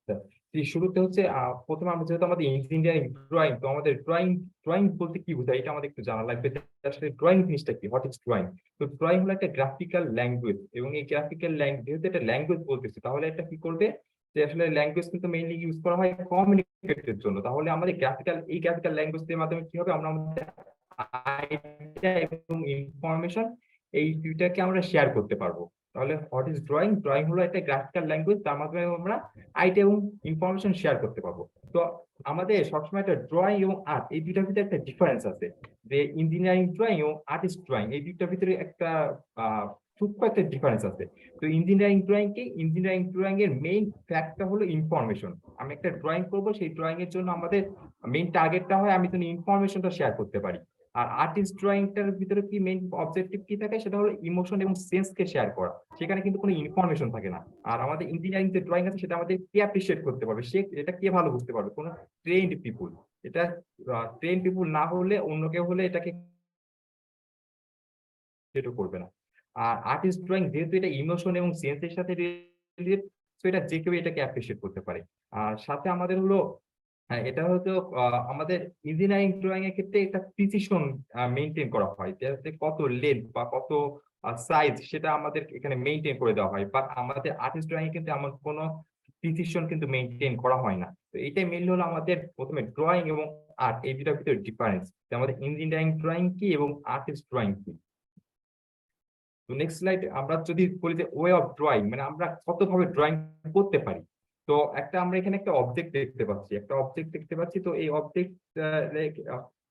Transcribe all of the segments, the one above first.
আচ্ছা, শুরুতে হচ্ছে প্রথমে আমরা যেহেতু আমাদের ইঞ্জিনিয়ারিং ড্রয়িং, তো আমাদের ড্রয়িং ড্রয়িং বলতে কি বোঝায় এটা আমাদের একটু জানা লাগবে যে আসলে ড্রয়িং জিনিসটা কি, হোয়াট ইজ ড্রয়িং। তো ড্রয়িং হলো একটা গ্রাফিক্যাল ল্যাঙ্গুয়েজ, এবং এই গ্রাফিক্যাল ল্যাঙ্গুয়েজ যেহেতু একটা ল্যাঙ্গুয়েজ বলতেছি, তাহলে এটা কি করবে যে আসলে ল্যাঙ্গুয়েজ কিন্তু মেইনলি ইউজ করা হয় কমিউনিকেটের জন্য। তাহলে আমাদের গ্রাফিক্যাল ল্যাঙ্গুয়েজের মাধ্যমে কি হবে, আমরা আমাদের আইডিয়া এবং ইনফরমেশন এই দুইটাকে আমরা শেয়ার করতে পারবো। তাহলে হোয়াট ইজ ড্রয়িং, ড্রয়িং হলো একটা গ্রাফিক্যাল ল্যাঙ্গুয়েজ, তার মাধ্যমে আমরা আইডিয়া এবং ইনফরমেশন শেয়ার করতে পারবো। তো আমাদের সবসময় একটা ড্রয়িং এবং আর্ট এই দুইটার ভিতরে একটা ডিফারেন্স আছে, যে ইঞ্জিনিয়ারিং ড্রয়িং এবং আর্টিস্ট ড্রয়িং এই দুইটার ভিতরে একটা সূক্ষ্ম একটা ডিফারেন্স আছে। তো ইঞ্জিনিয়ারিং ড্রয়িং এর মেইন ফ্যাক্টটা হলো ইনফরমেশন। আমি একটা ড্রয়িং করবো, সেই ড্রয়িং এর জন্য আমাদের মেইন টার্গেটটা হয় আমি যেন ইনফরমেশনটা শেয়ার করতে পারি। আর আর্টিস্ট ড্রয়িংটার ভিতরে কি মেইন অবজেক্টিভ কি থাকে, সেটা হলো ইমোশন এবং সেন্স কে শেয়ার করা, সেখানে কিন্তু কোনো ইনফরমেশন থাকে না। আর আমাদের ইঞ্জিনিয়ারিং যে ড্রয়িং আছে সেটা আমাদের কে অ্যাপ্রিশিয়েট করতে পারবে, সে এটা কে ভালো বুঝতে পারবে, কোনো ট্রেন্ড পিপুল। এটা ট্রেন্ড পিপুল না হলে অন্য কেউ হলে এটাকে সেটা করবে না। আর আর্টিস্ট ড্রয়িং যেহেতু এটা ইমোশন এবং সেন্স এর সাথে রিলেটেড, তো এটা যে কেউ এটাকে অ্যাপ্রিশিয়েট করতে পারে। আর সাথে আমাদের হলো, হ্যাঁ, এটা হয়তো আমাদের ইঞ্জিনিয়ারিং ড্রয়িং এর ক্ষেত্রে একটা প্রিসিশন মেইনটেইন করা হয়, যাতে কত লেন্থ বা কত সাইজ সেটা আমাদের এখানে মেইনটেইন করে দেওয়া হয়। বাট আমাদের আর্টিস্ট ড্রয়িং এ কিন্তু এমন কোনো প্রিসিশন কিন্তু মেইনটেইন করা হয় না। তো এটাই মেইনলি হলো আমাদের প্রথমে ড্রয়িং এবং আর্ট এই দুটার ভিতরে ডিফারেন্স, আমাদের ইঞ্জিনিয়ারিং ড্রয়িং কি এবং আর্টিস্ট ড্রয়িং কি। তো নেক্সট স্লাইড আমরা যদি বলি যে ওয়ে অফ ড্রয়িং, মানে আমরা কতভাবে ড্রয়িং করতে পারি। তো আমরা এখানে একটা অবজেক্ট দেখতে পাচ্ছি। তো এই অবজেক্ট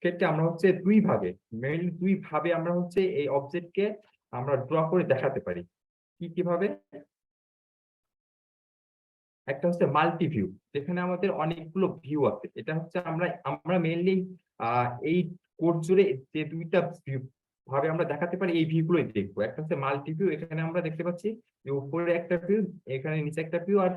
ক্ষেত্রে আমরা হচ্ছে মেইনলি দুই ভাবে আমরা হচ্ছে এই অবজেক্টকে আমরা ড্র করে দেখাতে পারি। কিভাবে? একটা হচ্ছে মাল্টি ভিউ, যেখানে আমাদের অনেকগুলো ভিউ আছে। এটা হচ্ছে আমরা আমরা মেইনলি এই কোর্স জুড়ে যে দুইটা ভিউ ভাবে আমরা দেখাতে পারি, এই ভিউ গুলোই দেখবো। একটা হচ্ছে মাল্টি ভিউ, এখানে আমরা দেখতে পাচ্ছি যে উপরে একটা ভিউ, এখানে নিচে একটা ভিউ, আর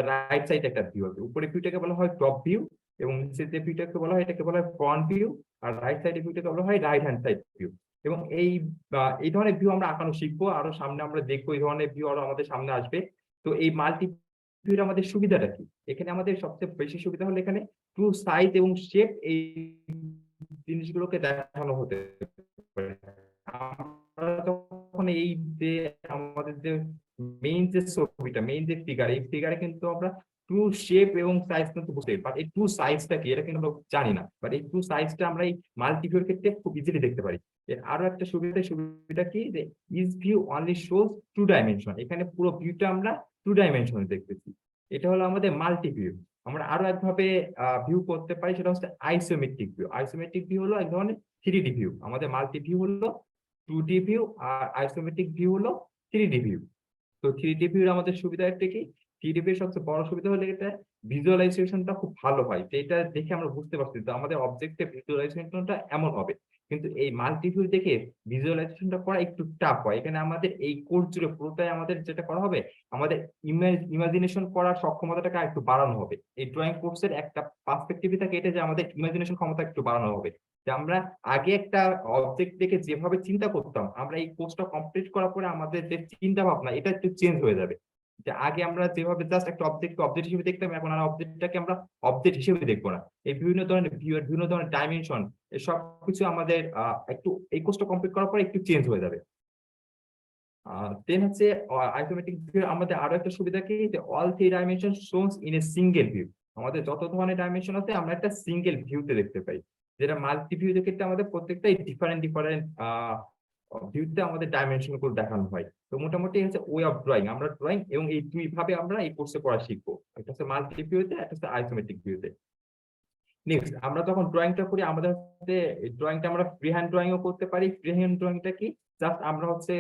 রাইট সাইডে একটা ভিউ আছে। উপরে ভিউটাকে বলা হয় টপ ভিউ, এবং নিচের যে ভিউটাকে বলা হয় এটাকে বলা হয় ফ্রন্ট ভিউ, আর রাইট সাইডের ভিউটাকে বলা হয় রাইট হ্যান্ড সাইড ভিউ। এবং এই ধরনের ভিউ আমরা আঁকানো শিখবো, আরো সামনে আমরা দেখবো এই ধরনের ভিউ আরো আমাদের সামনে আসবে। তো এই মাল্টি ভিউর আমাদের সুবিধাটা কি? এখানে আমাদের সবচেয়ে বেশি সুবিধা হলো এখানে ট্রু সাইজ এবং শেপ এই জিনিসগুলোকে দেখানো হতে পারে। আমরা তখন এই যে আমাদের যে মেইন যে ফিগার, এই ফিগারে কিন্তু আমরা ট্রু শেপ এবং সাইজ কিন্তু বুঝতে পারি। বাট এই ট্রু সাইজটা কি এটা কিন্তু আমরা জানি না। বাট এই ট্রু সাইজটা আমরা এই মাল্টি ভিউর ক্ষেত্রে খুব ইজিলি দেখতে পারি। এর আরো একটা সুবিধা কি, যে each view only shows two dimension. এখানে পুরো ভিউটা আমরা টু ডাইমেনশনে দেখতেছি। এটা হলো আমাদের মাল্টি ভিউ। আমরা আরো একভাবে ভিউ করতে পারি, সেটা হচ্ছে আইসোমেট্রিক ভিউ। আইসোমেট্রিক ভিউ হলো এক ধরনের 3D ভিউ। আমাদের মাল্টি ভিউ হলো 2D ভিউ, আর আইসোমেট্রিক ভিউ হলো 3D ভিউ। তো 3D ভিউর আমাদের সুবিধাটা কি? 3D ভিউর সবচেয়ে বড় সুবিধা হলো এটা ভিজুয়ালাইজেশনটা খুব ভালো হয়। তো এটা দেখে আমরা বুঝতে পারছি যে আমাদের অবজেক্টের ভিজুয়ালাইজেশনটা এমন হবে। কিন্তু এই মাল্টি ভিউ দেখে ভিজুয়ালাইজেশনটা করা একটু টাফ হয়। এখানে আমাদের এই কোর্স জুড়ে পুরোটাই আমাদের যেটা করা হবে, আমাদের ইমাজিনেশন করার সক্ষমতাটাকে আরেকটু বাড়ানো হবে। এই ড্রয়িং কোর্সের একটা পার্সপেক্টিভই থাকে এটা, যে আমাদের ইমাজিনেশন ক্ষমতা একটু বাড়ানো হবে। যে আমরা আগে একটা অবজেক্ট দেখে যেভাবে চিন্তা করতাম, আমরা এই কোর্সটা কমপ্লিট করার পরে আমাদের যে চিন্তা ভাবনা এটা একটু চেঞ্জ হয়ে যাবে। যে আগে আমরা যেভাবে জাস্ট একটা অবজেক্ট হিসেবে দেখতাম, এখন আর অবজেক্টটাকে আমরা অবজেক্ট হিসেবে দেখবো না। এই বিভিন্ন ধরনের ভিউ, বিভিন্ন ধরনের ডাইমেনশন, সব কিছু আমাদের একটু এই কোর্সটা কমপ্লিট করার পরে একটু চেঞ্জ হয়ে যাবে। দেন হচ্ছে আইসোমেট্রিক ভিউ আমাদের আরো একটা সুবিধা কি, যে all three dimension shows in a single view. আমাদের যত ধরনের ডাইমেনশন আছে আমরা একটা সিঙ্গেল ভিউতে দেখতে পাই। যেটা মাল্টি ভিউ ক্ষেত্রে আমাদের প্রত্যেকটাই ডিফারেন্ট ভিউতে আমাদের ডাইমেনশন গুলো দেখানো হয়। তো মোটামুটি হচ্ছে ওয়ে অফ ড্রয়িং, আমরা ড্রয়িং এবং এই দুই ভাবে আমরা এই কোর্সে পড়া শিখবো। একটা হচ্ছে মাল্টি ভিউতে, একটা হচ্ছে আইসোমেট্রিক ভিউতে। নেক্সট আমরা যখন ড্রয়িংটা করি, আমাদের হচ্ছে ড্রয়িংটা আমরা ফ্রি হ্যান্ড ড্রয়িং ও করতে পারি। ফ্রি হ্যান্ড ড্রয়িংটা কি, জাস্ট আমরা হচ্ছে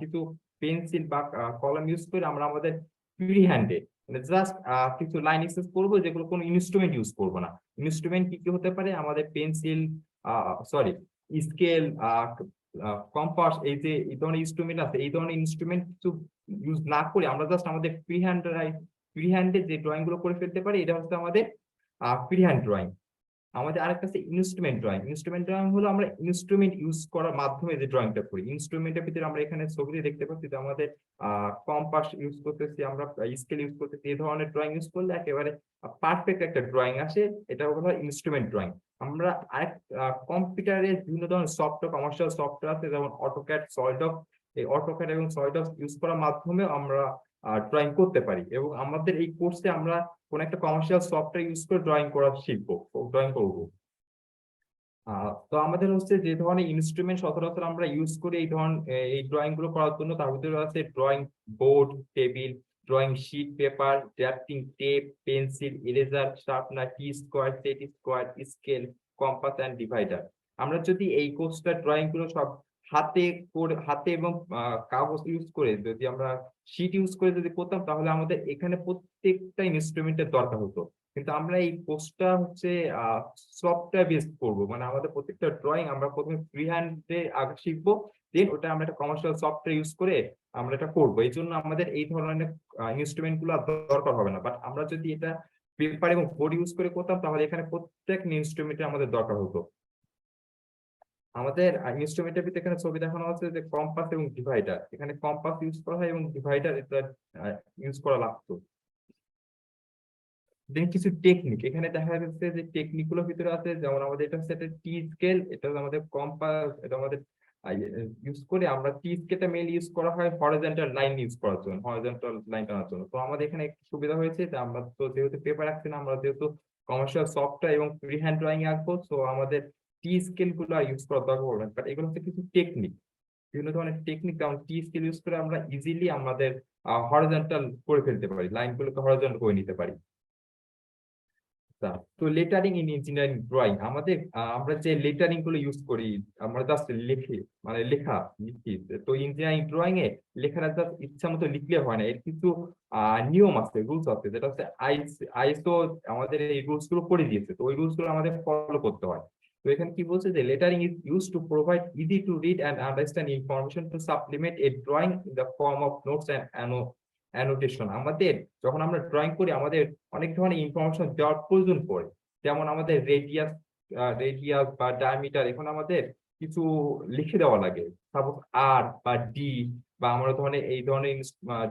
কিছু পেন্সিল বা কলম ইউজ করে আমরা আমাদের ফ্রি হ্যান্ডে মানে জাস্ট কিছু লাইন এক্সেস করবো, যেগুলো কোনো ইনস্ট্রুমেন্ট ইউজ করবো না। ইনস্ট্রুমেন্ট কি কি হতে পারে, আমাদের পেন্সিল, সরি, স্কেল, কম্পাস, এই ধরনের ইনস্ট্রুমেন্ট আছে। এই ধরনের ইনস্ট্রুমেন্ট কিছু ইউজ না করে আমরা জাস্ট আমাদের ফ্রি হ্যান্ডে যে ড্রয়িং গুলো করে ফেলতে পারি, এটা হচ্ছে আমাদের ফ্রি হ্যান্ড ড্রয়িং। আমাদের আরেকটা আছে ইনস্ট্রুমেন্ট ড্রয়িং। ইনস্ট্রুমেন্ট ড্রয়িং হলো আমরা ইনস্ট্রুমেন্ট ইউজ করার মাধ্যমে যে ড্রয়িংটা করি। ইনস্ট্রুমেন্টের ভিতরে আমরা এখানে ছবিতে দেখতে পাচ্ছি যে আমাদের কম্পাস ইউজ করতেছি, আমরা স্কেল ইউজ করতেছি। এই ধরনের ড্রয়িং ইউজ করলে একেবারে পারফেক্ট একটা ড্রয়িং আসে, এটা হলো ইনস্ট্রুমেন্ট ড্রয়িং। আমরা আরেক কম্পিউটারে বিভিন্ন ধরনের সফটওয়্যার, কমার্শিয়াল সফটওয়্যার আছে, যেমন অটোক্যাড, সলিডওয়ার্কস। এই অটোক্যাড এবং সলিডওয়ার্কস ইউজ করার মাধ্যমে আমরা ড্রয়িং করতে পারি। এবং আমাদের এই কোর্সে আমরা কোন একটা কমার্শিয়াল সফটওয়্যার ইউজ করে ড্রয়িং করা শিখবো, ড্রয়িং করবো। তো আমাদের হচ্ছে যে ধরনের ইনস্ট্রুমেন্ট সচরাচর আমরা ইউজ করি এই ড্রয়িং গুলো করার জন্য, তার ভিতরে আছে drawing board, table, drawing sheet, paper, drafting tape, pencil, eraser, sharpener, T square, set square, scale, compass and divider. আমরা যদি এই কোর্সটা ড্রয়িং গুলো সব হাতে এবং কাগজ ইউজ করে, যদি আমরা শিট ইউজ করে যদি করতাম, তাহলে আমাদের এখানে প্রত্যেকটা ইনস্ট্রুমেন্টের দরকার হতো। কিন্তু আমরা এই কোর্সটা হচ্ছে সফটওয়্যার বেসড করবো, মানে আমাদের প্রত্যেকটা ড্রয়িং আমরা প্রথমে ফ্রি হ্যান্ডে আগে শিখবো, দেন ওটা আমরা একটা কমার্শিয়াল সফটওয়্যার ইউজ করে আমরা এটা করবো। এই জন্য আমাদের এই ধরনের ইনস্ট্রুমেন্ট গুলো আর দরকার হবে না। বাট আমরা যদি এটা পেপার এবং বোর্ড ইউজ করে করতাম, তাহলে এখানে প্রত্যেক ইনস্ট্রুমেন্টে আমাদের দরকার হতো। আমাদের ইনস্ট্রুমেন্টের ভিতরে এখানে ছবি দেখানো হচ্ছে যে কম্পাস এবং ডিভাইডার। এখানে কম্পাস ইউজ করা হয় এবং ডিভাইডার এটা ইউজ করা লাগতো। দেন কিছু টেকনিক এখানে দেখা যাচ্ছে যে টেকনিক গুলোর ভিতরে আছে, যেমন আমাদের এটা হচ্ছে একটা টি স্কেল, এটা আমাদের কম্পাস, এটা আমাদের ইউজ করে আমরা টি স্কেলটা মেইনলি ইউজ করা হয় হরিজন্টাল লাইন ইউজ করার জন্য, হরিজন্টাল লাইন টানার জন্য। তো আমাদের এখানে একটু সুবিধা হয়েছে যে আমরা তো যেহেতু পেপার রাখছি না, আমরা যেহেতু কমার্শিয়াল সফটওয়্যার এবং ফ্রি হ্যান্ড ড্রয়িং আঁকবো, তো আমাদের টি স্কেল গুলো ইউজ করার দরকার পড়বে না। বাট এগুলো হচ্ছে কিছু টেকনিক, বিভিন্ন ধরনের টেকনিক, যেমন টি স্কেল ইউজ করে আমরা ইজিলি আমাদের হরিজন্টাল করে ফেলতে পারি, লাইন গুলোকে হরিজন্টাল করে নিতে পারি। আচ্ছা, তো লেটারিং ইন ইঞ্জিনিয়ারিং ড্রয়িং আমাদের আমরা যে লেটারিং গুলো ইউজ করি, আমরা জাস্ট লিখি, মানে লিখি। তো ইঞ্জিনিয়ারিং ড্রয়িং এ লেখাটা জাস্ট ইচ্ছা মতো লিখলে হয় না, এর কিছু নিয়ম আছে, রুলস আছে, যেটা হচ্ছে আইএসও আমাদের এই রুলস গুলো করে দিয়েছে। তো ওই রুলস গুলো আমাদের ফলো করতে হয়। তো এখানে কি বলছে যে lettering is use to provide easy to read and understand information to supplement A drawing in the form of notes and annotation. আমাদের যখন আমরা ড্রয়িং করি, আমাদের অনেক ধরনের ইনফরমেশন দেওয়ার প্রয়োজন পড়ে। যেমন আমাদের রেডিয়াস বা ডায়ামিটার, এখন আমাদের কিছু লিখে দেওয়া লাগে, সাপোজ আর বা ডি, বা আমরা ধরনের এই ধরনের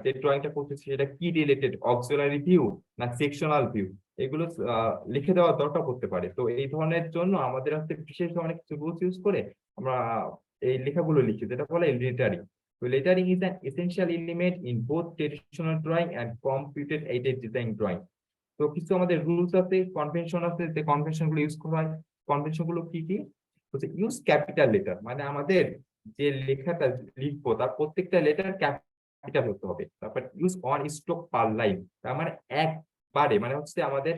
যে ড্রয়িংটা করতেছি সেটা কি রিলেটেড, অক্সিলারি ভিউ না সেকশনাল ভিউ, এগুলো লিখে দেওয়া দরকার পড়তে পারে। তো এই ধরনের জন্য আমাদের হচ্ছে বিশেষ ধরনের কিছু রুলস ইউজ করে আমরা এই লেখাগুলো লিখি, যেটা বলে lettering. So lettering is an essential element in both traditional drawing and computer aided design drawing. তো কিছু আমাদের রুলস আছে, কনভেনশন আছে, যে কনভেনশন গুলো ইউজ করা হয়। কনভেনশন গুলো কি কি হচ্ছে, ইউজ ক্যাপিটাল লেটার, মানে আমাদের যে লেখাটা লিখবো তার প্রত্যেকটা লেটার ক্যাপিটাল হতে হবে। তারপর ইউজ ওয়ান স্ট্রোক পার লাইন, তার মানে একবারে, মানে হচ্ছে আমাদের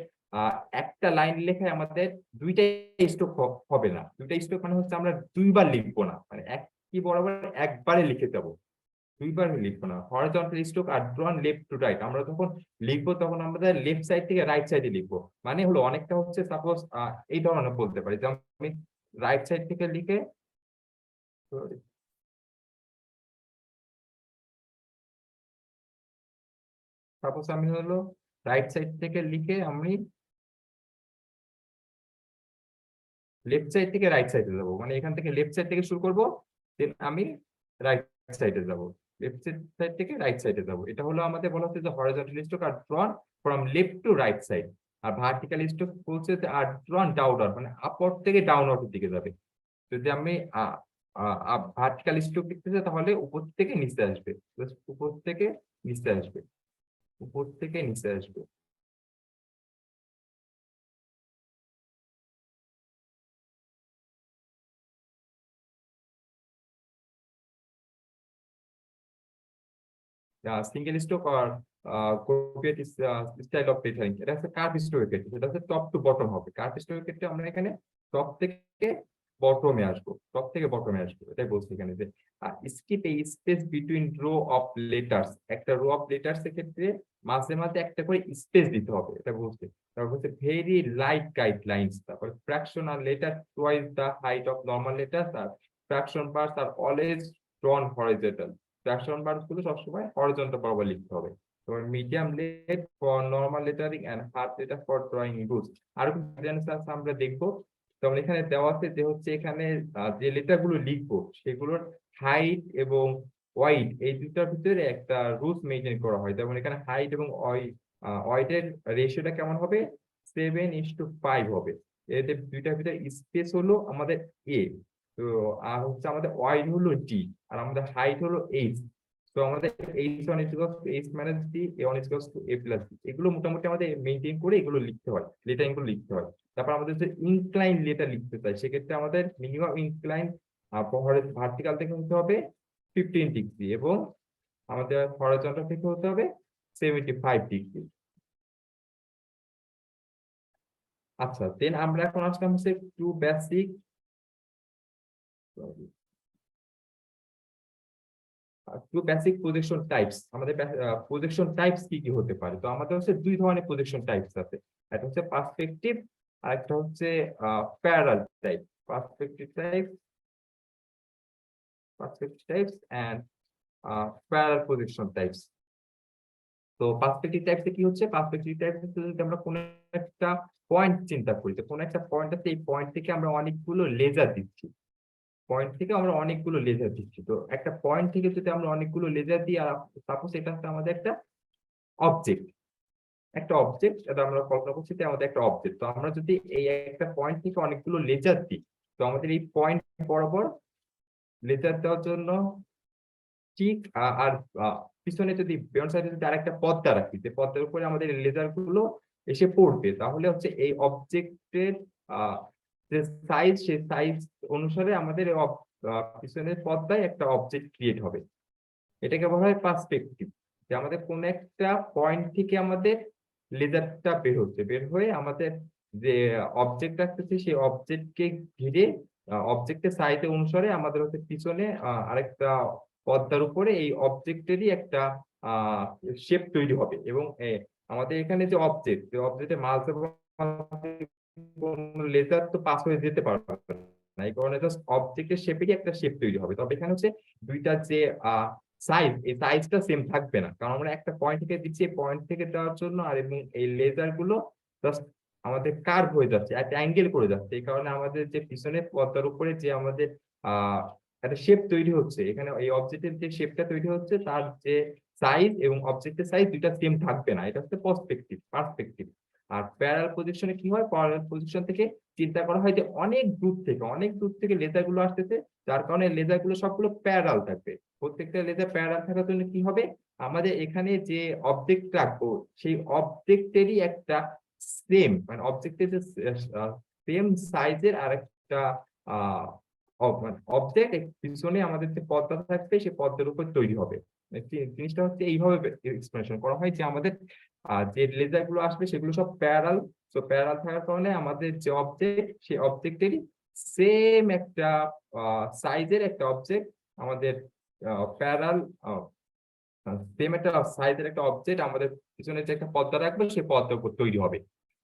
একটা লাইন লেখায় আমাদের দুইটা স্ট্রোক হবে না। দুইটা স্ট্রোক মানে হচ্ছে আমরা দুইবার লিখবো না, মানে কি বরাবর একবারে লিখে যাবো, দুইবার লিখবো না। Horizontal stroke are drawn left to right, আমরা যখন লিখবো তখন আমাদের লেফট সাইড থেকে রাইট সাইডে লিখবো। মানে হলো অনেকটা হচ্ছে সাপোজ এই ধরনের বলতে পারি, যেমন আমি রাইট সাইড থেকে লিখে, সাপোজ আমি হলো রাইট সাইড থেকে লিখে আমি লেফট সাইড থেকে রাইট সাইডে যাবো, মানে এখান থেকে লেফট সাইড থেকে শুরু করবো, দেন আমি রাইট সাইডে যাব, লেফট সাইড থেকে রাইট সাইডে যাব। এটা হলো আমাদের বলা হচ্ছে যে horizontal stroke are drawn from left to right side. আর ভার্টিক্যাল স্ট্রোক বলছে যে আর ড্রন ডাউনওয়ার্ড, মানে আপওয়ার্ড থেকে ডাউনওয়ার্ডের দিকে যাবে। যদি আমি ভার্টিক্যাল স্ট্রোক লিখতে চাই, তাহলে উপর থেকে নিচে আসবে, উপর থেকে নিচে আসবে, উপর থেকে নিচে আসবে। সিঙ্গেল স্ট্রোক আর কোপিয়েট স্টাইল অফ লেটারিং, এটা হচ্ছে কার্ভ স্ট্রোকের ক্ষেত্রে, সেটা হচ্ছে টপ টু বটম হবে। কার্ভ স্ট্রোকের ক্ষেত্রে আমরা এখানে টপ থেকে বটমে আসবো, টপ থেকে বটমে আসবো, এটাই বলছি এখানে যে skip a space between row of letters. একটা রো অফ লেটার্স এর ক্ষেত্রে মাঝে মাঝে একটা করে স্পেস দিতে হবে, এটা বলছে। তারপর হচ্ছে ভেরি লাইট গাইডলাইন্স, তারপর fraction are letter twice the height of normal letters, আর fraction bars are always drawn horizontal. Fraction bars গুলো সবসময় হরিজন্টাল বরাবর লিখতে হবে। Medium lead for normal lettering and hard letter for drawing rules. আরো কিছু guidelines আছে আমরা দেখবো। যেমন এখানে দেওয়া আছে যে হচ্ছে এখানে যে লেটার গুলো লিখবো সেগুলোর হাইট এবং ওয়াইড এই দুটার ভিতরে একটা রুলস মেনটেন করা হয়। যেমন এখানে হাইট এবং ওয়াইডের রেশিওটা কেমন হবে, 7:5 হবে। এতে দুইটার ভিতরে স্পেস হলো আমাদের এ, তো আর হচ্ছে আমাদের ওয়াইড হলো ডি, আর আমাদের হাইট হলো এইচ। তো আমাদের h1 is equals to h minus d, a1 is equals to a plus d, এগুলো মোটামুটি আমাদের মেনটেন করে এগুলো লিখতে হয়, লেটারিং গুলো লিখতে হয়। তারপর আমাদের যে ইনক্লাইন লেটার লিখতে চাই সেক্ষেত্রে আমাদের মিনিমাম ইনক্লাইন ভার্টিক্যাল থেকে হতে হবে 15 ডিগ্রি এবং আমাদের হরাইজন্টাল থেকে হতে হবে 75 ডিগ্রি। আচ্ছা, দেন আমরা এখন আসলাম হচ্ছে টু বেসিক প্রজেকশন টাইপস। আমাদের প্রজেকশন টাইপস কি কি হতে পারে? তো আমাদের হচ্ছে দুই ধরনের প্রজেকশন টাইপস আছে, একটা হচ্ছে পার্সপেক্টিভ আর একটা হচ্ছে parallel type. Perspective types, and parallel projection types. তো পার্সপেক্টিভ টাইপসে কি হচ্ছে, পার্সপেক্টিভ টাইপসে যদি আমরা কোনো একটা পয়েন্ট চিন্তা করি, তো কোনো একটা পয়েন্ট আছে, এই পয়েন্ট থেকে আমরা অনেকগুলো লেজার দিচ্ছি, তো একটা পয়েন্ট থেকে যদি আমরা অনেকগুলো লেজার দিই, আর সাপোজ এটা হচ্ছে আমাদের অবজেক্ট এটা আমরা কল্পনা করছি যে আমাদের একটা অবজেক্ট। তো আমরা যদি এই একটা পয়েন্ট থেকে অনেকগুলো লেজার দিই, তো আমাদের এই পয়েন্ট বরাবর লেজার দেওয়ার জন্য ঠিক আর পিছনে যদি বেয়ন্ড সাইডে যদি আরেকটা পর্দা রাখি, যে পর্দার উপরে আমাদের লেজার গুলো এসে পড়বে, তাহলে হচ্ছে এই অবজেক্টের যে সাইজ, সেই সাইজ অনুসারে আমাদের পিছনের পর্দায় একটা অবজেক্ট ক্রিয়েট হবে। এটাকে বলা হয় পার্সপেক্টিভ। যে আমাদের কোন একটা পয়েন্ট থেকে আমাদের লেজারটা বের হয়ে আমাদের যে অবজেক্ট আসতেছে সেই অবজেক্টকে ঘিরে অবজেক্টের সাইজ অনুসারে আমাদের হচ্ছে পিছনে আরেকটা পর্দার উপরে এই অবজেক্টেরই একটা শেপ তৈরি হবে। এবং আমাদের এখানে যে অবজেক্টের মাঝে লেজার তো পাস হয়ে যেতে পারবে না, এই কারণে জাস্ট অবজেক্টের শেপেরই একটা শেপ তৈরি হবে। তবে এখানে হচ্ছে দুইটা যে সাইজ, এই সাইজটা সেম থাকবে না, কারণ আমরা একটা পয়েন্ট থেকে দিচ্ছি, এই পয়েন্ট থেকে দেওয়ার জন্য, আর এবং এই লেজার গুলো জাস্ট আমাদের কার্ভ হয়ে যাচ্ছে, একটা অ্যাঙ্গেল করে যাচ্ছে। এই কারণে আমাদের যে পিছনের পর্দার উপরে যে আমাদের একটা শেপ তৈরি হচ্ছে, এখানে এই অবজেক্টের যে শেপটা তৈরি হচ্ছে তার যে সাইজ এবং অবজেক্টের সাইজ দুইটা সেম থাকবে না, এটা হচ্ছে পার্সপেক্টিভ। আর প্যারালাল পজিশনে কি হয়, প্যারালাল পজিশন থেকে চিন্তা করা হয় যে অনেক দূর থেকে লেজার গুলো আসতেছে, যার কারণে লেজার গুলো সবগুলো প্যারালাল থাকবে। প্রত্যেকটা লেজার প্যারালাল থাকার জন্য কি হবে, আমাদের এখানে যে অবজেক্ট রাখবো সেই অবজেক্টেরই একটা মানে অবজেক্টের যে সেম সাইজের আর একটা অবজেক্ট পিছনে আমাদের যে পর্দা থাকবে সেই পর্দার উপর তৈরি হবে। জিনিসটা হচ্ছে এইভাবে এক্সপ্লেনেশন করা হয় যে আমাদের যে লেজার গুলো আসবে সেগুলো সব প্যারালাল। তো প্যারালাল থাকার কারণে আমাদের যে অবজেক্ট, সেই অবজেক্টেরই সেম একটা সাইজের একটা অবজেক্ট আমাদের প্যারালাল সেম একটা সাইজের একটা অবজেক্ট আমাদের পিছনে যে একটা পর্দা রাখবে সেই পর্দার উপর তৈরি হবে।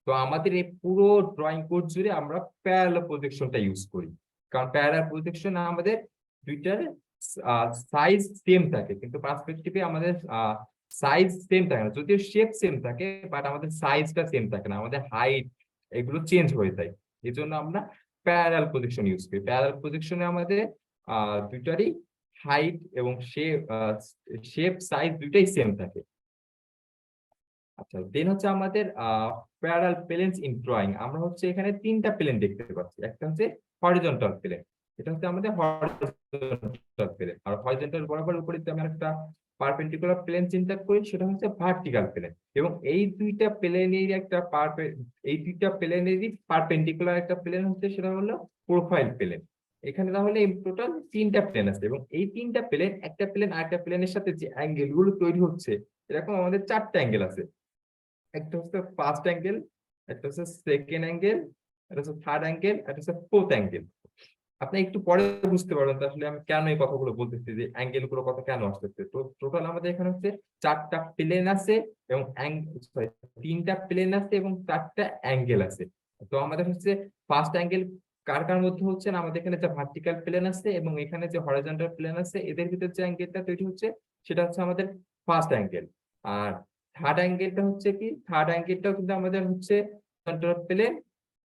তো আমাদের এই পুরো ড্রয়িং কোর্স জুড়ে আমরা প্যারালাল প্রজেকশনটা ইউজ করি, কারণ প্যারালাল প্রজেকশন আমাদের দুইটার সাইজ সেম থাকে, কিন্তু পার্সপেক্টিভে আমাদের সাইজ সেম থাকে না, যদিও শেপ সেম থাকে, বাট আমাদের সাইজটা সেম থাকে না, আমাদের হাইট এগুলো চেঞ্জ হয়ে যায়। এই জন্য আমরা প্যারালাল প্রজেকশন ইউজ করি। প্যারালাল প্রজেকশনে আমাদের দুইটারই হাইট এবং শেপ সাইজ দুইটাই সেম থাকে। আচ্ছা, দেন হচ্ছে আমাদের প্যারালাল প্লেনস ইন ড্রয়িং। আমরা হচ্ছে এখানে তিনটা প্লেন দেখতে পাচ্ছি। একটা হচ্ছে হরিজন্টাল প্লেন, এটা হচ্ছে আমাদের হরিজন্টাল প্লেন। আর হরিজন্টাল বরাবর উপরে যদি আমরা একটা পারপেন্ডিকুলার প্লেন চিন্তা করি, সেটা হচ্ছে ভার্টিক্যাল প্লেন। এবং এই দুইটা প্লেনেরই পারপেন্ডিকুলার একটা প্লেন হচ্ছে, সেটা হলো প্রোফাইল প্লেন। এখানে তাহলে টোটাল তিনটা প্লেন আছে, এবং এই তিনটা প্লেন, একটা প্লেন আরেকটা প্লেনের সাথে যে অ্যাঙ্গেল গুলো তৈরি হচ্ছে, এরকম আমাদের চারটা অ্যাঙ্গেল আছে। একটা হচ্ছে ফার্স্ট অ্যাঙ্গেল, একটা হচ্ছে সেকেন্ড অ্যাঙ্গেল, একটা হচ্ছে থার্ড অ্যাঙ্গেল, একটা হচ্ছে ফোর্থ অ্যাঙ্গেল। আপনি একটু পরে বুঝতে পারবেন আসলে আমি কেন এই কথাগুলো বলতেছি, যে অ্যাঙ্গেল গুলো কথা কেন আসতেছে। তো টোটাল আমাদের এখানে হচ্ছে চারটা প্লেন আছে এবং তিনটা প্লেন আছে এবং চারটা অ্যাঙ্গেল আছে। তো আমাদের হচ্ছে ফার্স্ট অ্যাঙ্গেল কার কার মধ্যে হচ্ছে না, আমাদের এখানে যে ভার্টিক্যাল প্লেন আছে এবং এখানে যে হরাইজন্টাল প্লেন আছে, এদের ভিতরে যে অ্যাঙ্গেলটা তৈরি হচ্ছে সেটা হচ্ছে আমাদের ফার্স্ট অ্যাঙ্গেল। আর থার্ড অ্যাঙ্গেলটা হচ্ছে কি, থার্ড অ্যাঙ্গেলটাও কিন্তু আমাদের হচ্ছে প্লেন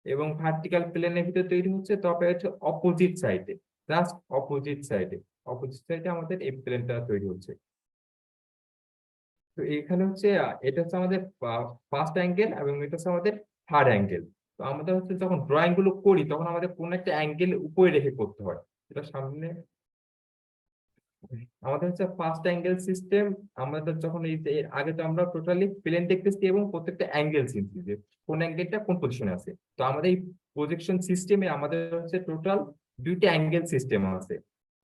এবং ভার্টিক্যাল প্লেনের ভিতরে তৈরি হচ্ছে, তবে হচ্ছে অপোজিট সাইডে, জাস্ট অপোজিট সাইডে, অপোজিট সাইডে আমাদের এই প্লেনটা তৈরি হচ্ছে। তো এখানে হচ্ছে এটা হচ্ছে আমাদের ফার্স্ট অ্যাঙ্গেল এবং এটা হচ্ছে আমাদের থার্ড অ্যাঙ্গেল। তো আমাদের হচ্ছে যখন ড্রয়িং গুলো করি তখন আমাদের কোন একটা অ্যাঙ্গেল উপরে রেখে করতে হয়। এটা সামনে আমাদের হচ্ছে ফার্স্ট অ্যাঙ্গেল সিস্টেম। আমাদের যখন এই যে এর আগে তো আমরা টোটালি প্লেন দেখতেছি এবং প্রত্যেকটা অ্যাঙ্গেল চিনছি যে কোন অ্যাঙ্গেলটা কোন পজিশনে আছে। তো আমাদের এই প্রজেকশন সিস্টেমে আমাদের হচ্ছে টোটাল দুইটা অ্যাঙ্গেল সিস্টেম আছে।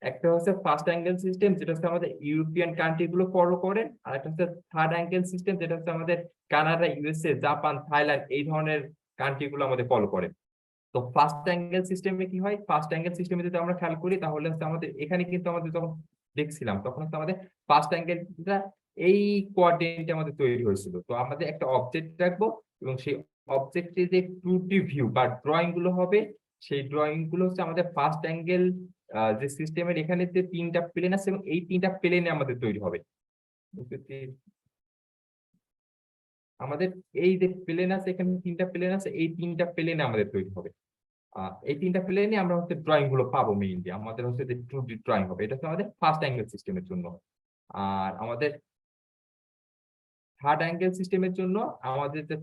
একটা হচ্ছে ফার্স্ট অ্যাঙ্গেল সিস্টেম, যেটা হচ্ছে আমাদের ইউরোপিয়ান কান্ট্রি গুলো ফলো করে, আর একটা হচ্ছে থার্ড অ্যাঙ্গেল সিস্টেম, যেটা হচ্ছে আমাদের কানাডা, ইউএসএ, জাপান, থাইল্যান্ড এই ধরনের কান্ট্রি গুলো আমাদের ফলো করে। তো ফার্স্ট অ্যাঙ্গেল সিস্টেমে কি হয়, ফার্স্ট অ্যাঙ্গেল সিস্টেমে যদি আমরা খেয়াল করি তাহলে হচ্ছে আমাদের এখানে কিন্তু আমাদের যখন দেখছিলাম তখন হচ্ছে আমাদের ফার্স্ট অ্যাঙ্গেলটা এই কোয়াড্রেন্টে আমাদের তৈরি হয়েছিল। তো আমাদের একটা অবজেক্ট রাখবো এবং সেই অবজেক্টে যে 2D ভিউ বা ড্রয়িং গুলো হবে, সেই ড্রয়িং গুলো হচ্ছে আমাদের ফার্স্ট অ্যাঙ্গেল যে সিস্টেমের এখানে যে তিনটা প্লেন আছে এবং এই তিনটা প্লেনে আমাদের তৈরি হবে। আমাদের এই যে প্লেন আছে, এখানে তিনটা প্লেন আছে, এই তিনটা প্লেনে আমাদের তৈরি হবে। এই তিনটা প্লেনে আমরা হচ্ছে ড্রয়িং গুলো পাবো মেইনলি, আমাদের হচ্ছে যে 2D ড্রয়িং হবে। এটা হচ্ছে আমাদের ফার্স্ট অ্যাঙ্গেল সিস্টেমের জন্য। আর আমাদের থার্ড অ্যাঙ্গেল সিস্টেমের জন্য আমাদের যে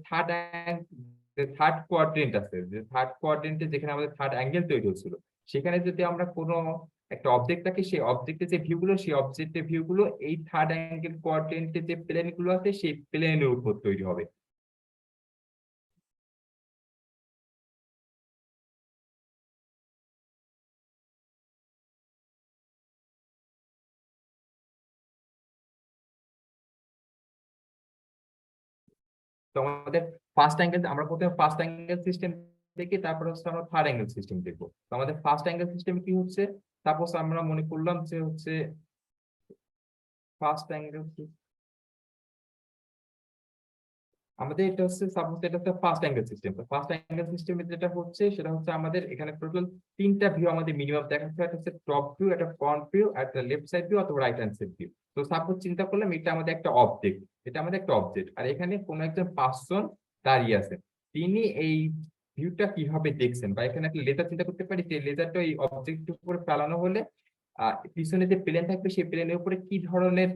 থার্ড কোয়াড্রেন্ট আছে, যে থার্ড কোয়াড্রেন্টে যেখানে আমাদের থার্ড অ্যাঙ্গেল তৈরি হচ্ছিল, সেখানে যদি আমরা কোনো একটা অবজেক্ট থাকে, সেই অবজেক্টের যে ভিউ গুলো, সেই অবজেক্টের ভিউ গুলো এই থার্ড অ্যাঙ্গেল কোয়াড্রেন্টে যে প্লেন গুলো আছে সেই প্লেনের উপর তৈরি হবে। তো আমাদের ফার্স্ট অ্যাঙ্গেল, আমরা প্রথমে ফার্স্ট অ্যাঙ্গেল সিস্টেম দেখি, তারপর হচ্ছে আমরা থার্ড অ্যাঙ্গেল সিস্টেম দেখবো। তো আমাদের ফার্স্ট অ্যাঙ্গেল সিস্টেম কি হচ্ছে, সাপোজ আমরা মনে করলাম যে হচ্ছে ফার্স্ট অ্যাঙ্গেল, আমাদের এটা হচ্ছে সাপোজ এটা হচ্ছে ফার্স্ট অ্যাঙ্গেল সিস্টেম। তো ফার্স্ট অ্যাঙ্গেল সিস্টেমে যেটা হচ্ছে সেটা হচ্ছে আমাদের এখানে টোটাল তিনটা ভিউ আমাদের মিনিমাম দেখাচ্ছে। একটা হচ্ছে টপ ভিউ, একটা ফ্রন্ট ভিউ, একটা লেফট সাইড ভিউ অথবা রাইট হ্যান্ড সাইড ভিউ। তো সাপোজ চিন্তা করলাম এটা আমাদের একটা অবজেক্ট, এটা আমাদের একটা অবজেক্ট, আর এখানে কোনো একজন পার্সন দাঁড়িয়ে আছেন। তিনি এই ভিউটা কিভাবে দেখছেন, বা এখানে একটা লেজার চিন্তা করতে পারি যে লেজারটা এই অবজেক্টের উপরে ফেলানো হলে পিছনে যে প্লেন থাকবে সেই প্লেনের উপরে কি ধরনের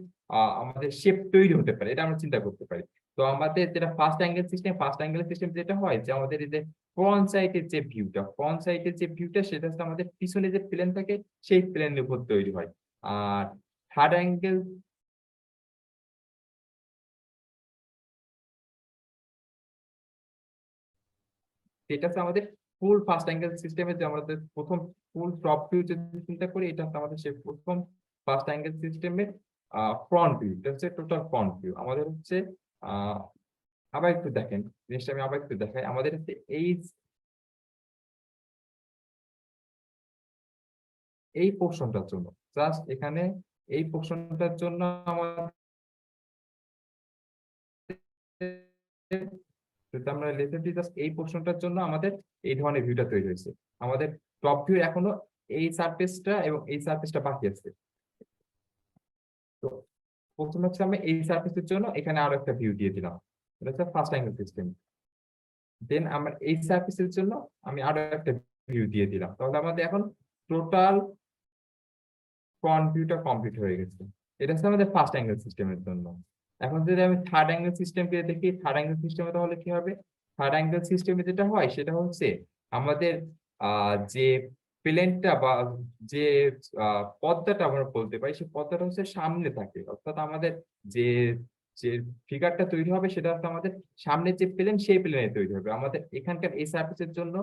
আমাদের শেপ তৈরি হতে পারে, এটা আমরা চিন্তা করতে পারি। তো আমাদের যেটা first angle system, first angle system যেটা হয় যে আমাদের এই যে ফ্রন্ট সাইডের যে ভিউটা সেটা হচ্ছে আমাদের পিছনে যে প্লেন থাকে সেই প্লেনের উপর তৈরি হয়। আর থার্ড অ্যাঙ্গেল, এটা হচ্ছে আমাদের ফুল ফার্স্ট অ্যাঙ্গেল সিস্টেমে যে আমাদের প্রথম ফুল টপ ভিউ যদি চিন্তা করি, এটা হচ্ছে আমাদের সেই প্রথম ফার্স্ট অ্যাঙ্গেল সিস্টেমের ফ্রন্ট ভিউ। এটা হচ্ছে টোটাল ফ্রন্ট ভিউ। আমাদের হচ্ছে আহ আবার একটু দেখেন, জিনিসটা আমি আবার একটু দেখাই। আমাদের হচ্ছে এই পোর্শনটার জন্য, জাস্ট এখানে এই পোর্শনটার জন্য আমাদের যদি আমরা লিখেছি জাস্ট এই পোর্শনটার জন্য আমাদের এই ধরনের ভিউটা তৈরি হয়েছে। আমাদের টপ ভিউ এখনো এই সারফেসটা এবং এই সারফেসটা বাকি আছে। তো প্রথমে হচ্ছে আমি এই সারফেসের জন্য এখানে আরো একটা ভিউ দিয়ে দিলাম, এটা হচ্ছে ফার্স্ট অ্যাঙ্গেল সিস্টেম। দেন আমার এই সারফেসের জন্য আমি আরো একটা ভিউ দিয়ে দিলাম, তাহলে আমাদের এখন টোটাল ফ্রন্ট ভিউটা কমপ্লিট হয়ে গেছে। এটা হচ্ছে আমাদের ফার্স্ট অ্যাঙ্গেল সিস্টেমের জন্য। এখন যদি আমি থার্ড অ্যাঙ্গেল সিস্টেমকে দেখি, থার্ড অ্যাঙ্গেল সিস্টেমে তাহলে কি হবে, থার্ড অ্যাঙ্গেল সিস্টেমে যেটা হয় সেটা হচ্ছে আমাদের যে প্লেনটা বা যে পর্দাটা আমরা বলতে পারি, সেই পর্দাটা হচ্ছে সামনে থাকে, অর্থাৎ আমাদের যে যে ফিগারটা তৈরি হবে সেটা হচ্ছে আমাদের সামনে যে প্লেন সেই প্লেনে তৈরি হবে। আমাদের এখানকার এই সার্ফেসের জন্য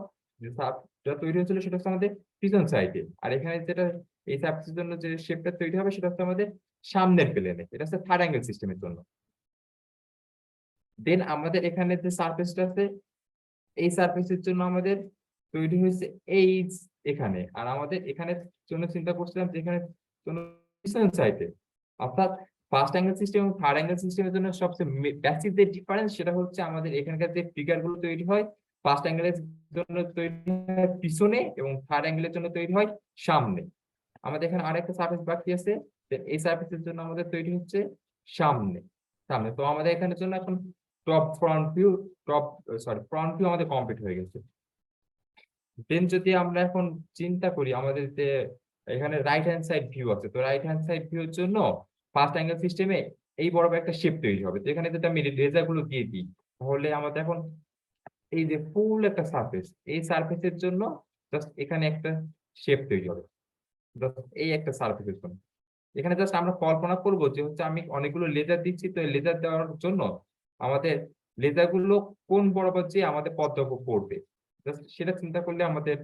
যে সার্ফটা তৈরি হয়েছিল সেটা হচ্ছে আমাদের পিছন সাইডে, আর এখানে যেটা এই সার্ফেসের জন্য যে শেপটা তৈরি হবে সেটা হচ্ছে আমাদের সামনের প্লেনে। এটা হচ্ছে থার্ড অ্যাঙ্গেল সিস্টেমের জন্য। দেন আমাদের এখানে যে সার্ফেসটা আছে, এই সার্ফেসের জন্য আমাদের তৈরি হয়েছে এই এখানে, আর আমাদের এখানে জন্য চিন্তা করছিলাম যে এখানে জন্য পিছন সাইডে। অর্থাৎ ফার্স্ট অ্যাঙ্গেল সিস্টেম এবং থার্ড অ্যাঙ্গেল সিস্টেমের জন্য সবচেয়ে বেসিক যে ডিফারেন্স সেটা হচ্ছে আমাদের এখানকার যে ফিগার গুলো তৈরি হয় ফার্স্ট অ্যাঙ্গেলের জন্য তৈরি হয় পিছনে এবং থার্ড অ্যাঙ্গেলের জন্য তৈরি হয় সামনে। আমাদের এখানে আরেকটা সার্ফেস বাকি আছে, এই সার্ফেসের জন্য আমাদের তৈরি হচ্ছে সামনে। সামনে। তো আমাদের এখানের জন্য এখন top front view, top front view আমাদের কমপ্লিট হয়ে গেছে। দেন যদি আমরা এখন চিন্তা করি আমাদের যে এখানে রাইট হ্যান্ড সাইড ভিউ আছে, তো রাইট হ্যান্ড সাইড ভিউর জন্য ফার্স্ট অ্যাঙ্গেল সিস্টেমে এই বরাবর একটা শেপ তৈরি হবে। তো এখানে যদি আমি রেজার গুলো দিয়ে দিই, তাহলে আমাদের এখন এই যে ফুল একটা সারফেস, এই সারফেসের জন্য জাস্ট এখানে একটা শেপ তৈরি হবে। জাস্ট এই একটা সারফেসের জন্য এখানে জাস্ট আমরা কল্পনা করব যে হচ্ছে আমি অনেকগুলো লেজার দিচ্ছি, তো লেজার দেওয়ার জন্য আমাদের লেজার গুলো কোন বরাবর যে আমাদের পদ্মা পড়বে, জাস্ট সেটা চিন্তা করলে আমাদের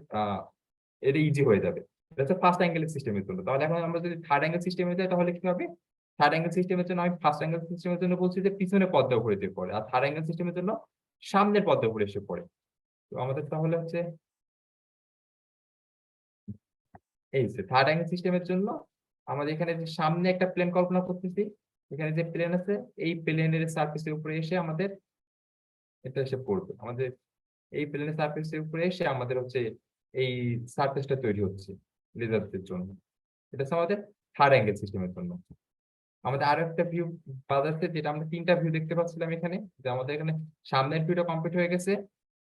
এটা ইজি হয়ে যাবে। এটা হচ্ছে ফার্স্ট অ্যাঙ্গেল সিস্টেমের জন্য। তাহলে এখন আমরা যদি থার্ড অ্যাঙ্গেল সিস্টেমে যাই, তাহলে কি হবে? থার্ড অ্যাঙ্গেল সিস্টেমের জন্য আমি ফার্স্ট অ্যাঙ্গেল সিস্টেমের জন্য বলছি যে পিছনে পদ্মা উপরে দিয়ে পড়ে, আর থার্ড অ্যাঙ্গেল সিস্টেমের জন্য সামনের পদ্মা উপরে এসে পড়ে। তো আমাদের তাহলে হচ্ছে এই যে থার্ড অ্যাঙ্গেল সিস্টেমের জন্য আমাদের এখানে যে সামনে একটা প্লেন কল্পনা করতেছি, এখানে যে প্লেন আছে এই প্লেনের সারফেসের উপরে এসে আমাদের এটা এসে পড়বে। আমাদের এই প্লেনের সারফেসের উপরে এসে আমাদের হচ্ছে এই সারফেসটা তৈরি হচ্ছে লেজারদের জন্য। এটা হচ্ছে আমাদের থার্ড অ্যাঙ্গেল সিস্টেমের জন্য। আমাদের আরো একটা ভিউ বাদ আছে, যেটা আমরা তিনটা ভিউ দেখতে পাচ্ছিলাম এখানে, যে আমাদের এখানে সামনের ভিউটা কমপ্লিট হয়ে গেছে,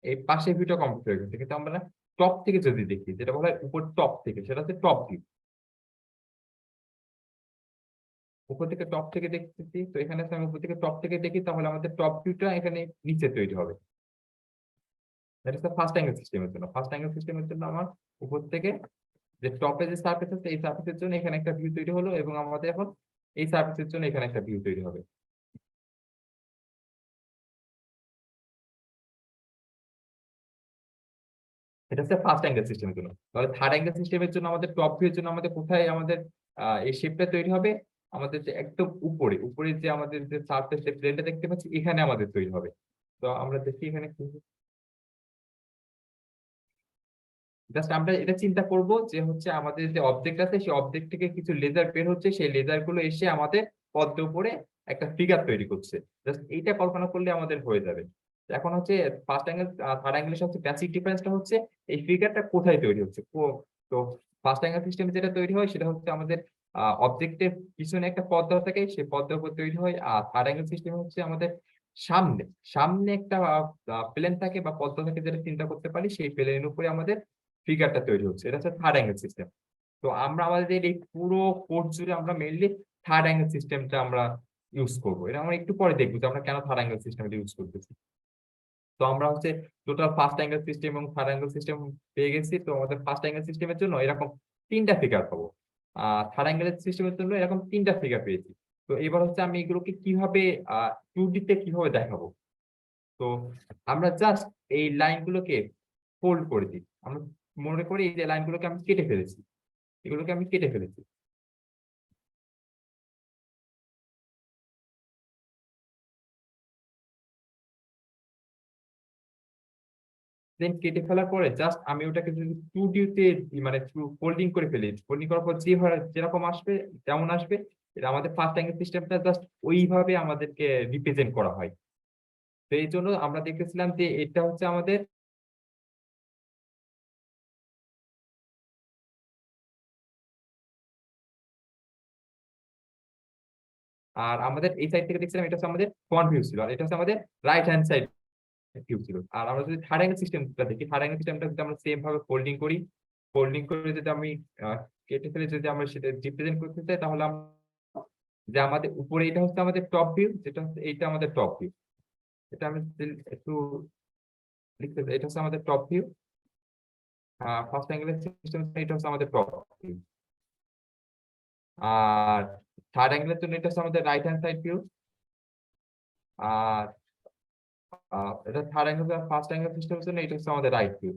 এই পাশের ভিউটা কমপ্লিট হয়ে গেছে, কিন্তু আমরা টপ থেকে যদি দেখি, যেটা বলা হয় উপর টপ থেকে, সেটা হচ্ছে টপ ভিউ। উপর থেকে টপ থেকে দেখতেছি, তো এখানে যদি আমি উপর থেকে টপ থেকে দেখি, তাহলে আমাদের টপ ভিউটা এখানে নিচে তৈরি হবে। That is the first angle সিস্টেমের জন্য। ফার্স্ট অ্যাঙ্গেল সিস্টেমের জন্য আমার উপর থেকে যে টপে যে সারফেস আছে, এই সারফেসের জন্য এখানে একটা ভিউ তৈরি হলো, এবং আমাদের এখন এই সারফেসের জন্য এখানে একটা ভিউ তৈরি হবে। এটা হচ্ছে ফার্স্ট অ্যাঙ্গেল সিস্টেমের জন্য। তাহলে থার্ড অ্যাঙ্গেল সিস্টেমের জন্য আমাদের টপ ভিউর জন্য আমাদের কোথায় আমাদের এই শেপটা তৈরি হবে? আমাদের যে একদম উপরে উপরে যে আমাদের যে সারফেস প্লেনটা দেখতে পাচ্ছি, এখানে আমাদের তৈরি হবে। তো আমরা দেখি এখানে জাস্ট আমরা এটা চিন্তা করব যে হচ্ছে আমাদের যে অবজেক্ট আছে, সেই অবজেক্ট থেকে কিছু লেজার বের হচ্ছে, সেই লেজার গুলো এসে আমাদের পদ্মের উপরে একটা ফিগার তৈরি করছে। জাস্ট এইটা কল্পনা করলে আমাদের হয়ে যাবে। এখন হচ্ছে ফার্স্ট অ্যাঙ্গেল থার্ড অ্যাঙ্গেলের সাথে বেসিক ডিফারেন্সটা হচ্ছে এই ফিগারটা কোথায় তৈরি হচ্ছে। তো ফার্স্ট অ্যাঙ্গেল সিস্টেমে যেটা তৈরি হয় সেটা হচ্ছে আমাদের অবজেক্টের পিছনে একটা পর্দা থাকে, সেই পর্দার উপর তৈরি হয়। আর থার্ড অ্যাঙ্গেল সিস্টেমে হচ্ছে আমাদের সামনে সামনে একটা প্লেন থাকে বা পর্দা থাকে, যেটা চিন্তা করতে পারি, সেই প্লেনের উপরে আমাদের ফিগারটা তৈরি হচ্ছে। এটা হচ্ছে থার্ড অ্যাঙ্গেল সিস্টেম। তো আমরা আমাদের এই পুরো কোর্স জুড়ে আমরা মেইনলি থার্ড অ্যাঙ্গেল সিস্টেমটা আমরা ইউজ করবো। এটা আমরা একটু পরে দেখবো যে আমরা কেন থার্ড অ্যাঙ্গেল সিস্টেমটা ইউজ করতেছি। তো আমরা হচ্ছে টোটাল ফার্স্ট অ্যাঙ্গেল সিস্টেম এবং থার্ড অ্যাঙ্গেল সিস্টেম পেয়ে গেছি। তো আমাদের ফার্স্ট অ্যাঙ্গেল সিস্টেমের জন্য এরকম তিনটা ফিগার পাবো, আর থার্ড অ্যাঙ্গেল সিস্টেমের জন্য এরকম তিনটা ফিগার পেয়েছি। তো এবার হচ্ছে আমি এগুলোকে কিভাবে 2D তে কিভাবে দেখাবো। তো আমরা জাস্ট এই লাইনগুলোকে ফোল্ড করে দিই। আমরা মনে করি এই যে লাইনগুলোকে আমি কেটে ফেলেছি, এগুলোকে আমি কেটে ফেলেছি। দেন কেটে ফেলার পরে জাস্ট আমি ওটাকে যদি 2D তে মানে ফোল্ডিং করে ফেলি, ফোল্ডিং করার পর যেরকম আসবে যেমন আসবে, এটা আমাদের ফার্স্ট অ্যাঙ্গেল সিস্টেমটা জাস্ট ওইভাবে আমাদেরকে রিপ্রেজেন্ট করা হয়। তো এই জন্য আমরা দেখতেছিলাম যে এটা হচ্ছে আমাদের আর আমাদের এই সাইড থেকে দেখছিলাম এটা হচ্ছে আমাদের ফ্রন্ট ভিউ ছিল, আর এটা হচ্ছে আমাদের রাইট হ্যান্ড সাইড ভিউ ছিল। আর আমরা যদি থার্ড অ্যাঙ্গেল সিস্টেমটা দেখি, থার্ড অ্যাঙ্গেল সিস্টেমটা যদি আমরা সেম ভাবে ফোল্ডিং করি, ফোল্ডিং করে যদি আমি কেটে ফেলে যদি আমরা সেটা রিপ্রেজেন্ট করতে চাই, তাহলে যে আমাদের উপরে এটা হচ্ছে আমাদের টপ ভিউ, যেটা হচ্ছে এইটা আমাদের টপ ভিউ। এটা আমি যদি একটু লিখতে চাই, এটা হচ্ছে আমাদের top view. First angle system, এটা হচ্ছে আমাদের টপ ভিউ। আর থার্ড অ্যাঙ্গেলের জন্য এটা হচ্ছে আমাদের রাইট হ্যান্ড সাইড ভিউ। আর এটা থার্ড অ্যাঙ্গেল, ফার্স্ট অ্যাঙ্গেল সিস্টেমের জন্য এটা হচ্ছে আমাদের রাইট ভিউ।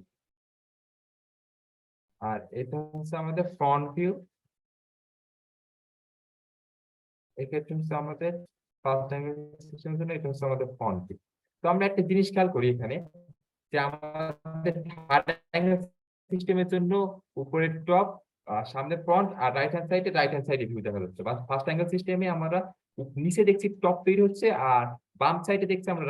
আর এটা হচ্ছে আমাদের ফ্রন্ট ভিউ। এক্ষেত্রে হচ্ছে আমাদের ফার্স্ট অ্যাঙ্গেল সিস্টেমের জন্য এটা হচ্ছে আমাদের ফ্রন্ট ভিউ। তো আমরা একটা জিনিস খেয়াল করি এখানে, যে আমাদের থার্ড অ্যাঙ্গেল সিস্টেমের জন্য উপরের টপ, সামনে ফ্রন্ট, আর রাইট হ্যান্ড সাইডে ভিউ দেখা যাচ্ছে। বা ফার্স্ট অ্যাঙ্গেল সিস্টেমে আমরা নিচে দেখছি টপ তৈরি হচ্ছে, আর বাম সাইডে দেখছি আমরা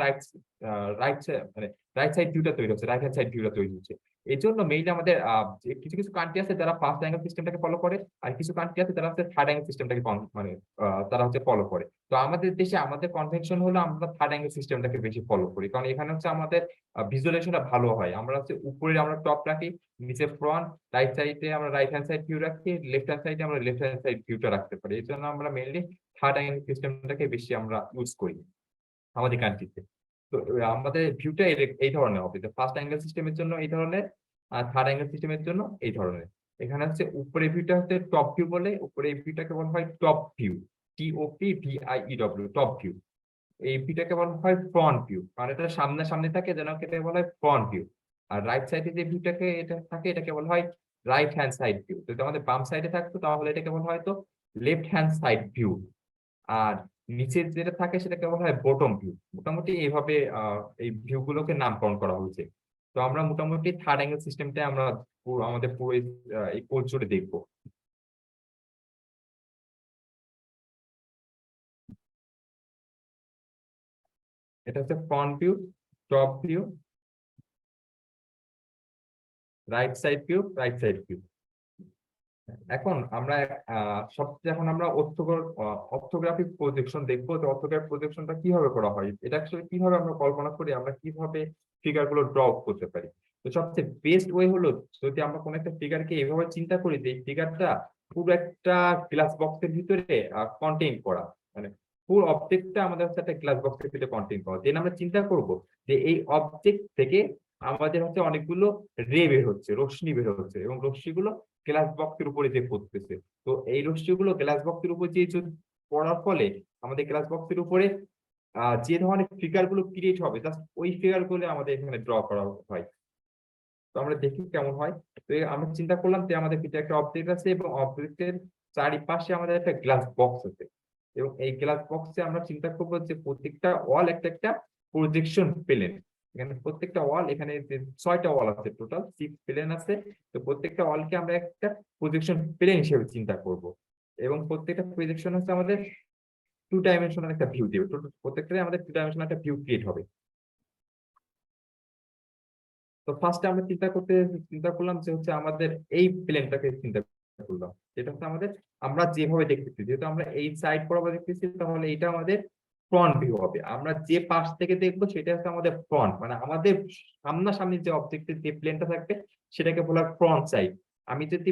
রাইট মানে রাইট সাইড ভিউটা তৈরি হচ্ছে, রাইট হ্যান্ড সাইড ভিউটা তৈরি হচ্ছে। এজন্য মেইনলি আমাদের যে কিছু কান্ট্রি আছে যারা ফার্স্ট অ্যাঙ্গেল সিস্টেমটাকে ফলো করে, আর কিছু কান্ট্রি আছে যারা হচ্ছে থার্ড অ্যাঙ্গেল সিস্টেমটাকে মানে তারা হচ্ছে ফলো করে। তো আমাদের দেশে আমাদের কনভেনশন হলো আমরা থার্ড অ্যাঙ্গেল সিস্টেমটাকে বেশি ফলো করি। কারণ এখানে হচ্ছে আমাদের ভিজুয়ালাইজেশনটা ভালো হয়। আমরা হচ্ছে উপরে আমরা টপ রাখি, নিচে ফ্রন্ট, রাইট সাইডে আমরা রাইট হ্যান্ড সাইড ভিউ রাখি, লেফট হ্যান্ড সাইডে আমরা লেফট হ্যান্ড সাইড ভিউটা রাখতে পারি। এজন্য আমরা মেইনলি থার্ড অ্যাঙ্গেল সিস্টেমটাকে বেশি আমরা ইউজ করি আমাদের কান্ট্রিতে। তো আমাদের ভিউটা এই ধরনের হবে। ফার্স্ট অ্যাঙ্গেল সিস্টেমের জন্য এই ধরনের, আর থার্ড অ্যাঙ্গেল সিস্টেমের জন্য এই ধরনের। এখানে হচ্ছে উপরের ভিউটা হচ্ছে টপ ভিউ বলে, উপরের ভিউটাকে বলা হয় top view, TOPVIEW, top view. এই ভিউটাকে বলা হয় ফ্রন্ট ভিউ, কারণ এটা সামনাসামনি থাকে যেন এটাকে বলা হয় ফ্রন্ট ভিউ। আর রাইট সাইডে যে ভিউটাকে এটা থাকে এটাকে বলা হয় রাইট হ্যান্ড সাইড ভিউ। যদি আমাদের বাম সাইডে থাকতো তাহলে এটাকে বলা হয় তো লেফট হ্যান্ড সাইড ভিউ। আর নিচের যেটা থাকে সেটাকে বলা হয় বটম ভিউ। মোটামুটি এইভাবে এই ভিউ গুলোকে নামকরণ করা হয়েছে। তো আমরা মোটামুটি থার্ড অ্যাঙ্গেল সিস্টেমটা আমরা আমাদের পুরো এই কোর্স জুড়ে দেখবো। এটা হচ্ছে front view, top view, right side view, right side view. এখন আমরা সবচেয়ে এখন আমরা অর্থোগ্রাফিক প্রজেকশন দেখবো। যে অর্থোগ্রাফিক প্রজেকশনটা কিভাবে করা হয়, এটা আসলে কিভাবে আমরা কল্পনা করি, আমরা কিভাবে ফিগার গুলো ড্র করতে পারি। তো সবচেয়ে বেস্ট ওয়ে হলো যদি আমরা কোনো একটা ফিগারকে এভাবে চিন্তা করি যে এই ফিগারটা পুরো একটা গ্লাস বক্সের ভিতরে কন্টেইন করা, মানে পুরো অবজেক্টটা আমাদের হচ্ছে একটা গ্লাস বক্সের ভিতরে কন্টেইন করা। দেন আমরা চিন্তা করব যে এই অবজেক্ট থেকে আমাদের হচ্ছে অনেকগুলো রে বের হচ্ছে, রশ্মি বের হচ্ছে, এবং রশ্মিগুলো গ্লাস বক্সের উপরে যে পড়তেছে। তো এই রশ্মিগুলো গ্লাস বক্সের উপর যে পড়ার ফলে আমাদের গ্লাস বক্সের উপরে যে ধরনের ফিগার গুলো ক্রিয়েট হবে জাস্ট ওই ফিগার গুলো আমাদের এখানে ড্র করা হয়। তো আমরা দেখি কেমন হয়। তো আমরা চিন্তা করলাম যে আমাদের ভিতরে একটা অবজেক্ট আছে এবং অবজেক্টের চারিপাশে আমাদের একটা গ্লাস বক্স আছে, এবং এই গ্লাস বক্সে আমরা চিন্তা করবো যে প্রত্যেকটা ওয়াল একটা একটা প্রজেকশন প্লেন। এখানে প্রত্যেকটা ওয়াল, এখানে যে 6টা ওয়াল আছে, টোটাল 6 প্লেন আছে। তো প্রত্যেকটা ওয়ালকে আমরা একটা প্রজেকশন প্লেন হিসেবে চিন্তা করব, এবং প্রত্যেকটা প্রজেকশন হচ্ছে আমাদের 2 ডাইমেনশনাল একটা ভিউ দেবে। প্রত্যেকটাই আমাদের 2 ডাইমেনশনাল একটা ভিউ ক্রিয়েট হবে। তো ফার্স্টে আমরা চিন্তা করলাম যে হচ্ছে আমাদের এই প্লেনটাকে চিন্তা করলাম, যেটা হচ্ছে আমাদের, আমরা যেভাবে দেখতেছি, যেহেতু আমরা এই সাইড বরাবর দেখতেছি তাহলে এটা আমাদের ফ্রন্ট ভিউ হবে। আমরা যে পাশ থেকে দেখবো সেটা হচ্ছে আমাদের ফ্রন্ট, মানে আমাদের সামনাসামনি যে অবজেক্টের যে প্লেনটা থাকবে সেটাকে বলা হয় ফ্রন্ট সাইড। আমি যদি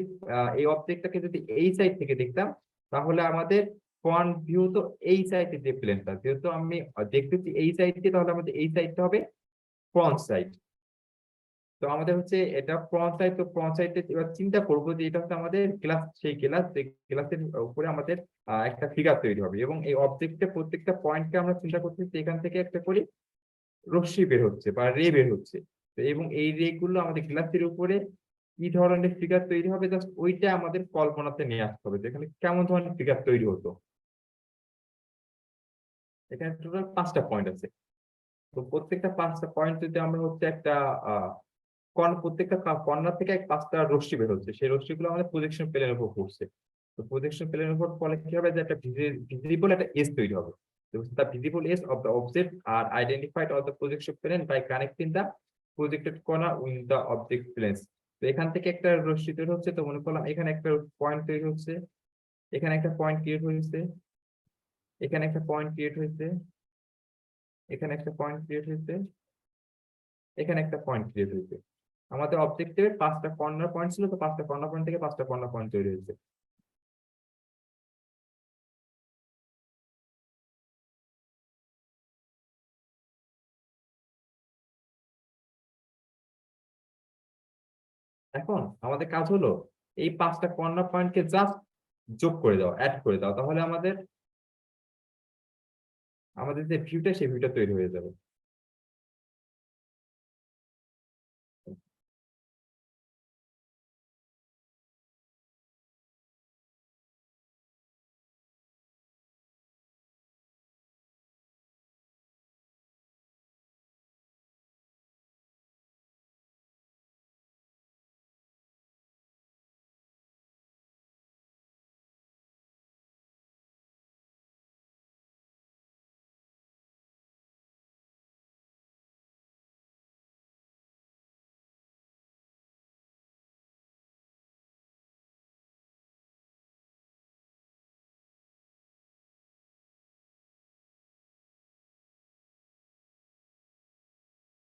এই অবজেক্টটাকে যদি এই সাইড থেকে দেখতাম তাহলে আমাদের ফ্রন্ট ভিউ তো এই সাইডে যে প্লেনটা, যেহেতু আমি দেখতেছি এই সাইড দিয়ে, তাহলে আমাদের এই সাইডটা হবে ফ্রন্ট সাইড। তো আমাদের হচ্ছে এটা ফ্রন্ট সাইড। তো ফ্রন্ট সাইডে এবার চিন্তা করবো যে এটা হচ্ছে আমাদের গ্লাস, সেই গ্লাস, যে গ্লাসের উপরে আমাদের একটা ফিগার তৈরি হবে, এবং এই অবজেক্টের প্রত্যেকটা পয়েন্টকে আমরা চিন্তা করতেছি এখান থেকে একটা করে রশ্মি বের হচ্ছে বা রে বের হচ্ছে। তো এবং এই রে গুলো আমাদের গ্লাসের উপরে কি ধরনের ফিগার তৈরি হবে জাস্ট ওইটা আমাদের কল্পনাতে নিয়ে আসতে হবে, যেখানে কেমন ধরনের ফিগার তৈরি হতো। এখানে টোটাল 5টা পয়েন্ট আছে। তো প্রত্যেকটা 5টা পয়েন্ট যদি আমরা হচ্ছে একটা প্রত্যেকটা কর্নার থেকে 5টা রশ্মি বের হচ্ছে, সেই রশ্মিগুলো আমাদের প্রজেকশন প্লেনের উপর পড়ছে। তো প্রজেকশন প্লেনের উপর ফলে কি হবে, যে একটা ভিজিবল একটা এজ তৈরি হবে। The visible edge of the object are identified on the projection plane by connecting the projected corner with the object planes. তো এখান থেকে একটা রশ্মি তৈরি হচ্ছে। তো মনে করলাম এখানে একটা পয়েন্ট তৈরি হচ্ছে, এখানে একটা পয়েন্ট ক্রিয়েট হয়েছে, এখানে একটা পয়েন্ট ক্রিয়েট হয়েছে, এখানে একটা পয়েন্ট ক্রিয়েট হয়েছে, এখানে একটা পয়েন্ট ক্রিয়েট হয়েছে। আমাদের অবজেক্টিভে 5টা কর্নার পয়েন্ট ছিল, তো 5টা কর্নার পয়েন্ট থেকে 5টা কর্নার পয়েন্ট তৈরি হয়েছে। এখন আমাদের কাজ হলো এই 5টা কর্নার পয়েন্টকে জাস্ট যোগ করে দাও, অ্যাড করে দাও, তাহলে আমাদের আমাদের যে ভিউটা সেই ভিউটা তৈরি হয়ে যাবে।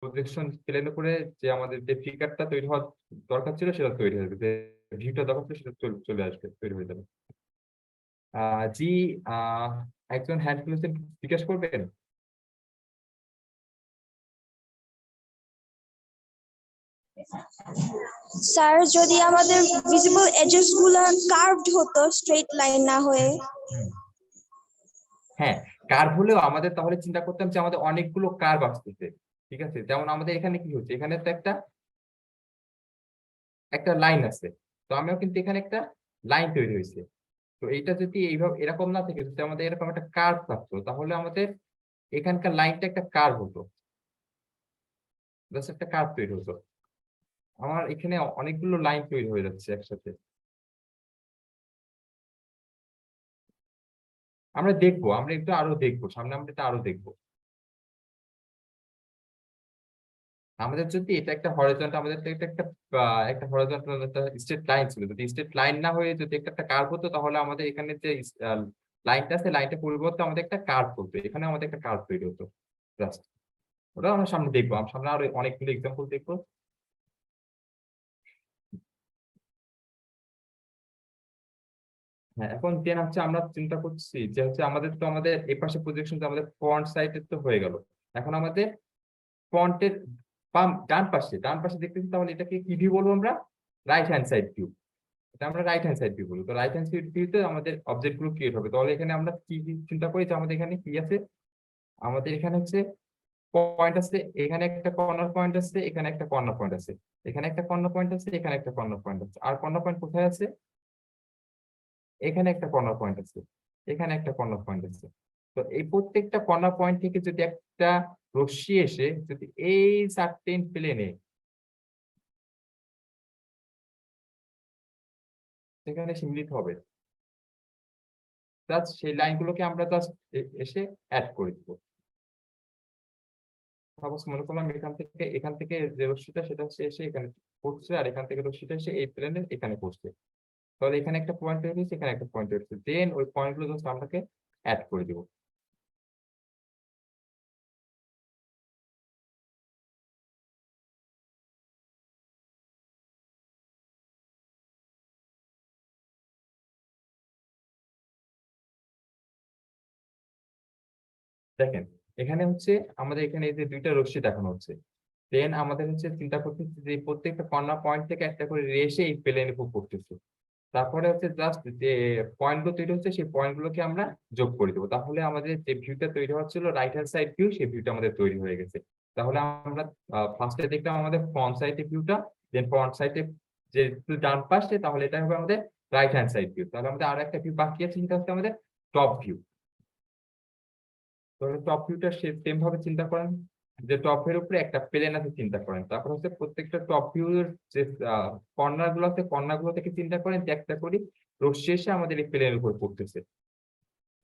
প্রজেকশন প্লেন উপরে যে আমাদের যে ফিগারটা তৈরি হওয়ার দরকার ছিল সেটা তৈরি হয়ে যাবে, যে ভিউটা দরকার ছিল সেটা চলে আসবে, তৈরি হয়ে যাবে। জি, একজন হ্যান্ড তুলেছেন, জিজ্ঞেস করবেন। স্যার, যদি আমাদের ভিজিবল এজেস গুলা কার্ভড হতো, স্ট্রেট লাইন না হয়ে। হ্যাঁ, কার্ভ হলেও আমাদের তাহলে চিন্তা করতাম যে আমাদের অনেকগুলো কার্ভ আসতেছে, ঠিক আছে। যেমন আমাদের এখানে কি হচ্ছে, এখানে তো একটা একটা লাইন আছে, তো আমিও কিন্তু এখানে একটা লাইন তৈরি হয়েছে। তো এইটা যদি এইভাবে এরকম না থেকে যদি আমাদের এরকম একটা কার্ভ থাকতো, তাহলে আমাদের এখানকার লাইনটা একটা কার্ভ হতো, জাস্ট একটা কার্ভ তৈরি হতো। আমার এখানে অনেকগুলো লাইন তৈরি হয়ে যাচ্ছে একসাথে। আমরা দেখবো, আমরা একটু আরো দেখবো, সামনে আমরা এটা আরো দেখবো। আমাদের যদি এটা একটা হরিজন্টাল, আমাদের তো এটা একটা একটা হরিজন্টাল একটা স্ট্রেট লাইন ছিল, যদি স্ট্রেট লাইন না হয়ে যদি একটা কার্ভ হতো, তাহলে আমাদের এখানে যে লাইনটা আছে, লাইনটা পরিবর্তে আমাদের একটা কার্ভ হতো, এখানে আমাদের একটা কার্ভ তৈরি হতো জাস্ট। ওটা আমরা সামনে দেখবো, আমরা সামনে আরো অনেকগুলো এক্সাম্পল দেখবো। হ্যাঁ, এখন দেন হচ্ছে আমরা চিন্তা করছি যে হচ্ছে আমাদের তো আমাদের এই পাশে প্রজেকশন আমাদের ফ্রন্ট সাইডে তো হয়ে গেল। এখন আমাদের ফ্রন্টের ডান পাশে দেখতেছি, তাহলে এটাকে কি ভিউ বলবো আমরা? Right hand side view. এটা আমরা রাইট হ্যান্ড সাইড ভিউ বলবো। তো রাইট হ্যান্ড সাইড ভিউতে আমাদের অবজেক্ট গুলো ক্রিয়েট হবে। তাহলে এখানে আমরা কি কি চিন্তা করি যে আমাদের এখানে কি আছে, আমাদের এখানে হচ্ছে পয়েন্ট আছে, এখানে একটা কর্নার পয়েন্ট আছে, এখানে একটা কর্নার পয়েন্ট আছে, এখানে একটা কর্নার পয়েন্ট আছে, এখানে একটা কর্নার পয়েন্ট আছে। আর কর্নার পয়েন্ট কোথায় আছে? এখানে একটা কর্নার পয়েন্ট আছে, এখানে একটা কর্নার পয়েন্ট আছে। তো এই প্রত্যেকটা কর্নার পয়েন্ট থেকে যদি একটা রশ্মি এসে যদি এই সার্টেন প্লেনে সেখানে মিলিত হবে, জাস্ট সেই লাইনগুলোকে আমরা জাস্ট এসে অ্যাড করে দিব। সাপোজ মনে করলাম এখান থেকে যে রশ্মিটা সেটা হচ্ছে এসে এখানে পড়ছে, আর এখান থেকে রশ্মিটা এসে এই প্লেনে এখানে পড়ছে। তাহলে এখানে একটা পয়েন্ট তৈরি হয়েছে, এখানে একটা পয়েন্ট তৈরি হচ্ছে, দেন ওই পয়েন্টগুলো জাস্ট আমাকে অ্যাড করে দিব। দেখেন, এখানে হচ্ছে আমাদের এখানে এই যে দুইটা রশ্মি দেখানো হচ্ছে, দেন আমাদের হচ্ছে চিন্তা করতে হচ্ছে যে প্রত্যেকটা কর্নার পয়েন্ট থেকে একটা করে রে এসে এই প্লেনে উপর পড়তেছে। তারপরে হচ্ছে জাস্ট যে পয়েন্ট গুলো তৈরি হচ্ছে সেই পয়েন্ট গুলোকে আমরা যোগ করে দেবো, তাহলে আমাদের যে ভিউটা তৈরি হচ্ছিল রাইট হ্যান্ড সাইড ভিউ, সেই ভিউটা আমাদের তৈরি হয়ে গেছে। তাহলে আমরা ফার্স্টে দেখলাম আমাদের ফ্রন্ট সাইডে ভিউটা, দেন ফ্রন্ট সাইডে যে ডান পাশে, তাহলে এটা হবে আমাদের রাইট হ্যান্ড সাইড ভিউ। তাহলে আমাদের আরো একটা ভিউ বাকি আছে, সেটা হচ্ছে আমাদের টপ ভিউ। তাহলে টপ ভিউটা সেম ভাবে চিন্তা করেন, যে টপ ভিউর উপরে একটা প্লেন আছে চিন্তা করেন, তারপর হচ্ছে প্রত্যেকটা টপ ভিউর যে কর্নার গুলো আছে, কর্নার গুলো থেকে চিন্তা করেন যে একটা করি রশ্মি এসে আমাদের এই প্লেনের উপর পড়তেছে।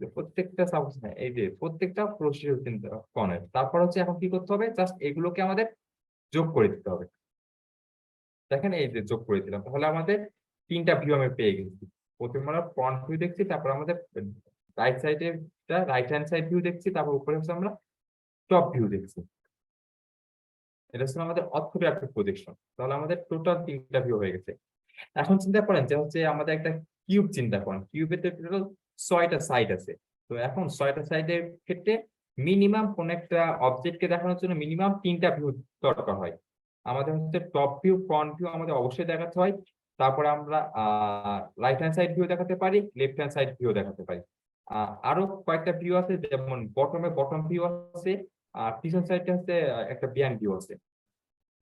যে প্রত্যেকটা সাপোজ, হ্যাঁ, এই যে প্রত্যেকটা রশ্মি চিন্তা কর্নার। তারপর হচ্ছে এখন কি করতে হবে, জাস্ট এগুলোকে আমাদের যোগ করে দিতে হবে। দেখেন, এই যে যোগ করে দিলাম, তাহলে আমাদের তিনটা ভিউ আমি পেয়ে গেছি। প্রথমে আমরা ফ্রন্ট ভিউ দেখছি, তারপর আমাদের রাইট সাইডে রাইট হ্যান্ড সাইড ভিউ দেখছি, তারপর উপরে হচ্ছে আমরা টপ ভিউ দেখছি। এটা হচ্ছে আমাদের অর্থোগ্রাফিক প্রজেকশন। তাহলে আমাদের টোটাল তিনটা ভিউ হয়ে গেছে। এখন চিন্তা করেন যে হচ্ছে আমাদের একটা কিউব চিন্তা করেন, কিউবের টোটাল 6টা সাইড আছে। তো এখন 6টা সাইডের ক্ষেত্রে মিনিমাম কোন একটা অবজেক্টকে দেখানোর জন্য মিনিমাম তিনটা ভিউ দরকার হয়। আমাদের হচ্ছে টপ ভিউ, ফ্রন্ট ভিউ আমাদের অবশ্যই দেখাতে হয়। তারপরে আমরা রাইট হ্যান্ড সাইড ভিউ দেখাতে পারি, লেফট হ্যান্ড সাইড ভিউ দেখাতে পারি। আরো কয়েকটা ভিউ আছে, যেমন বটম ভিউ আছে, আর পিছন সাইডে হচ্ছে একটা বিহাইন্ড ভিউ আছে।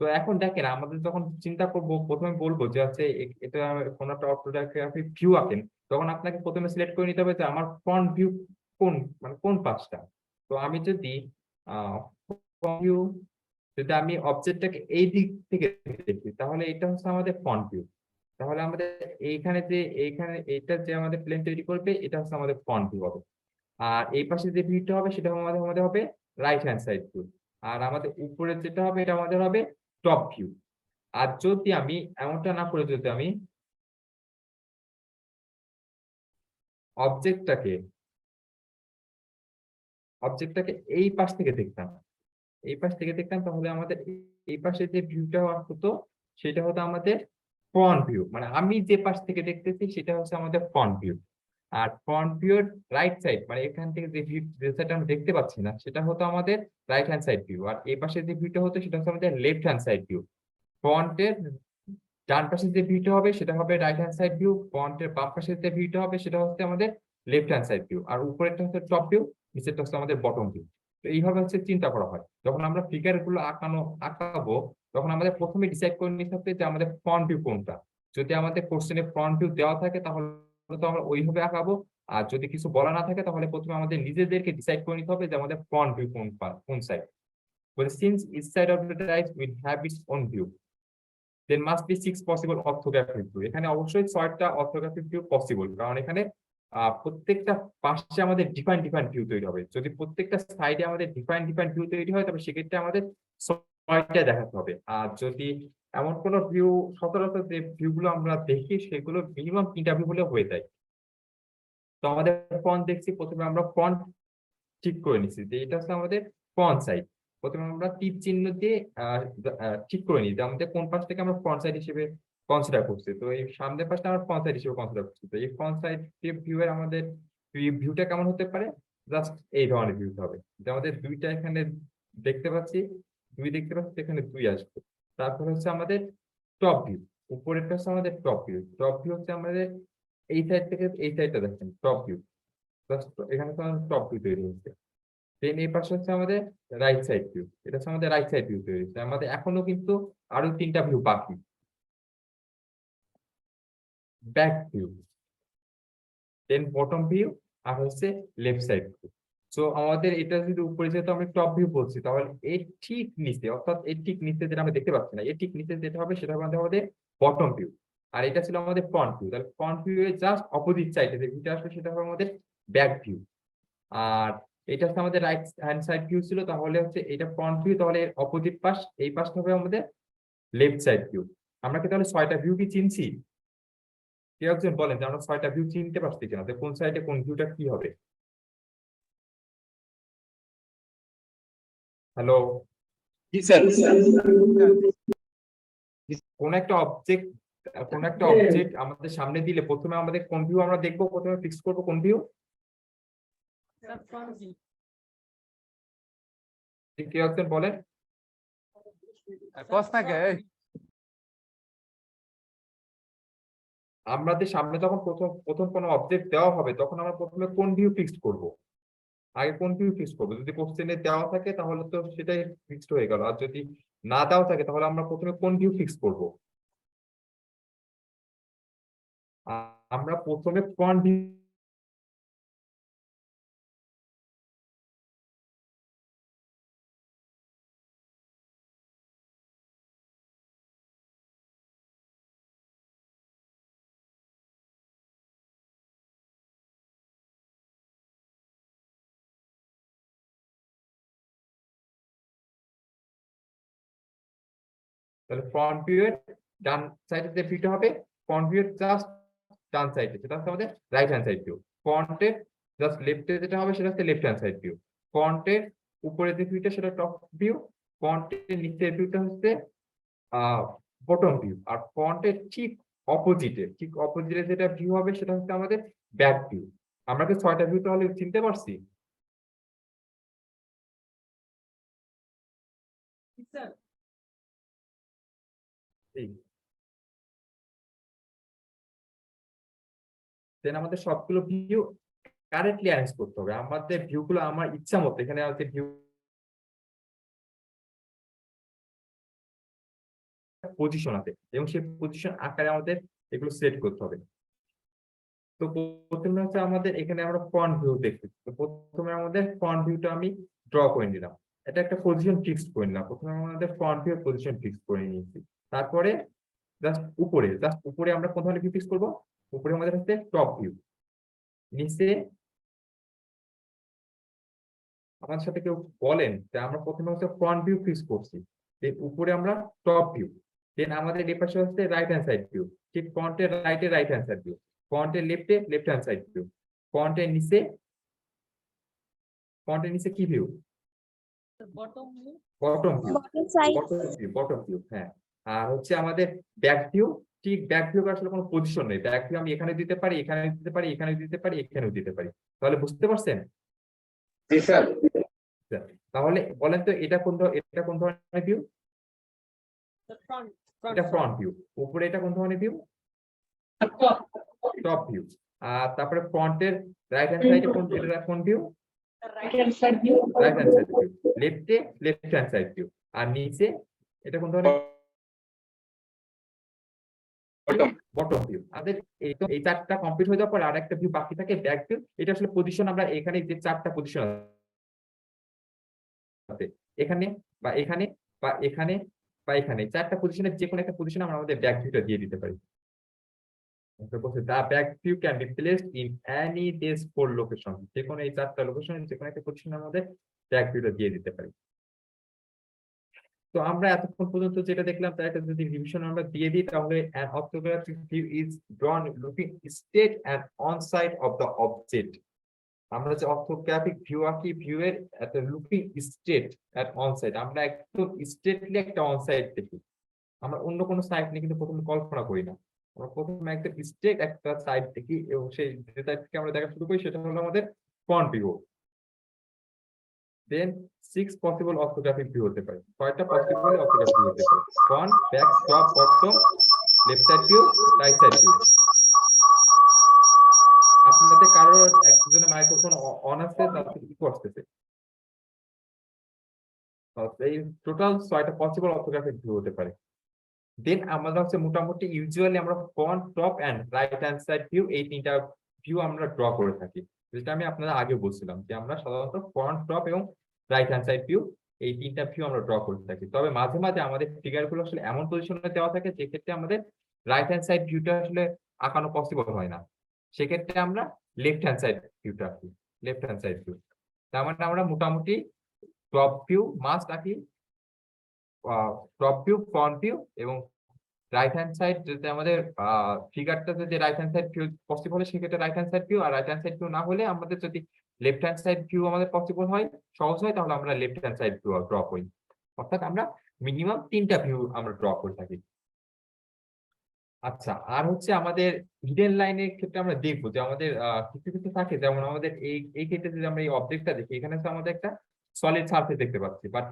তো এখন দেখেন, আমাদের যখন চিন্তা করব, প্রথমে বলবো যে হচ্ছে এটা কোন একটা অর্থোগ্রাফিক ভিউ আঁকেন, তখন আপনাকে প্রথমে সিলেক্ট করে নিতে হবে যে আমার ফ্রন্ট ভিউ কোন, মানে কোন পাশটা। তো আমি যদি ভিউ, যদি আমি অবজেক্টটাকে এই দিক থেকে দেখি, তাহলে এটা হচ্ছে আমাদের ফ্রন্ট ভিউ। তাহলে আমাদের এইখানে এইটা যে আমাদের প্লেন তৈরি করবে, এটা হচ্ছে আমাদের ফ্রন্ট ভিউ হবে। আর এই পাশে যে ভিউটা হবে সেটা আমাদের হবে রাইট হ্যান্ড সাইড ভিউ। আর আমাদের উপরে যেটা হবে এটা আমাদের হবে টপ ভিউ। আর যদি আমি এমনটা না করে, যদি আমি অবজেক্টটাকে অবজেক্টটাকে এই পাশ থেকে দেখতাম, এই পাশ থেকে দেখতাম তাহলে আমাদের এই পাশে যে ভিউটা হতো সেটা হতো আমাদের ফ্রন্ট ভিউ, মানে আমি যে পাশ থেকে দেখতেছি সেটা হচ্ছে আমাদের ফ্রন্ট ভিউ। আর ফ্রন্ট ভিউর রাইট সাইড, মানে এখান থেকে যে ভিউ যে সাইড আমরা দেখতে পাচ্ছি না সেটা হতো আমাদের রাইট হ্যান্ড সাইড ভিউ, আর এই পাশে যে ভিউটা হতো সেটা হচ্ছে আমাদের লেফট হ্যান্ড সাইড ভিউ। ফ্রন্টের ডান পাশে যে ভিউটা হবে সেটা হবে রাইট হ্যান্ড সাইড ভিউ, ফ্রন্টের বাম পাশে যে ভিউটা হবে সেটা হচ্ছে আমাদের লেফট হ্যান্ড সাইড ভিউ, আর উপরেরটা হচ্ছে টপ ভিউ, নিচেরটা হচ্ছে আমাদের বটম ভিউ। তো এইভাবে হচ্ছে চিন্তা করা হয়। যখন আমরা ফিগার গুলো আঁকাবো তখন আমাদের প্রথমে ডিসাইড করে নিতে হবে যে আমাদের ফ্রন্ট ভিউ কোনটা। যদি আমাদের কোশ্চেনে ফ্রন্ট ভিউ দেওয়া থাকে তাহলে তো আমরা ওইভাবে আঁকাবো, আর যদি কিছু বলা না থাকে তাহলে প্রথমে আমাদের নিজেদেরকে ডিসাইড করে নিতে হবে যে আমাদের ফ্রন্ট ভিউ কোন সাইড। বলে since each side of the dice will have its own view, there must be 6 possible orthographic view। এখানে অবশ্যই 6টা অর্থোগ্রাফিক ভিউ পসিবল, কারণ এখানে প্রত্যেকটা পাশে আমাদের ডিফারেন্ট ডিফারেন্ট ভিউ তৈরি হবে। যদি প্রত্যেকটা সাইডে আমাদের ডিফারেন্ট ডিফারেন্ট ভিউ তৈরি হয় তবে সেক্ষেত্রে আমাদের 6টা দেখাতে হবে। আর যদি এমন কোন ভিউ সচরাচর যে ভিউ গুলো আমরা দেখি সেগুলো মিনিমাম 3টা ভিউ হলে হয়ে যায়। তো আমাদের ফন্ট দেখছি, প্রথমে আমরা ফন্ট ঠিক করে নিচ্ছি যে এটা হচ্ছে আমাদের ফ্রন্ট সাইড। প্রথমে আমরা তীর চিহ্ন দিয়ে ঠিক করে নিই যে আমাদের কোন পাশ থেকে আমরা ফ্রন্ট সাইড হিসেবে কনসিডার করছি। তো এই সামনের পাশটা আমরা ফ্রন্ট সাইড হিসেবে কনসিডার করছি। তো এই ফ্রন্ট সাইড ভিউ এর আমাদের ভিউটা কেমন হতে পারে, জাস্ট এই ধরনের ভিউ হবে যে আমাদের দুইটা এখানে দেখতে পাচ্ছি, দেখতে পাচ্ছি, এখানে 2 আসবে। তারপর হচ্ছে আমাদের টপ ভিউ, উপরেরটা হচ্ছে আমাদের টপ ভিউ। টপ ভিউ হচ্ছে আমাদের এই সাইড থেকে এই সাইডটা দেখছেন টপ ভিউ, জাস্ট এখানে তো টপ ভিউ তৈরি হচ্ছে। দেন এই পাশে হচ্ছে আমাদের রাইট সাইড ভিউ, এটা হচ্ছে আমাদের রাইট সাইড ভিউ তৈরি হচ্ছে। আমাদের এখনো কিন্তু আরো 3টা ভিউ বাকি। ব্যাক ভিউ, দেন বটম ভিউ, আর হচ্ছে লেফট সাইড ভিউ। সো আমাদের এটা যদি উপরে যেহেতু আমরা টপ ভিউ বলছি তাহলে এর ঠিক নিচে, অর্থাৎ এর ঠিক নিচে যেটা আমরা দেখতে পাচ্ছি না, এর ঠিক নিচে যেটা হবে সেটা হবে আমাদের বটম ভিউ। আর এটা ছিল আমাদের ফ্রন্ট ভিউ, তাহলে ফ্রন্ট ভিউ এর জাস্ট অপোজিট সাইডে যে ভিউটা আসবে সেটা হবে আমাদের ব্যাক ভিউ। আর এটা হচ্ছে আমাদের রাইট হ্যান্ড সাইড ভিউ ছিল, তাহলে হচ্ছে এটা ফ্রন্ট ভিউ, তাহলে এর অপোজিট পাশ এই পাশটা হবে আমাদের লেফট সাইড ভিউ। আমরা কি তাহলে 6টা ভিউ কি চিনছি? কেউ একজন বলেন যে আমরা 6টা ভিউ চিনতে পারছি কিনা, যে কোন সাইডে কোন ভিউটা কি হবে। হ্যালো, জি স্যার। কোন একটা অবজেক্ট আমাদের সামনে দিলে প্রথমে আমাদের কোন ভিউ আমরা দেখবো, প্রথমে ফিক্স করবো কোন ভিউ? কেউ একজন বলেন। আমাদের সামনে যখন প্রথম প্রথম কোনো অবজেক্ট দেওয়া হবে তখন আমরা প্রথমে কোন ভিউ ফিক্স করব? আগে কোন ভিউ ফিক্স করবো? যদি কোশ্চেনে দেওয়া থাকে তাহলে তো সেটাই ফিক্সড হয়ে গেল, আর যদি না দেওয়া থাকে তাহলে আমরা প্রথমে কোন ভিউ ফিক্স করব? আমরা প্রথমে ফ্রন্ট ভিউ। তাহলে ফ্রন্ট ভিউ এর ডান সাইডে যে ভিউটা হবে, ফ্রন্ট ভিউ এর জাস্ট ডান সাইডে সেটা হচ্ছে আমাদের রাইট হ্যান্ড সাইড ভিউ। ফ্রন্টের জাস্ট লেফটে যেটা হবে সেটা হচ্ছে লেফট হ্যান্ড সাইড ভিউ। ফ্রন্টের উপরে যে ভিউটা সেটা টপ ভিউ, ফ্রন্টের নিচের ভিউটা হচ্ছে বটম ভিউ, আর ফ্রন্টের ঠিক অপোজিটে যেটা ভিউ হবে সেটা হচ্ছে আমাদের ব্যাক ভিউ। আমরা কি 6টা ভিউ তাহলে চিনতে পারছি? দেন আমাদের সবগুলো ভিউ কারেক্টলি অ্যারেঞ্জ করতে হবে। আমাদের ভিউ গুলো আমার ইচ্ছা মতো এখানে আছে ভিউ পজিশন আছে এবং সেই পজিশন আকারে আমাদের এগুলো সিলেক্ট করতে হবে। তো প্রথমে হচ্ছে আমাদের এখানে আমরা ফ্রন্ট ভিউ দেখতে, তো প্রথমে আমাদের ফ্রন্ট ভিউটা আমি ড্র করে নিলাম, এটা একটা পজিশন ফিক্স করে নিলাম। প্রথমে আমাদের ফ্রন্ট ভিউ পজিশন ফিক্স করে নিয়েছি। তারপরে জাস্ট উপরে আমরা কোন ধরনের ভিউ ফিক্স করবো? উপরে আমাদের হচ্ছে টপ ভিউ, নিচে আমার সাথে কেউ বলেন যে আমরা প্রথমে হচ্ছে ফ্রন্ট ভিউ ফিক্স করছি, দেন উপরে আমরা টপ ভিউ, দেন আমাদের এই পাশে হচ্ছে রাইট হ্যান্ড সাইড ভিউ, ঠিক ফ্রন্টের রাইটে রাইট হ্যান্ড সাইড ভিউ, ফ্রন্টের লেফটে লেফট হ্যান্ড সাইড ভিউ, ফ্রন্টের নিচে কি view? Bottom view bottom side, bottom view, হ্যাঁ। আর হচ্ছে আমাদের ব্যাক ভিউ, ঠিক ব্যাক ভিউ আসলে কোনো পজিশন নেই। ব্যাক ভিউ আমি এখানে দিতে পারি, এখানে দিতে পারি, এখানে দিতে পারি, এখানেও দিতে পারি। তাহলে বুঝতে পারছেন? জি স্যার। আচ্ছা, তাহলে বলেন তো এটা কোন ধরনের ভিউ? এটা ফ্রন্ট ভিউ। উপরে এটা কোন ধরনের ভিউ? Top view. আর তারপরে ফ্রন্টের রাইট হ্যান্ড সাইডে কোন view? Right hand side view. Right hand side view. লেফটে লেফট হ্যান্ড সাইড ভিউ। আর নিচে এটা কোন ধরনের? Bottom view. আমাদের এই চারটা কমপ্লিট হয়ে যাওয়ার পরে আরেকটা ভিউ বাকি থাকে ব্যাক ভিউ। এটা আসলে পজিশন আমরা এখানে যে চারটা পজিশন আছে, এখানে বা এখানে বা এখানে বা এখানে চারটা পজিশনের যে কোনো একটা পজিশনে আমরা আমাদের ব্যাক ভিউটা দিয়ে দিতে পারি। The back view can be placed in any these four location. যে কোনো এই চারটা লোকেশনে যে কোনো একটা পজিশনের মধ্যে ব্যাক ভিউটা দিয়ে দিতে পারি। তো আমরা এতক্ষণ পর্যন্ত যেটা দেখলাম তার একটা যদি রিভিশন আমরা দিয়ে দিই, তাহলে an orthographic view is drawn looking straight and on side of the object. আমরা যে অর্থোগ্রাফিক ভিউ আঁকি, ভিউ এর একটা looking straight at on side, আমরা একদম স্ট্রেটলি একটা অন সাইড দেখি। আমরা অন্য কোনো সাইড নিয়ে কিন্তু প্রথমে কল্পনা করি না, আমরা প্রথমে একদম স্ট্রেট একটা সাইড দেখি এবং সেই যে সাইড থেকে আমরা দেখা শুরু করি সেটা হলো আমাদের ফ্রন্ট ভিউ। দেন 6 পসিবল অর্থোগ্রাফিক ভিউ হতে পারে। কয়টা পসিবল অর্থোগ্রাফিক ভিউ হতে পারে? Front, back, top, bottom, left side view, right side view. আপনাদের কারোর একজনের মাইক্রোফোন অন আছে, তাদের ইকো আসতেছে। এই টোটাল 6টা পসিবল অর্থোগ্রাফিক ভিউ হতে পারে। দেন আমরা হচ্ছে মোটামুটি ইউজুয়ালি আমরা front, top and right hand side view এই তিনটা ভিউ আমরা ড্র করে থাকি, যেটা আমি আপনাদের আগে বলছিলাম যে আমরা সাধারণত ফ্রন্ট, টপ এবং রাইট হ্যান্ড সাইড ভিউ এই তিনটা ভিউ আমরা ড্র করে থাকি। তবে মাঝে মাঝে আমাদের ফিগার গুলো আসলে এমন পজিশনে দেওয়া থাকে যে ক্ষেত্রে আমাদের রাইট হ্যান্ড সাইড ভিউটা আসলে আঁকানো পসিবল হয় না, সেক্ষেত্রে আমরা লেফট হ্যান্ড সাইড ভিউটা আঁকি। লেফট হ্যান্ড সাইড ভিউ তার মানে আমরা মোটামুটি টপ ভিউ মাস্ট আঁকি, টপ ভিউ, ফ্রন্ট ভিউ এবং রাইট হ্যান্ড সাইড যদি আমাদের ফিগারটা যদি right hand side view possible হয় সেক্ষেত্রে রাইট হ্যান্ড সাইড ভিউ, আর রাইট হ্যান্ড সাইড ভিউ না হলে আমাদের যদি লেফট হ্যান্ড সাইড ভিউ আমাদের পসিবল হয়, সহজ হয়, তাহলে আমরা left hand side view draw করি। অর্থাৎ আমরা মিনিমাম 3টা ভিউ আমরা ড্র করে থাকি। আচ্ছা, আর হচ্ছে আমাদের হিডেন লাইনের ক্ষেত্রে আমরা দেখবো যে আমাদের কিছু কিছু থাকে, যেমন আমাদের এই ক্ষেত্রে যদি আমরা এই অবজেক্টটা দেখি, এখানে তো আমাদের একটা সলিড সারফেস দেখতে পাচ্ছি, বাট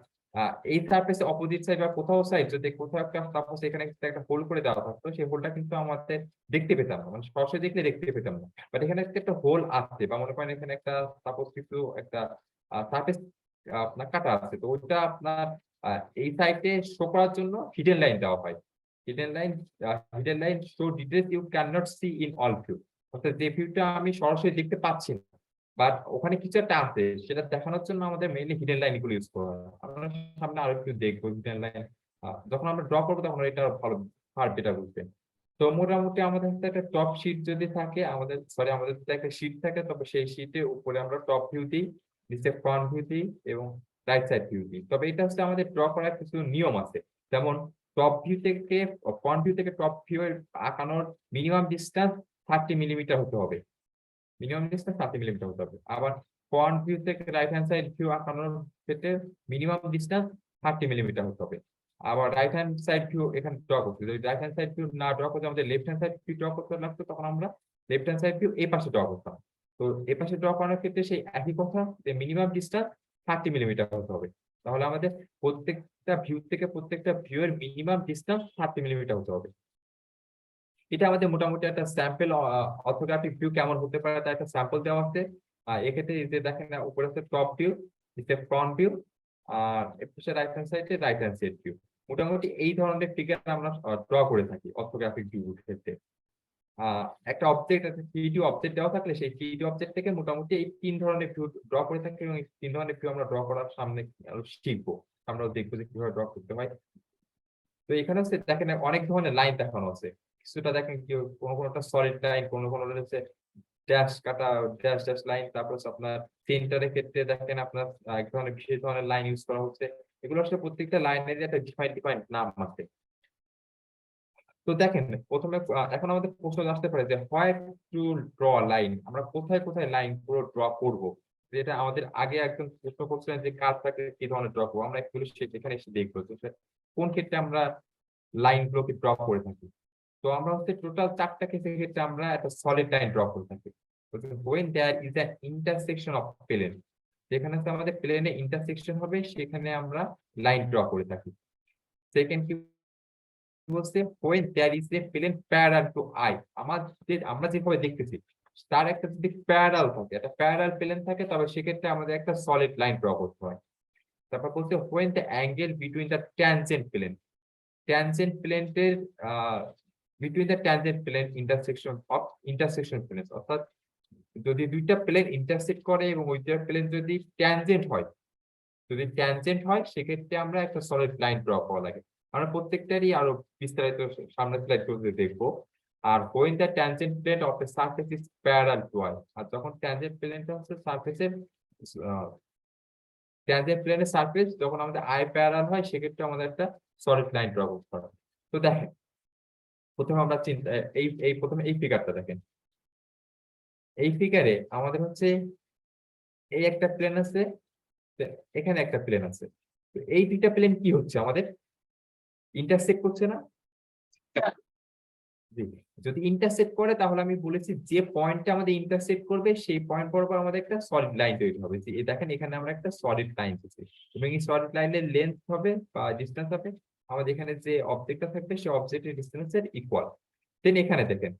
এই সারফেসে অপোজিট সাইড বা কোথাও সাইড যদি কোথাও একটা সাপোজ এখানে একটা হোল করে দেওয়া থাকতো, সেই হোলটা কিন্তু আমাদের দেখতে পেতাম না, মানে সরাসরি দেখলে দেখতে পেতাম না। বাট এখানে একটা হোল আছে, বা মনে করেন এখানে একটা সাপোজ কিছু একটা সারফেস আপনার কাটা আছে, তো ওইটা আপনার এই সাইডে শো করার জন্য হিডেন লাইন দেওয়া হয়। Hidden line show details you can not see in all view, অর্থাৎ যে ভিউটা আমি সরাসরি দেখতে পাচ্ছি না বাট ওখানে কিছু একটা আছে সেটা দেখানোর জন্য আমাদের মেইনলি হিডেন লাইন গুলো ইউজ করা হয়। আমরা সামনে আরো একটু দেখবো হিডেন লাইন যখন আমরা ড্র করবো তখন এটা ভালো এটা বুঝবেন। তো মোটামুটি আমাদের হাতে একটা টপ শীট যদি থাকে, আমাদের যদি একটা শীট থাকে, তবে সেই শীটে উপরে আমরা টপ ভিউ দিই, নিচে ফ্রন্ট ভিউ দিই এবং রাইট সাইড ভিউ দিই। তবে এটা হচ্ছে আমাদের ড্র করার কিছু নিয়ম আছে, যেমন টপ ভিউ থেকে ফ্রন্ট ভিউ থেকে টপ ভিউ এর আঁকানোর মিনিমাম ডিসটেন্স 30 মিলিমিটার হতে হবে, মিনিমাম ডিসটেন্স 30 মিলিমিটার হতে হবে। আবার ফ্রন্ট ভিউ থেকে রাইট হ্যান্ড সাইড ভিউ আঁকানোর ক্ষেত্রে মিনিমাম ডিসটেন্স 30 মিলিমিটার হতে হবে। আবার রাইট হ্যান্ড সাইড ভিউ এখানে ড্র করতে, যদি রাইট হ্যান্ড সাইড ভিউ না ড্র করতে আমাদের left hand side view draw করতে লাগতো, তখন আমরা লেফট হ্যান্ড সাইড ভিউ এই পাশে ড্র করতাম। তো এই পাশে ড্র করার ক্ষেত্রে সেই একই কথা, যে মিনিমাম ডিসটেন্স 30 মিলিমিটার হতে হবে। তাহলে আমাদের প্রত্যেকটা ভিউ এর মিনিমাম ডিসটেন্স 30 মিলিমিটার হতে হবে। এটা আমাদের মোটামুটি একটা স্যাম্পল অর্থোগ্রাফিক ভিউ কেমন হতে পারে তার একটা স্যাম্পল দেওয়া আছে। এক্ষেত্রে এই যে দেখেন উপরে আছে টপ ভিউ, নিচে ফ্রন্ট ভিউ, আর এপাশে রাইট হ্যান্ড সাইডে রাইট হ্যান্ড সাইড ভিউ। মোটামুটি এই ধরনের ফিগার আমরা ড্র করে থাকি অর্থোগ্রাফিক ভিউ ক্ষেত্রে। একটা অবজেক্ট আছে, 3D অবজেক্ট দেওয়া থাকলে সেই 3D অবজেক্ট থেকে মোটামুটি এই 3 ধরনের ভিউ ড্র করে থাকি, এবং এই 3 ধরনের ভিউ আমরা ড্র করার সামনে শিখবো, আমরাও দেখবো যে কিভাবে ড্র করতে হয়। তো এখানে হচ্ছে দেখেন অনেক ধরনের লাইন দেখানো আছে, কিছুটা দেখেন কি কোনটা সলিড লাইন, কোনটা হচ্ছে ড্যাশ কাটা ড্যাশ ড্যাশ লাইন, তারপর হচ্ছে আপনার সেন্টারের ক্ষেত্রে দেখেন আপনার এক ধরনের বিশেষ ধরনের লাইন ইউজ করা হচ্ছে। এগুলো আসলে প্রত্যেকটা লাইনের একটা ডিফাইন্ড নাম আছে। তো দেখেন প্রথমে এখন আমাদের প্রশ্ন আসতে পারে যে হোয়ার টু ড্র লাইন, আমরা কোথায় কোথায় লাইন পুরো ড্র করব। যেটা আমাদের আগে একজন প্রশ্ন করছিলেন যে কার্ভটাকে কি ধরনের ড্র করবো, আমরা একটু সেখানে এসে দেখবো যে কোন ক্ষেত্রে আমরা লাইন গুলোকে ড্র করে থাকি। তো আমরা হচ্ছে টোটাল 4টা কেসের ক্ষেত্রে আমরা একটা সলিড লাইন ড্র করে থাকি। when there is an intersection of plane, যেখানে হচ্ছে আমাদের প্লেনে ইন্টারসেকশন হবে সেখানে আমরা লাইন ড্র করে থাকি। সেকেন্ড কি বলছে, when there is a plane parallel to eye, আমরা যেভাবে দেখতেছি তার একটা যদি প্যারালাল থাকে, একটা প্যারালাল প্লেন থাকে, তবে সেক্ষেত্রে আমাদের একটা সলিড লাইন ড্র করতে হয়। তারপর বলছে when the angle between the tangent plane, tangent plane এর between the tangent plane intersection planes, অর্থাৎ যদি দুইটা প্লেন ইন্টারসেক্ট করে এবং ওই দুইটা প্লেন যদি ট্যানজেন্ট হয়, সেক্ষেত্রে আমরা একটা সলিড লাইন ড্র করা লাগে। আমরা প্রত্যেকটারই আরো বিস্তারিত সামনের স্লাইডগুলোতে দেখবো। আর when the tangent plane of the surface is parallel to eye, আর যখন ট্যানজেন্ট প্লেনটা হচ্ছে সারফেসের ট্যানজেন্ট প্লেনের সারফেস যখন আমাদের আই প্যারালাল হয়, সেক্ষেত্রে আমাদের একটা সলিড লাইন ড্র করতে হবে। তো দেখেন প্রথমে আমরা প্রথমে এই ফিগারটা দেখেন। এই ফিগারে আমাদের হচ্ছে এই একটা প্লেন আছে, এখানে একটা প্লেন আছে। তো এই দুইটা প্লেন কি হচ্ছে, আমাদের ইন্টারসেক্ট করছে না? জি। যদি ইন্টারসেক্ট করে তাহলে আমি বলেছি যে পয়েন্টটা আমাদের ইন্টারসেক্ট করবে সেই পয়েন্ট বরাবর আমাদের একটা সলিড লাইন তৈরি হবে। যে দেখেন এখানে আমরা একটা সলিড লাইন পেয়েছি এবং এই সলিড লাইনের লেন্থ হবে বা ডিসটেন্স হবে আমাদের এখানে যে অবজেক্টটা থাকবে সেই অবজেক্টের ডিসটেন্সের ইকুয়াল। দেন এখানে দেখেন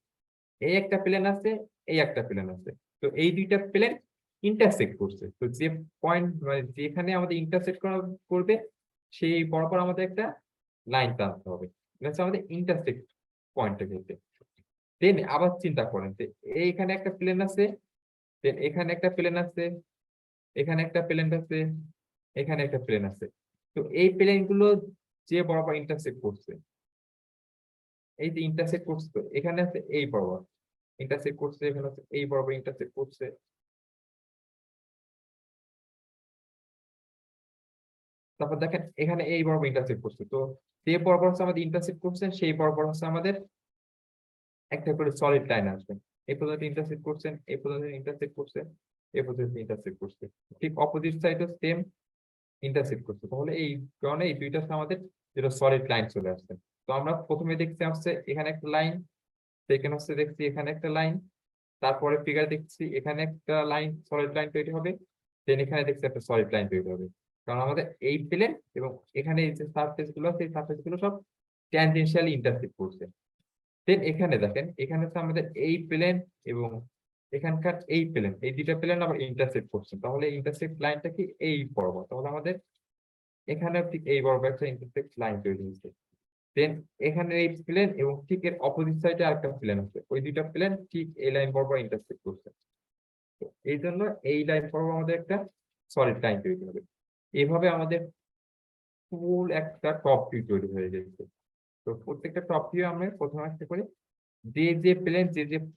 এই একটা প্লেন আছে, এই একটা প্লেন আছে। তো এই দুইটা প্লেন ইন্টারসেক্ট করছে। তো যে পয়েন্ট মানে যেখানে আমাদের ইন্টারসেক্ট করবে সেই বরাবর আমাদের একটা লাইন টানতে হবে। এটা হচ্ছে আমাদের ইন্টারসেক্ট পয়েন্টটা ক্ষেত্রে। দেন আবার চিন্তা করেন যে এইখানে একটা প্লেন আছে, দেন এখানে একটা প্লেন আছে, এখানে একটা প্লেন আছে, এখানে একটা প্লেন আছে। তো এই প্লেন গুলো যে বরাবর ইন্টারসেক্ট করছে, এই যে ইন্টারসেক্ট করছে, তো এখানে আছে এই বরাবর ইন্টারসেক্ট করছে, এখানে আছে এই বরাবর ইন্টারসেক্ট করছে। তারপর দেখেন এখানে এই বরাবর ইন্টারসেক্ট করছে। তো যে বরাবর হচ্ছে আমাদের ইন্টারসেক্ট করছে সেই বরাবর হচ্ছে আমাদের একটা করে সলিড লাইন আসবে। এই পর্যন্ত ইন্টারসেক্ট করছেন, এই পর্যন্ত ইন্টারসেক্ট করছে, এই পর্যন্ত ইন্টারসেক্ট করছে, ঠিক অপোজিট সাইডে সেম ইন্টারসেক্ট করছে। তাহলে এই কারণে এই দুইটা আমাদের যেটা সলিড লাইন চলে আসছে। তো আমরা প্রথমে দেখছি হচ্ছে এখানে একটা লাইন, সেকেন্ড হচ্ছে দেখছি এখানে একটা লাইন, তারপরে ফিগার দেখছি এখানে একটা লাইন সলিড লাইন তৈরি হবে, দেন এখানে দেখছি একটা সলিড লাইন তৈরি হবে। কারণ আমাদের এই প্লেন এবং এখানে এই যে সারফেস গুলো, সেই সারফেস গুলো সব ট্যানজেনশিয়ালি ইন্টারসেক্ট করছে। দেন এখানে দেখেন এখানে হচ্ছে আমাদের এই প্লেন এবং এখানকার এই প্লেন, এই দুইটা প্লেন আবার ইন্টারসেক্ট করছে। তাহলে ইন্টারসেক্ট লাইনটা কি এই বরাবর, তাহলে আমাদের এখানে ঠিক এই বরাবর একটা ইন্টারসেক্ট লাইন তৈরি হয়েছে। দেন এখানে এই প্লেন এবং ঠিক এর অপোজিট সাইডে আরেকটা প্লেন আছে, ওই দুইটা প্লেন ঠিক এই লাইন বরাবর ইন্টারসেক্ট করছে। তো এই জন্য এই লাইন বরাবর আমাদের একটা সলিড লাইন তৈরি হবে। এইভাবে আমাদের ফুল একটা টপ ভিউ তৈরি হয়ে গেছে। তো প্রত্যেকটা টপ ভিউ আমরা প্রথমে একটা করে যে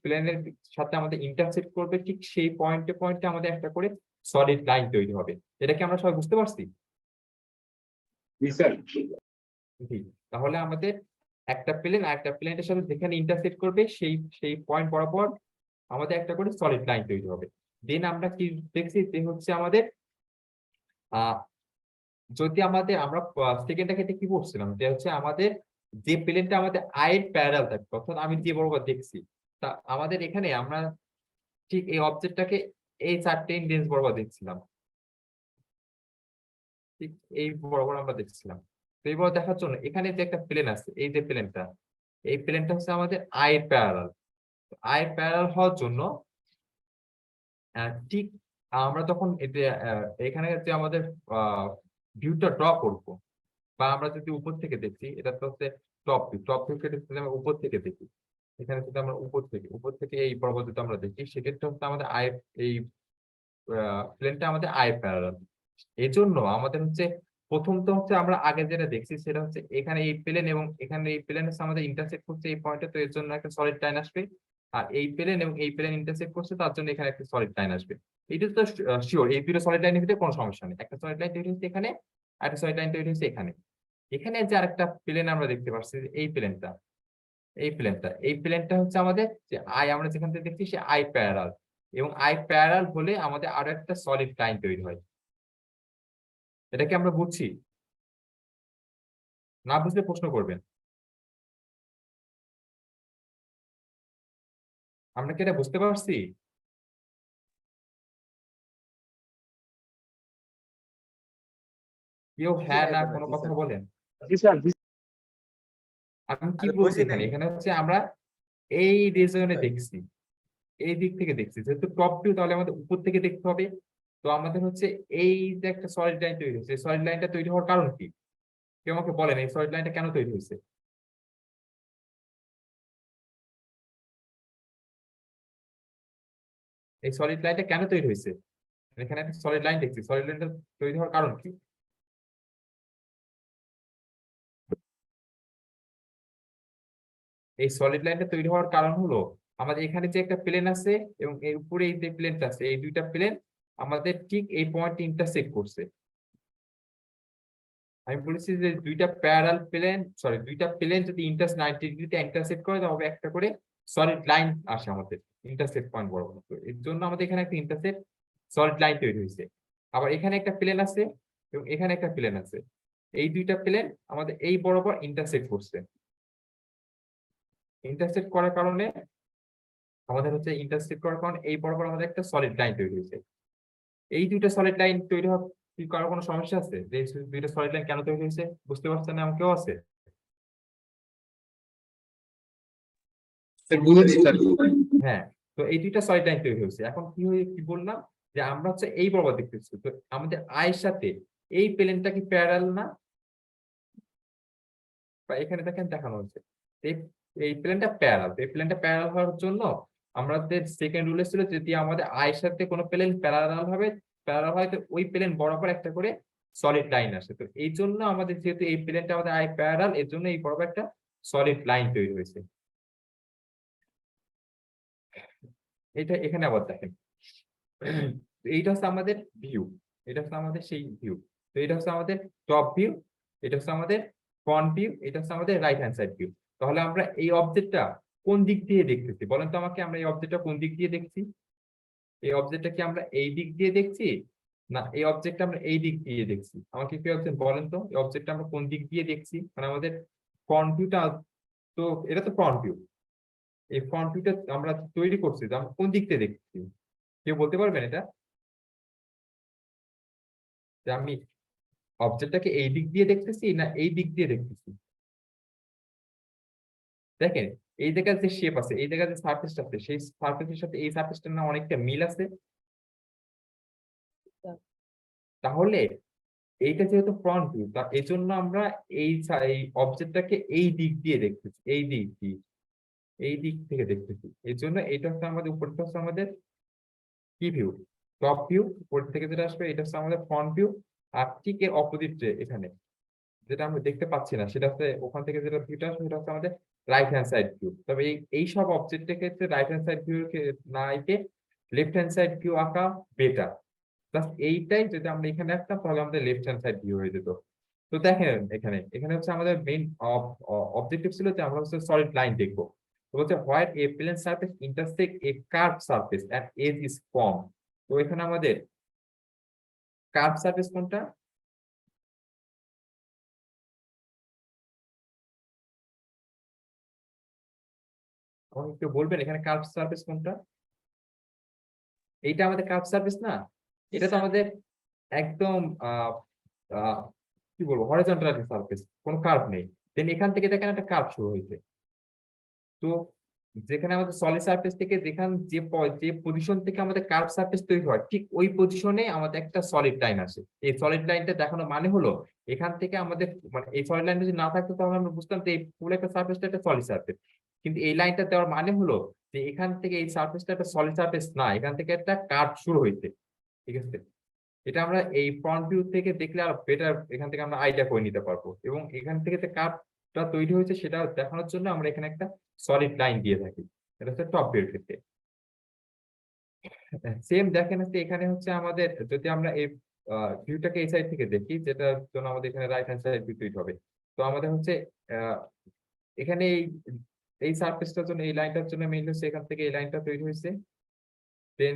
প্লেনের সাথে আমাদের ইন্টারসেক্ট করবে ঠিক সেই পয়েন্টে আমাদের একটা করে সলিড লাইন তৈরি হবে। এটা কি আমরা সবাই বুঝতে পারছি? Yes, sir. জি। তাহলে আমাদের একটা প্লেন আর একটা প্লেনের সাথে যেখানে ইন্টারসেক্ট করবে সেই পয়েন্ট বরাবর আমাদের একটা করে সলিড লাইন তৈরি হবে। দেন আমরা কি দেখছি যে হচ্ছে আমাদের যদি আমরা সেকেন্ডটা ক্ষেত্রে কি করছিলাম যে হচ্ছে আমাদের যে প্লেনটা আমাদের আয়ের প্যারালাল থাকবে, অর্থাৎ আমি যে বরাবর দেখছি তা আমাদের এখানে আমরা ঠিক এই অবজেক্টটাকে এই 4টে লেন্স বরাবর দেখছিলাম, ঠিক এই বরাবর আমরা দেখছিলাম। তো এই বরাবর দেখার জন্য এখানে যে একটা প্লেন আছে, এই যে প্লেনটা, এই প্লেনটা হচ্ছে আমাদের আয়ের প্যারালাল। আয়ের প্যারালাল হওয়ার জন্য ঠিক আমরা তখন এখানে যে আমাদের ভিউটা ড্র করব, বা আমরা যদি উপর থেকে দেখি, এটা তো হচ্ছে টপ ভিউ কেটে যদি আমরা উপর থেকে দেখি, এখানে যদি আমরা উপর থেকে এই বরাবর যদি আমরা দেখি, সেক্ষেত্রে হচ্ছে আমাদের এই প্লেনটা আমাদের আই প্যারালাল। এই জন্য আমাদের হচ্ছে প্রথম তো হচ্ছে আমরা আগে যেটা দেখছি সেটা হচ্ছে এখানে এই প্লেন এবং এখানে এই প্লেন হচ্ছে আমাদের ইন্টারসেক্ট করছে এই পয়েন্টে, তো এর জন্য একটা সলিড লাইন আসবে। আর এই প্লেন এবং এই প্লেন ইন্টারসেক্ট করছে, তার জন্য এখানে একটা সলিড লাইন আসবে। এটা তো শিওর, এই দুটো সলিড লাইনের ভিতরে কোনো সমস্যা নেই। একটা সলিড লাইন তৈরি হচ্ছে এখানে, আর একটা সলিড লাইন তৈরি হচ্ছে এখানে। এখানে যে আরেকটা প্লেন আমরা দেখতে পাচ্ছি, এই প্লেনটা হচ্ছে আমাদের যে আমরা যেখান থেকে দেখছি সে আই প্যারালাল। এবং আই প্যারাল হলে আমাদের আরো একটা সলিড লাইন তৈরি হয়। এটা কি আমরা বুঝছি? না বুঝলে প্রশ্ন করবেন। আমরা কি এটা বুঝতে পারছি? কেউ হ্যাঁ না কোনো কথা বলেন। জি স্যার, আমি কি বলছি এখানে, এখানে হচ্ছে আমরা এই রিজনে দেখছি, এই দিক থেকে দেখছি, যেহেতু টপ ভিউ তাহলে আমাদের উপর থেকে দেখতে হবে। তো আমাদের হচ্ছে এই যে একটা সলিড লাইন তৈরি হয়েছে, সলিড লাইনটা তৈরি হওয়ার কারণ কি? কেউ আমাকে বলেন এই সলিড লাইনটা কেন তৈরি হয়েছে? এই সলিড লাইনটা কেন তৈরি হয়েছে? এখানে একটা সলিড লাইন দেখছি, সলিড লাইনটা তৈরি হওয়ার কারণ কি? এই সলিড লাইনটা তৈরি হওয়ার কারণ হলো আমাদের এখানে যে একটা প্লেন আছে এবং এর উপরে এই যে প্লেনটা আছে, এই দুইটা প্লেন আমাদের ঠিক এই পয়েন্ট ইন্টারসেক্ট করছে। আমি বলেছি যে দুইটা প্যারালাল প্লেন, সরি দুইটা প্লেন যদি 90 ডিগ্রিতে ইন্টারসেক্ট করে তবে একটা করে সলিড লাইন আসে আমাদের ইন্টারসেক্ট পয়েন্ট বরাবর। তো এর জন্য আমাদের এখানে একটা ইন্টারসেক্ট সলিড লাইন তৈরি হয়েছে। আবার এখানে একটা প্লেন আছে এবং এখানে একটা প্লেন আছে, এই দুইটা প্লেন আমাদের এই বরাবর ইন্টারসেক্ট করছে। ইন্টারসেক্ট করার কারণে আমাদের হচ্ছে ইন্টারসেক্ট করার কারণে এই বরাবর আমাদের একটা সলিড লাইন তৈরি হয়েছে। এই দুইটা সলিড লাইন তৈরি হওয়ার কি কারো কোনো সমস্যা আছে? যে এই দুইটা সলিড লাইন কেন তৈরি হয়েছে বুঝতে পারছেন না? এমন কেউ আছে? স্যার বুঝেছি স্যার। হ্যাঁ, তো এই দুইটা সলিড লাইন তৈরি হয়েছে। এখন কি বললাম যে আমরা হচ্ছে এই বরাবর দেখতেছি, তো আমাদের আয়ের সাথে এই প্লেনটা কি প্যারালাল না? বা এখানে দেখেন দেখানো হচ্ছে এই এই প্লেনটা প্যারালাল। এই প্লেনটা প্যারালাল হওয়ার জন্য আমাদের সেকেন্ড রুলে ছিল যদি আমাদের আয়ের সাথে কোনো প্লেন প্যারালাল হয় তো ওই প্লেন বরাবর একটা করে সলিড লাইন আসে। তো এই জন্য আমাদের যেহেতু এই প্লেনটা আমাদের আয় প্যারালাল, এর জন্য এই বরাবর একটা সলিড লাইন তৈরি হয়েছে। এটা এখানে আবার দেখেন, এইটা হচ্ছে আমাদের ভিউ, এটা হচ্ছে আমাদের সেই ভিউ। তো এটা হচ্ছে আমাদের টপ ভিউ, এটা হচ্ছে আমাদের ফ্রন্ট ভিউ, এটা হচ্ছে আমাদের রাইট হ্যান্ড সাইড ভিউ। তাহলে আমরা এই অবজেক্টটা কোন দিক দিয়ে দেখতেছি বলেন তো আমাকে? আমরা এই অবজেক্টটা কোন দিক দিয়ে দেখছি? এই অবজেক্টটা কি আমরা এই দিক দিয়ে দেখছি, না এই অবজেক্টটা আমরা এই দিক দিয়ে দেখছি? আমাকে কি একজন বলেন তো এই অবজেক্টটা আমরা কোন দিক দিয়ে দেখছি? মানে আমাদের ফ্রন্ট ভিউটা, তো এটা তো ফ্রন্ট ভিউ, এই ফ্রন্ট ভিউটা আমরা তৈরি করছি, তো আমরা কোন দিক দিয়ে দেখছি? কেউ বলতে পারবেন এটা? যে আমি অবজেক্টটাকে এই দিক দিয়ে দেখতেছি না এই দিক দিয়ে দেখতেছি? দেখেন এই জায়গায় যে শেপ আছে, এই জায়গায় যে সারফেসটা আছে, সেই সারফেসের সাথে এই সারফেসটার না অনেকটা মিল আছে। তাহলে এইটা যেহেতু ফ্রন্ট ভিউ, তা এই জন্য আমরা এই অবজেক্টটাকে এই দিক দিয়ে দেখতেছি, এই দিক দিয়ে, এই দিক থেকে দেখতেছি। এই জন্য এটা হচ্ছে আমাদের উপরটা হচ্ছে আমাদের কি ভিউ? Top view. উপর থেকে যেটা আসবে এটা হচ্ছে আমাদের ফ্রন্ট ভিউ। আর ঠিক এর অপোজিট যে এখানে যেটা আমরা দেখতে পাচ্ছি না, সেটা হচ্ছে ওখান থেকে যেটা ভিউটা আসবে সেটা হচ্ছে আমাদের রাইট হ্যান্ড সাইড ভিউ। তবে এই সব অবজেক্টের ক্ষেত্রে রাইট হ্যান্ড সাইড ভিউ না এঁকে লেফট হ্যান্ড সাইড ভিউ আঁকা বেটার। জাস্ট এইটাই যদি আমরা এখানে আসতাম তাহলে আমাদের লেফট হ্যান্ড সাইড ভিউ হয়ে যেত। তো দেখেন এখানে এখানে হচ্ছে আমাদের মেইন অবজেক্টিভ ছিল যে আমরা হচ্ছে সলিড লাইন দেখবো। তো হচ্ছে white a plane surface intersect a curve surface and edge is form. তো এখানে আমাদের কার্ভ সারফেস কোনটা? আমাকে একটু বলবেন এখানে কার্ভ সারফেস কোনটা? এইটা আমাদের কার্ভ সারফেস না? এটা তো আমাদের একদম আহ কি বলবো হরিজন্টাল সারফেস, কোনো কার্ভ নেই। দেন এখান থেকে দেখেন একটা কার্ভ শুরু হয়েছে। তো যেখানে আমাদের সলিড সারফেস থেকে যেখান যে পজিশন থেকে আমাদের কার্ভ সারফেস তৈরি হয় ঠিক ওই পজিশনে আমাদের একটা সলিড লাইন আসে। এই সলিড লাইনটা দেখানো মানে হলো এখান থেকে আমাদের মানে এই সলিড লাইনটা যদি না থাকতো তাহলে আমরা বুঝতাম যে এই পুরো একটা সারফেসটা একটা সলিড সারফেস। কিন্তু এই লাইনটা দেওয়ার মানে হলো যে এখান থেকে এই সারফেসটা একটা সলিড সারফেস না, এখান থেকে একটা কার্ভ শুরু হয়েছে। ঠিক আছে, এটা আমরা এই ফ্রন্ট ভিউ থেকে দেখলে আর বেটার এখান থেকে আমরা আইডিয়া করে নিতে পারবো। এবং এখান থেকে যে কার্ভটা তৈরি হয়েছে সেটা দেখানোর জন্য আমরা এখানে একটা সলিড লাইন দিয়ে থাকি। এটা হচ্ছে টপ ভিউর ক্ষেত্রে। সেম দেখেন হচ্ছে এখানে হচ্ছে আমাদের যদি আমরা এই ভিউটাকে এই সাইড থেকে দেখি, যেটার জন্য আমাদের এখানে রাইট হ্যান্ড সাইড ভিউ তৈরি হবে। তো আমাদের হচ্ছে আহ, এখানে এই সারফেসটার জন্য এই লাইনটার জন্য মেইন হচ্ছে এখান থেকে এই লাইনটা তৈরি হয়েছে। দেন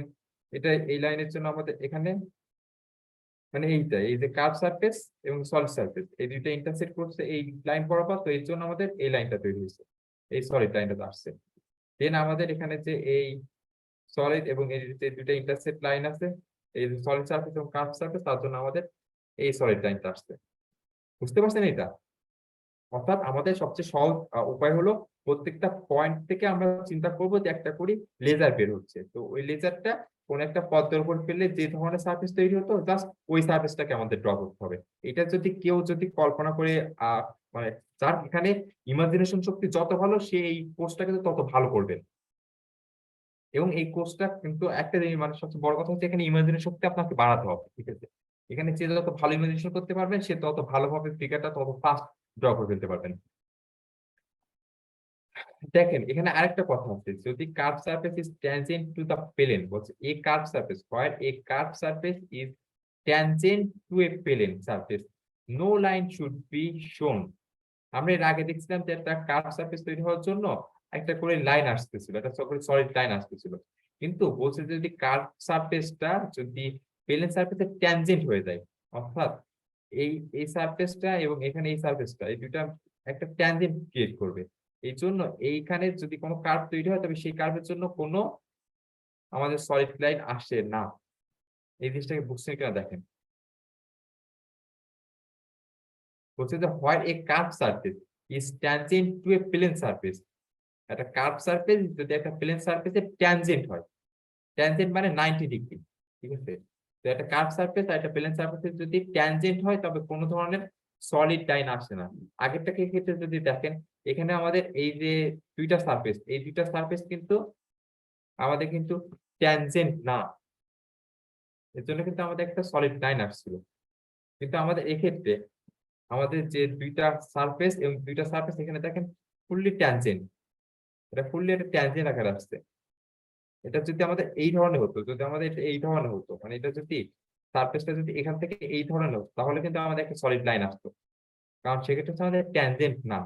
এটা এই লাইনের জন্য আমাদের এখানে মানে এইটা এই যে কার্ভ সারফেস এবং সলিড সারফেস এই দুইটা ইন্টারসেক্ট করছে এই লাইন বরাবর, তো এর জন্য আমাদের এই লাইনটা তৈরি হয়েছে, এই সলিড লাইনটা আসছে। দেন আমাদের এখানে যে এই সলিড এবং এই যে দুইটা ইন্টারসেক্ট লাইন আছে, এই সলিড সারফেস এবং কার্ভ সারফেস, তার জন্য আমাদের এই সলিড লাইনটা আসছে। বুঝতে পারছেন এটা? অর্থাৎ আমাদের সবচেয়ে সহজ উপায় হলো প্রত্যেকটা পয়েন্ট থেকে আমরা চিন্তা করবো যে একটা করে লেজার বের হচ্ছে, তো ওই লেজারটা কোন একটা পদ্মের উপর ফেললে যে ধরনের সার্ফেস তৈরি হতো জাস্ট ওই সার্ফেসটাকে আমাদের ড্র করতে হবে। এটা যদি কেউ যদি কল্পনা করে মানে যার এখানে ইমাজিনেশন শক্তি যত ভালো সে এই কোর্সটাকে তত ভালো করবে। এবং এই কোর্সটা কিন্তু একটা জিনিস মানে সবচেয়ে বড় কথা হচ্ছে এখানে ইমাজিনেশন শক্তি আপনাকে বাড়াতে হবে, ঠিক আছে? এখানে যে যত ভালো ইমাজিনেশন করতে পারবেন সে তত ভালোভাবে ফিগারটা তত ফাস্ট ড্র করে ফেলতে পারবেন। দেখেন এখানে আরেকটা কথা আছে, যদি curve surface is tangent to the plane, বলছে a curve surface where a curve surface is tangent to a plane surface no line should be shown. আমরা এর আগে দেখছিলাম যে একটা কার্ভ সারফেস তৈরি হওয়ার জন্য একটা করে লাইন আসতেছিল, একটা সলিড লাইন আসতেছিল, কিন্তু বলছে যে যদি কার্ভ সারফেসটা যদি প্লেন সারফেসের ট্যানজেন্ট হয়ে যায়, অর্থাৎ এই এই সারফেসটা এবং এখানে এই সারফেসটা এই দুইটা একটা ট্যানজেন্ট ক্রিয়েট করবে, এই জন্য এইখানে যদি কোনো কার্ভ তৈরি হয় তবে সেই কার্ভের জন্য কোনো আমাদের সলিড লাইন আসে না। এই জিনিসটাকে বুঝছেন কিনা দেখেন, বলছে যে where a curve surface is tangent to a plane surface, একটা কার্ভ সারফেস যদি একটা প্লেন সারফেসে ট্যানজেন্ট হয়, ট্যানজেন্ট মানে 90 ডিগ্রি, ঠিক আছে? তো একটা কার্ভ সারফেস আর একটা প্লেন সারফেসে যদি ট্যানজেন্ট হয় তবে কোনো ধরনের সলিড লাইন আসে না। আগেরটাকে ক্ষেত্রে যদি দেখেন এখানে আমাদের এই যে দুইটা সারফেস, এই দুইটা সারফেস কিন্তু আমাদের কিন্তু ট্যানজেন্ট না, এর জন্য কিন্তু আমাদের একটা সলিড লাইন আসছিল। কিন্তু আমাদের এক্ষেত্রে আমাদের যে দুইটা সারফেস এবং দুইটা সারফেস এখানে দেখেন ফুললি ট্যানজেন্ট, এটা ফুললি একটা ট্যানজেন্ট আকারে আসছে। এটা যদি আমাদের এই ধরনের হতো, যদি আমাদের এটা এই ধরনের হতো, মানে এটা যদি সারফেসটা যদি এখান থেকে এই ধরনের হতো তাহলে কিন্তু আমাদের একটা সলিড লাইন আসতো, কারণ সেক্ষেত্রে হচ্ছে আমাদের ট্যানজেন্ট না।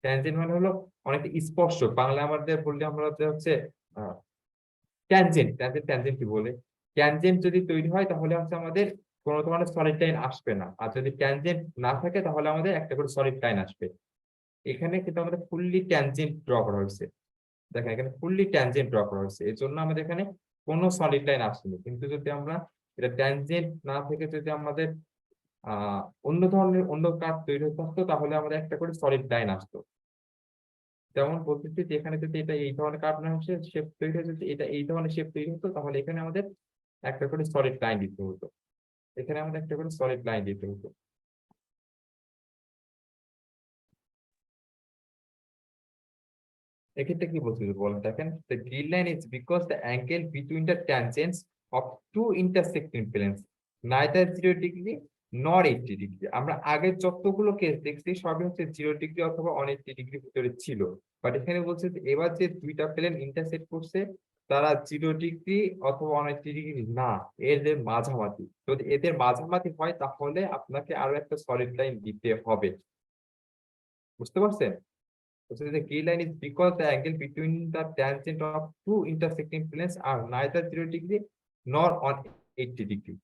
ট্যানজেন্ট মানে হলো অনেকটা স্পর্শক, বাংলা আমাদের বললে আমরা হচ্ছে ট্যানজেন্ট। ট্যানজেন্ট ট্যানজেন্ট কি বলে, ট্যানজেন্ট যদি তৈরি হয় তাহলে হচ্ছে আমাদের কোনো ধরনের সলিড লাইন আসবে না, আর যদি ট্যানজেন্ট না থাকে তাহলে আমাদের একটা করে সলিড লাইন আসবে। এখানে কিন্তু আমাদের ফুললি ট্যানজেন্ট ড্র করা হয়েছে, দেখেন এখানে ফুললি ট্যানজেন্ট ড্র করা হয়েছে, এর জন্য আমাদের এখানে কোনো সলিড লাইন আসেনি। কিন্তু যদি আমরা এটা ট্যানজেন্ট না থেকে যদি আমাদের অন্য ধরনের অন্য কার্ভ তৈরি হতে আসতো তাহলে আমাদের একটা করে সলিড লাইন আসতো। যেমন বলতেছি যে এখানে যদি এটা এই ধরনের কার্ভ না আসে শেপ তৈরি হয়ে, যদি এটা এই ধরনের শেপ তৈরি হতো তাহলে এখানে আমাদের একটা করে সলিড লাইন দিতে হতো, এখানে আমাদের একটা করে সলিড লাইন দিতে হতো। এক্ষেত্রে কি বলছি বলেন, দেখেন the green line is because the angle between the tangents of two intersecting planes neither 0 degree nor 80 degree। আমরা আগে যতগুলো কেস দেখছি সবই হচ্ছে 0 ডিগ্রি অথবা 180 ডিগ্রি ভিতরে ছিল, বাট এখানে বলছে যে এবার যে দুইটা প্লেন ইন্টারসেক্ট করছে তারা 0 ডিগ্রি অথবা 180 ডিগ্রি না, এদের মাঝামাঝি। যদি এদের মাঝামাঝি হয় তাহলে আপনাকে আরো একটা সলিড লাইন দিতে হবে। বুঝতে পারছেন? So the key line is because the angle between the tangent of two intersecting planes are neither 0 degree nor 180 degree।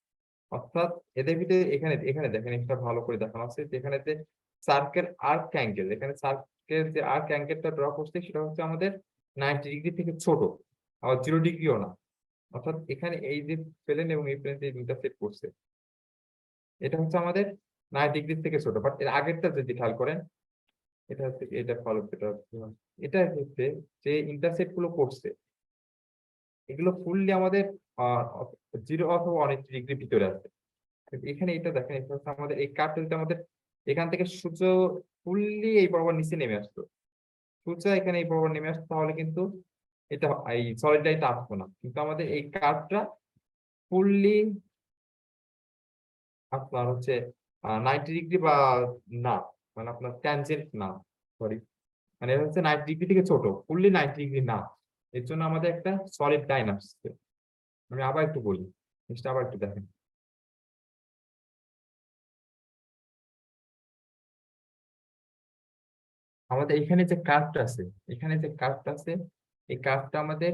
অর্থাৎ এদের ভিতরে এখানে এখানে দেখেন একটা ভালো করে দেখানো আছে যে এখানে যে সার্কেল আর্ক অ্যাঙ্গেল, এখানে সার্কেল যে আর্ক অ্যাঙ্গেলটা ড্র করছে সেটা হচ্ছে আমাদের 90 ডিগ্রি থেকে ছোট, আবার 0 ডিগ্রিও না। অর্থাৎ এখানে এই যে প্লেন এবং এই প্লেন যে ইন্টারসেক্ট করছে এটা হচ্ছে আমাদের 90 ডিগ্রি থেকে ছোট, বাট এর আগেরটা যদি খেয়াল করেন এটা হচ্ছে এটা ফলো এটা হচ্ছে যে ইন্টারসেক্ট গুলো করছে এগুলো ফুললি আমাদের 0 অথবা 180 ডিগ্রি ভিতরে আছে। এখানে এটা দেখেন এটা হচ্ছে আমাদের এই কার্ভটা যদি আমাদের এখান থেকে সূর্য ফুললি এই বরাবর নিচে নেমে আসতো, সূর্য এখানে এই বরাবর নেমে আসতো তাহলে কিন্তু এটা এই সলিড লাইনটা আসতো না, কিন্তু আমাদের এই কার্ভটা ফুললি আপনার হচ্ছে 90 ডিগ্রি বা না, মানে আপনার ট্যানজেন্ট না, সরি মানে এটা হচ্ছে 90 ডিগ্রি থেকে ছোট, ফুললি 90 ডিগ্রি না, এর জন্য আমাদের একটা সলিড লাইন আসছে। আমি আবার একটু বলি, জিনিসটা আবার একটু দেখেন। আমাদের এখানে যে কার্ভটা আছে, এখানে যে কার্ভটা আছে এই কার্ভটা আমাদের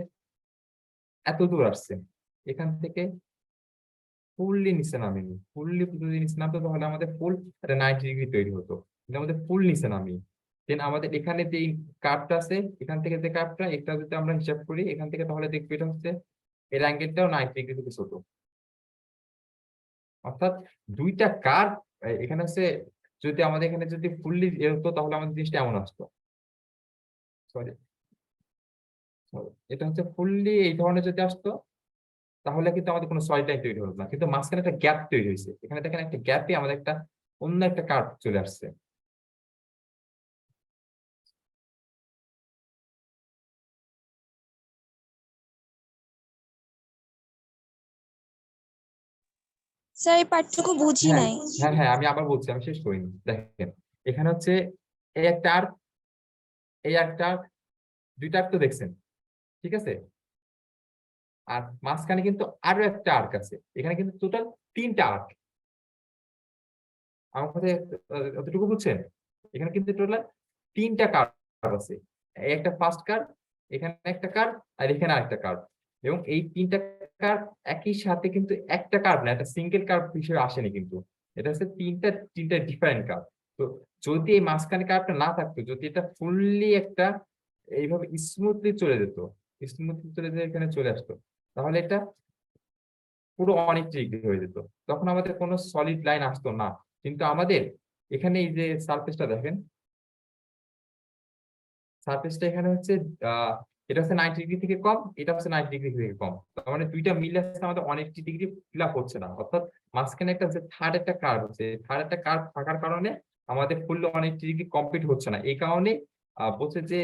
এত দূর আসছে, এখান থেকে ফুললি নিচে নামিনি, ফুললি যদি নিচে নামতো তাহলে আমাদের ফুল একটা 90 ডিগ্রি তৈরি হতো, কিন্তু আমাদের ফুল নিচে নামি। দেন আমাদের এখানে যে কার্ভটা আছে, এখান থেকে যে কার্ভটা, এটা যদি আমরা হিসাব করি এখান থেকে, তাহলে দেখবো এটা হচ্ছে এর অ্যাঙ্গেলটাও 90 ডিগ্রি থেকে ছোট। অর্থাৎ দুইটা কার্ভ এখানে হচ্ছে, যদি আমাদের এখানে যদি ফুললি হতো তাহলে আমাদের জিনিসটা এমন আসতো। সরি, এটা হচ্ছে ফুললি এই ধরনের যদি আসতো তাহলে কিন্তু আমাদের কোনো সলিড লাইন তৈরি হতো না, কিন্তু মাঝখানে একটা গ্যাপ তৈরি হয়েছে, এখানে দেখেন একটা গ্যাপে আমাদের একটা অন্য একটা কার্ভ চলে আসছে। স্যার এই পার্টটুকু বুঝি হ্যাঁ নাই। হ্যাঁ হ্যাঁ, আমি আবার বলছি, আমি শেষ করিনি। দেখেন এখানে হচ্ছে এই একটা আর্ক, এই একটা আর্ক, দুইটা আর্ক তো দেখছেন, ঠিক আছে? আর মাঝখানে কিন্তু আরো একটা আর্ক আছে, এখানে কিন্তু টোটাল 3টা আর্ক। আমার কথা অতটুকু বুঝছেন? এখানে কিন্তু টোটাল 3টা কার্ভ আছে, এই একটা ফার্স্ট কার্ভ, এখানে একটা কার্ভ, আর এখানে আরেকটা কার্ভ। এবং এই 3টা কার্ভ একই সাথে কিন্তু একটা কার্ভ না, একটা সিঙ্গেল কার্ভ হিসেবে আসেনি কিন্তু, এটা হচ্ছে তিনটা ডিফারেন্ট কার্ভ। তো যদি এই মাঝখানে কার্ভটা না থাকতো, যদি এটা ফুললি একটা এইভাবে স্মুথলি চলে যেত, স্মুথলি চলে যেয়ে এখানে চলে আসতো, তাহলে এটা পুরো অনেক ডিগ্রি হয়ে যেত, তখন আমাদের কোনো সলিড লাইন আসতো না। কিন্তু আমাদের এখানে এই যে সারফেসটা দেখেন, সারফেসটা এখানে হচ্ছে আহ এটা হচ্ছে 90 ডিগ্রি থেকে কম, এটা হচ্ছে 90 ডিগ্রি থেকে কম, তার মানে দুইটা মিলে আসছে আমাদের অনেক ডিগ্রি ফিল আপ হচ্ছে না। অর্থাৎ মাঝখানে একটা যে থার্ড একটা কার্ভ হচ্ছে, থার্ড একটা কার্ভ থাকার কারণে আমাদের ফুল অনেক ডিগ্রি কমপ্লিট হচ্ছে না। এই কারণে বলছে যে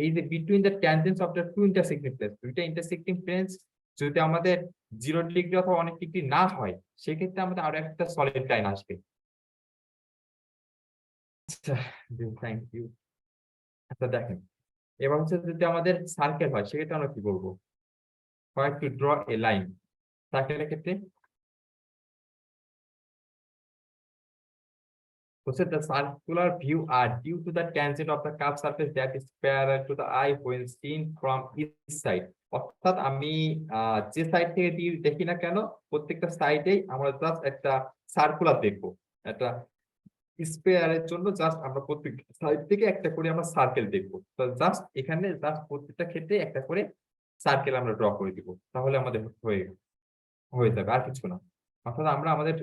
এই যে between the tangents of the two intersecting planes, দুইটা ইন্টারসেক্টিং প্লেনস যদি আমাদের 0 ডিগ্রি অথবা অনেক ডিগ্রি না হয়, সেক্ষেত্রে আমাদের আরো একটা সলিড লাইন আসবে। আচ্ছা, থ্যাংক ইউ। আচ্ছা দেখেন, এবার হচ্ছে যদি আমাদের সার্কেল হয় সেক্ষেত্রে আমরা কি বলবো? হয় টু ড্র এ লাইন। সার্কেলের ক্ষেত্রে হচ্ছে the circular view are due to the tangent of the curved surface that is parallel to the eye when seen from each side। অর্থাৎ আমি যে সাইড থেকে দেখি না কেন, প্রত্যেকটা সাইডেই আমরা জাস্ট একটা সার্কুলার দেখবো, একটা স্পেয়ারের জন্য জাস্ট আমরা প্রত্যেক সাইড থেকে একটা করে আমরা সার্কেল দেখবো। তো জাস্ট এখানে জাস্ট প্রত্যেকটা ক্ষেত্রে একটা করে সার্কেল আমরা ড্র করে দিব, তাহলে আমাদের হয়ে হয়ে যাবে, আর কিছু না। অর্থাৎ আমরা আমাদের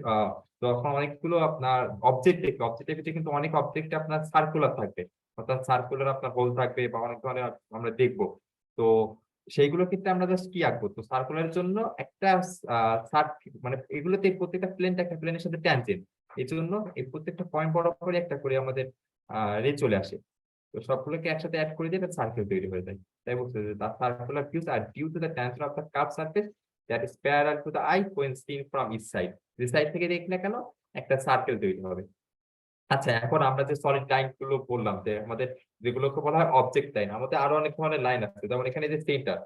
যখন অনেকগুলো আপনার অবজেক্ট দেখবে, অবজেক্টের ভিতরে কিন্তু অনেক অবজেক্ট আপনার সার্কুলার থাকবে, অর্থাৎ সার্কুলার আপনার হোল থাকবে বা অনেক ধরনের আমরা দেখবো। তো সেইগুলো ক্ষেত্রে আমরা জাস্ট কি আঁকবো? তো সার্কুলারের জন্য একটা মানে এগুলোতে প্রত্যেকটা প্লেনটা একটা প্লেনের সাথে ট্যানজেন্ট, এই জন্য এই প্রত্যেকটা পয়েন্ট বরাবরই একটা করে আমাদের রে চলে আসে। তো সবগুলোকে একসাথে অ্যাড করে দিয়ে একটা সার্কেল তৈরি হয়ে যায়। তাই বলছে যে the circular views are due to the tangent of the curved surface that is parallel to the eye when seen from each side। যে সাইড থেকে দেখি না কেন একটা সার্কেল তৈরি হবে। আচ্ছা, এখন আমরা যে সলিড লাইন গুলো বললাম, যে আমাদের যেগুলোকে বলা হয় অবজেক্ট লাইন, আমাদের আরো অনেক ধরনের লাইন আছে, যেমন এখানে যে সেন্টার,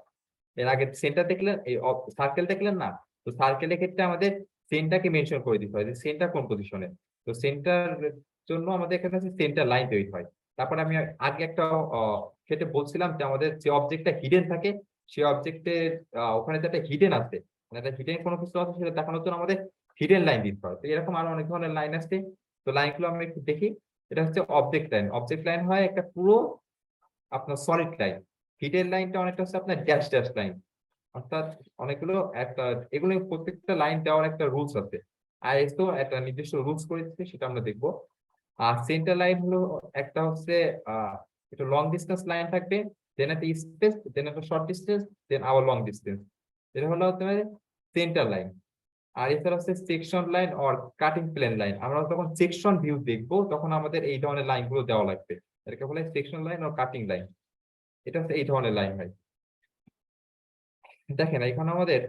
এর আগে সেন্টার দেখলেন, এই সার্কেল দেখলেন না? তো সার্কেলের ক্ষেত্রে আমাদের সেন্টারকে মেনশন করে দিতে হয় যে সেন্টার কোন পজিশনে। তো সেন্টার জন্য আমাদের এখানে আছে সেন্টার লাইন তৈরি হয়। তারপর আমি আগে একটা ক্ষেত্রে বলছিলাম যে আমাদের যে অবজেক্টটা হিডেন থাকে, সেই অবজেক্টের ওখানে যে একটা হিডেন আছে, মানে একটা হিডেন কোনো কিছু আছে সেটা দেখানোর জন্য আমাদের হিডেন লাইন দিতে হয়। তো এরকম আরো অনেক ধরনের লাইন আছে। তো লাইনগুলো আমরা একটু দেখি। এটা হচ্ছে অবজেক্ট লাইন। অবজেক্ট লাইন হয় একটা পুরো আপনার সলিড লাইন। হিডেন লাইনটা অনেকটা হচ্ছে আপনার ড্যাশ ড্যাশ লাইন, অর্থাৎ অনেকগুলো একটা, এগুলো প্রত্যেকটা লাইন দেওয়ার একটা রুলস আছে, আইএসও একটা নির্দিষ্ট রুলস করে দিচ্ছে, সেটা আমরা দেখবো। আর সেন্টার লাইন হলো একটা হচ্ছে একটা লং ডিস্টেন্স লাইন থাকবে, দেন একটা স্পেস, দেন একটা শর্ট ডিস্টেন্স, দেন আবার লং ডিস্টেন্স। এটা হলো তোমার সেন্টার লাইন। আর এছাড়া হচ্ছে section line or cutting plane line. আমরা যখন সেকশন ভিউ দেখবো তখন আমাদের এই ধরনের লাইন গুলো দেওয়া লাগবে, এটাকে বলে section line or cutting line. এটা হচ্ছে এই ধরনের লাইন হয়। দেখেন এখানে আমাদের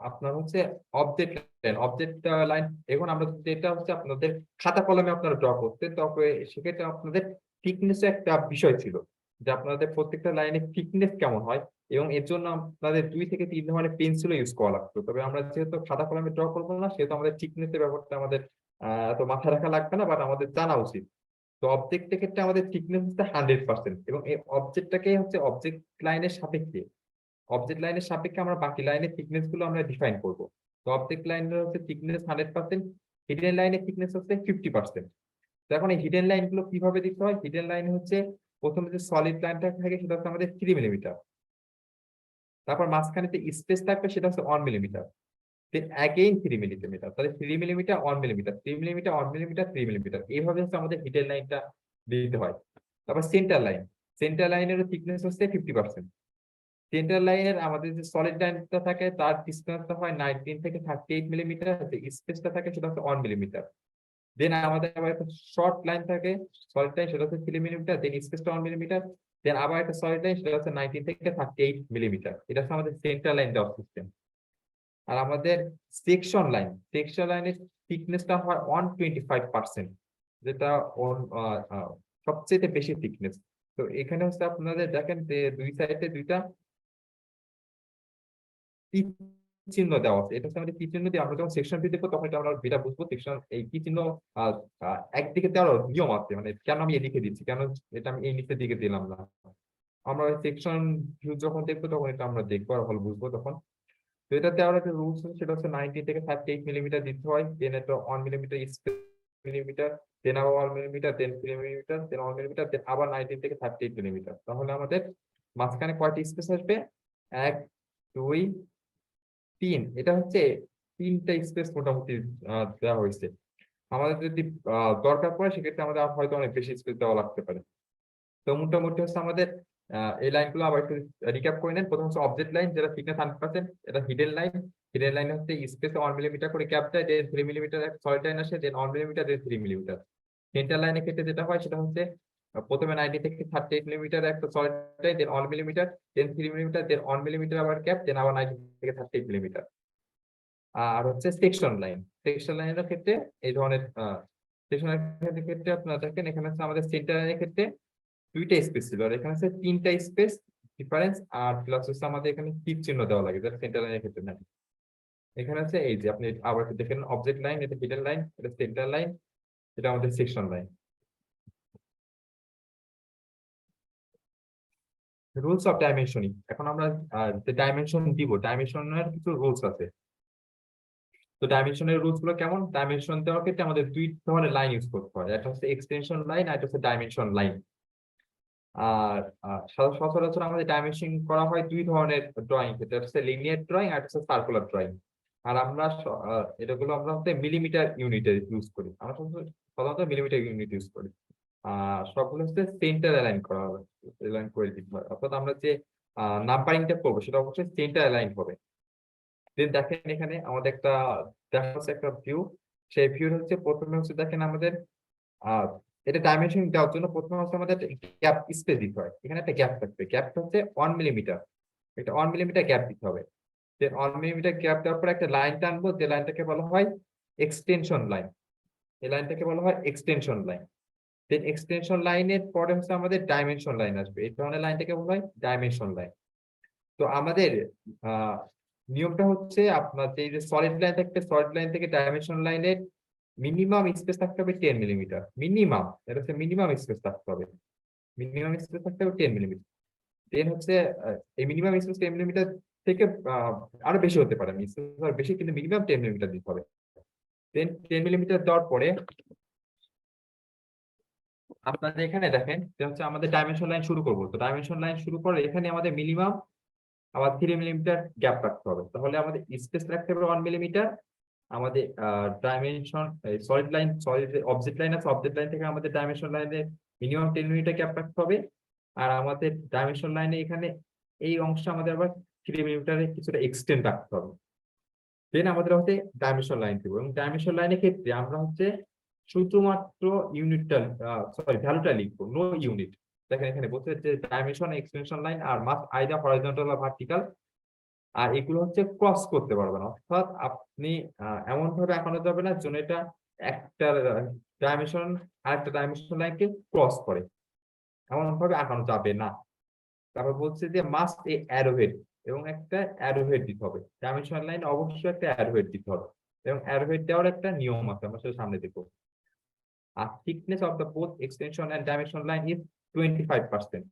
আপনার হচ্ছে অবজেক্ট লাইন, অবজেক্ট লাইন। এখন আমরা যেটা হচ্ছে আপনাদের খাতা কলমে আপনারা ড্র করতেন, তবে সেক্ষেত্রে আপনাদের থিকনেস একটা বিষয় ছিল, যে আপনাদের প্রত্যেকটা লাইনের থিকনেস কেমন হয়, এবং এর জন্য আপনাদের 2 থেকে 3 ধরনের পেন্সিলও ইউজ করা লাগতো। তবে আমরা যেহেতু খাতা কলমে ড্র করবো না, সেহেতু আমাদের থিকনেসের ব্যাপারটা আমাদের এত মাথায় রাখা লাগবে না, বাট আমাদের জানা উচিত। তো অবজেক্টের ক্ষেত্রে আমাদের থিকনেস হচ্ছে 100%, এবং এই অবজেক্টটাকে হচ্ছে অবজেক্ট লাইনের সাপেক্ষে অবজেক্ট লাইনের সাপেক্ষে আমরা বাকি লাইনের থিকনেস গুলো আমরা ডিফাইন করব। তো অবজেক্ট লাইনের হচ্ছে থিকনেস 100%, হিডেন লাইনের থিকনেস হচ্ছে 50%। তো এখন এই হিডেন লাইন গুলো কিভাবে দিতে হয়? হিডেন লাইন হচ্ছে প্রথমে যে সলিড লাইনটা থাকে সেটা হচ্ছে আমাদের 3 মিলিমিটার, তারপর মাঝখানে যে স্পেস থাকবে সেটা হচ্ছে 1 মিলিমিটার, দেন অ্যাগেইন 3 মিলিমিটার, তাহলে 3 millimetre 1 millimetre 3 millimetre 1 millimetre 3 millimetre, এইভাবে হচ্ছে আমাদের হিডেন লাইনটা দিতে হয়। তারপর সেন্টার লাইনেরও থিকনেস হচ্ছে 50%। সেন্টার লাইনের আমাদের যে সলিড লাইনটা থাকে তার ডিসটেন্সটা হয় 19 থেকে 38 মিলিমিটার, যে স্পেসটা থাকে সেটা হচ্ছে 1 মিলিমিটার। দেন আমাদের আবার একটা শর্ট লাইন থাকে, সলিড লাইন, সেটা হচ্ছে 3 মিলিমিটার, দেন স্পেসটা 1 মিলিমিটার, দেন আবার একটা সলিড লাইন, সেটা হচ্ছে 19 থেকে 38 মিলিমিটার। এটা হচ্ছে আমাদের সেন্টার লাইন দেওয়ার সিস্টেম। আর আমাদের সেকশন লাইনের থিকনেসটা হয় 125%, যেটা সবচেয়ে বেশি থিকনেস। তো এখানে হচ্ছে আপনাদের দেখেন যে দুই সাইডে দুইটা তীর চিহ্ন দেওয়া আছে, এটা হচ্ছে আমাদের তীর চিহ্ন দিয়ে আমরা যখন সেকশন ভিউ দেখবো তখন এটা আমরা যেটা বুঝবো সেকশন এই তীর চিহ্ন একদিকে দেওয়ার নিয়ম আছে, মানে কেন আমি এদিকে দিচ্ছি, কেন এটা আমি এই নিচের দিকে দিলাম না। আমরা সেকশন ভিউ যখন দেখবো তখন এটা আমরা দেখবো আর ভালো বুঝবো তখন। তো এটা দেওয়ার একটা রুলস আছে, সেটা হচ্ছে 19 থেকে 38 মিলিমিটার দিতে হয়, দেন এটা 1 মিলিমিটার মিলিমিটার, দেন আবার 1 মিলিমিটার, দেন 3 মিলিমিটার, দেন 1 মিলিমিটার, দেন আবার 19 থেকে 38 মিলিমিটার। তাহলে আমাদের মাঝখানে কয়টি স্পেস আসবে? 1 2 3, এটা হচ্ছে 3টা স্পেস মোটামুটি দেওয়া হয়েছে। আমাদের যদি দরকার পড়ে সেক্ষেত্রে আমাদের হয়তো অনেক বেশি স্পেস দেওয়া লাগতে পারে। তো মোটামুটি হচ্ছে আমাদের এই লাইনগুলো আবার একটু রিক্যাপ করে নেন। প্রথম হচ্ছে অবজেক্ট লাইন, যেটা থিকনেস 100%, এটা হিডেন লাইন হচ্ছে স্পেসে 1 মিলিমিটার করে গ্যাপ দেয়, দেন 3 মিলিমিটার একটা সলিড লাইন আসে, দেন 1 মিলিমিটার, দেন 3 মিলিমিটার। সেন্টার লাইনের ক্ষেত্রে যেটা হয় সেটা হচ্ছে প্রথমে 90 থেকে 38 মিলিমিটার একটা সলিড লাইন, দেন 1 মিলিমিটার, দেন 3 মিলিমিটার, দেন 1 মিলিমিটার আবার গ্যাপ, দেন আবার 90 থেকে 38 মিলিমিটার। আর হচ্ছে সেকশন লাইনের ক্ষেত্রে এই ধরনের সেকশন লাইনের ক্ষেত্রে আপনারা দেখেন এখানে হচ্ছে আমাদের সেন্টার লাইনের ক্ষেত্রে 2টা স্পেস ছিল, আর এখানে আছে 3টা স্পেস ডিফারেন্স, আর প্লাস হচ্ছে আমাদের এখানে তীর চিহ্ন দেওয়া লাগে, যেটা সেন্টার লাইনের ক্ষেত্রে না। এখানে আছে এই যে আপনি আবার একটু দেখেন, অবজেক্ট লাইন, এটা হিডেন লাইন, এটা সেন্টার লাইন, এটা আমাদের section line. Rules of dimensioning, এখন আমরা যে ডাইমেনশন দিব, ডাইমেনশনের কিছু রুলস আছে। তো ডাইমেনশনের রুলস গুলো কেমন? ডাইমেনশন দেওয়ার ক্ষেত্রে আমাদের দুই ধরনের লাইন ইউজ করতে হয়, একটা হচ্ছে এক্সটেনশন লাইন আর একটা হচ্ছে ডাইমেনশন লাইন। আর সচরাচর আমাদের ডাইমেনশন করা হয় দুই ধরনের ড্রয়িং, এটা হচ্ছে লিনিয়ার ড্রয়িং আর হচ্ছে সার্কুলার ড্রয়িং। আর আমরা এটাগুলো আমরা হচ্ছে মিলিমিটার ইউনিটে ইউজ করি, আমরা সাধারণত মিলিমিটার ইউনিট ইউজ করি। সবগুলো হচ্ছে সেন্টার অ্যালাইন করা হবে, অ্যালাইন করে দিতে হয়, অর্থাৎ আমরা যে নাম্বারিংটা করবো সেটা অবশ্যই সেন্টার অ্যালাইন হবে। দেন দেখেন এখানে আমাদের একটা দেখা যাচ্ছে একটা ভিউ, সেই ভিউ হচ্ছে প্রথমে হচ্ছে দেখেন আমাদের আহ এটা ডাইমেনশন দেওয়ার জন্য প্রথমে হচ্ছে আমাদের গ্যাপ স্পেস দিতে হয়, এখানে একটা গ্যাপ থাকবে, গ্যাপটা হচ্ছে 1 মিলিমিটার, এটা 1 মিলিমিটার গ্যাপ দিতে হবে। দেন 1 মিলিমিটার গ্যাপ দেওয়ার পর একটা লাইন টানবো, যে লাইনটাকে বলা হয় এক্সটেনশন লাইন, এই লাইনটাকে বলা হয় এক্সটেনশন লাইন। দেন এক্সটেনশন লাইনের পরে হচ্ছে আমাদের ডাইমেনশন লাইন আসবে, এই ধরনের লাইনটাকে বলা হয় ডাইমেনশন লাইন। তো আমাদের আহ নিয়মটা হচ্ছে আপনার যে সলিড লাইন থাকবে, সলিড লাইন থেকে ডাইমেনশন লাইনের মিনিমাম স্পেস থাকতে হবে 10 মিলিমিটার, মিনিমাম, এটা হচ্ছে মিনিমাম স্পেস থাকতে হবে, মিনিমাম স্পেস থাকতে হবে 10 মিলিমিটার। দেন হচ্ছে এই মিনিমাম স্পেস 10 মিলিমিটার থেকে আরো বেশি হতে পারে, স্পেস আর বেশি, কিন্তু মিনিমাম 10 মিলিমিটার দিতে হবে। দেন 10 মিলিমিটার দেওয়ার পরে আপনাদের এখানে দেখেন যে হচ্ছে আমাদের ডাইমেনশন লাইন শুরু করবো। তো ডাইমেনশন লাইন শুরু করে এখানে আমাদের মিনিমাম আবার 3 মিলিমিটার গ্যাপ রাখতে হবে, তাহলে আমাদের স্পেস রাখতে হবে 1 মিলিমিটার। আমাদের ডাইমেনশন সলিড অবজেক্ট লাইন আছে, অবজেক্ট লাইন থেকে আমাদের ডাইমেনশন লাইনে মিনিমাম 10 মিলিমিটার গ্যাপ রাখতে হবে। আর আমাদের ডাইমেনশন লাইনে এখানে এই অংশ আমাদের আবার 3 মিলিমিটারে কিছুটা এক্সটেন্ড রাখতে হবে। দেন আমাদের হচ্ছে ডাইমেনশন লাইন দিব, এবং ডাইমেনশন লাইনের ক্ষেত্রে আমরা হচ্ছে শুধুমাত্র ইউনিটটা ভ্যালুটা লিখবো, নো ইউনিট। দেখেন এখানে বলছে যে ডাইমেনশন এক্সটেনশন লাইন আর মাস্ট আইদার হরাইজন্টাল বা ভার্টিক্যাল, আর এগুলো হচ্ছে ক্রস করতে পারবেন, অর্থাৎ আপনি এমন ভাবে আঁকানো যাবে না যেন এটা একটা ডাইমেনশন আরেকটা ডাইমেনশন লাইনকে ক্রস করে, এমন ভাবে আঁকানো যাবে না। তারপর বলছে যে মাস্ট এ অ্যারোহেড, এবং একটা অ্যারোহেড দিতে হবে, ডাইমেনশন লাইন অবশ্যই একটা অ্যারোহেড দিতে হবে, এবং অ্যারোহেড দেওয়ার একটা নিয়ম আছে, আমরা সেটা সামনে দেখবো। আর thickness of the both extension and dimension line is 25%.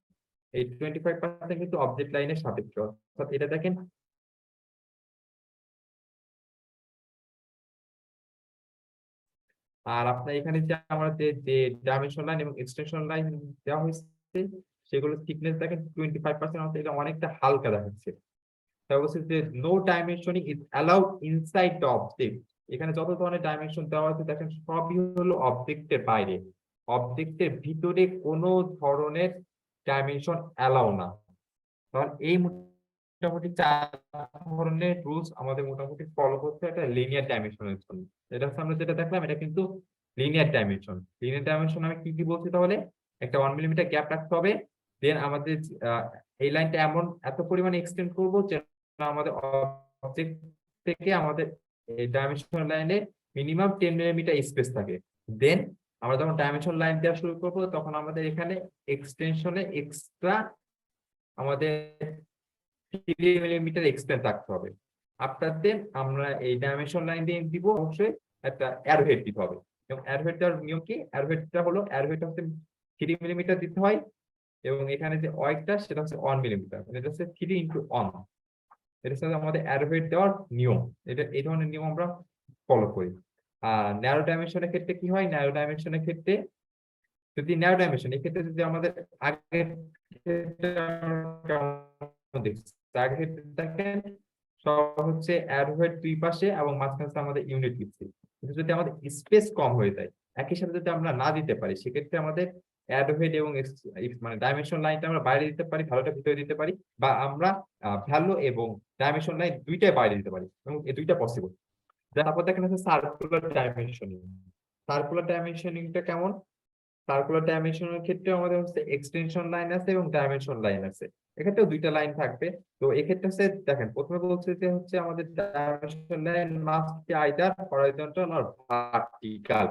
এই 25% কিন্তু অবজেক্ট লাইনের সাপেক্ষ, অর্থাৎ এটা দেখেন আর আপনার এখানে যে আমাদের যে ডাইমেনশন লাইন এবং এক্সটেনশন লাইন দেওয়া হয়েছে সেগুলো থিকনেস দেখেন 25%, অর্থাৎ এটা অনেকটা হালকা দেখাচ্ছে। তারপর বলছে যে no dimensioning is allowed inside the object. এখানে যত ধরনের ডাইমেনশন দেওয়া আছে দেখেন সবই হলো অবজেক্টের বাইরে, অবজেক্টের ভিতরে কোনো ধরনের ডাইমেনশন অ্যালাউ না। কারণ এই মোটামুটি 4 ধরনের রুলস আমাদের মোটামুটি ফলো করতে হয় একটা লিনিয়ার ডাইমেনশনের জন্য। এটা হচ্ছে আমরা যেটা দেখলাম এটা কিন্তু লিনিয়ার ডাইমেনশন। লিনিয়ার ডাইমেনশন আমি কি কি বলছি তাহলে, একটা 1 মিলিমিটার গ্যাপ রাখতে হবে, দেন আমাদের এই লাইনটা এমন এত পরিমাণে এক্সটেন্ড করব যে আমাদের অবজেক্ট থেকে আমাদের এই ডাইমেনশন লাইনে মিনিমাম 10 মিলিমিটার স্পেস থাকে। দেন আমরা যখন ডাইমেনশন লাইন দেওয়া শুরু করবো তখন আমাদের এখানে এক্সটেনশনে এক্সট্রা আমাদের 3 মিলিমিটার এক্সটেন্ড রাখতে হবে। আফটার দেন আমরা এই ডাইমেনশন লাইন দিয়ে দিব অবশ্যই একটা অ্যারোহেড দিতে হবে। এবং অ্যারোহেডটার নিয়ম কি, অ্যারোহেডটা হলো অ্যারোহেড হচ্ছে 3 মিলিমিটার দিতে হয় এবং এখানে যে ওয়াইডটা সেটা হচ্ছে 1 মিলিমিটার, এটা হচ্ছে 3 × 1। এটা হচ্ছে আমাদের অ্যারোহেড দেওয়ার নিয়ম। এটা এই ধরনের নিয়ম আমরা ফলো করি। আর ন্যারো ডাইমেনশনের ক্ষেত্রে কি হয়, ন্যারো ডাইমেনশনের ক্ষেত্রে যদি ন্যারো ডাইমেনশন এক্ষেত্রে যদি আমাদের আগের দেখেন সব হচ্ছে অ্যারোহেড দুই পাশে এবং মাঝখানে আমাদের ইউনিট লিখছি। কিন্তু যদি আমাদের স্পেস কম হয়ে যায়, একই সাথে যদি আমরা না দিতে পারি, সেক্ষেত্রে আমাদের অ্যারোহেড এবং মানে ডাইমেনশন লাইনটা আমরা বাইরে দিতে পারি, ভ্যালুটা ভিতরে দিতে পারি, বা আমরা ভ্যালু এবং ডাইমেনশন লাইন দুইটাই বাইরে দিতে পারি, এবং এই দুইটা পসিবল। তারপর দেখেন হচ্ছে সার্কুলার ডাইমেনশনিং। সার্কুলার ডাইমেনশনিংটা কেমন, সার্কুলার ডাইমেনশনের ক্ষেত্রে আমাদের হচ্ছে এক্সটেনশন লাইন আছে এবং ডাইমেনশন লাইন আছে, এক্ষেত্রেও দুইটা লাইন থাকবে। তো এক্ষেত্রে হচ্ছে দেখেন প্রথমে বলছে যে হচ্ছে আমাদের dimension line must be either horizontal or vertical.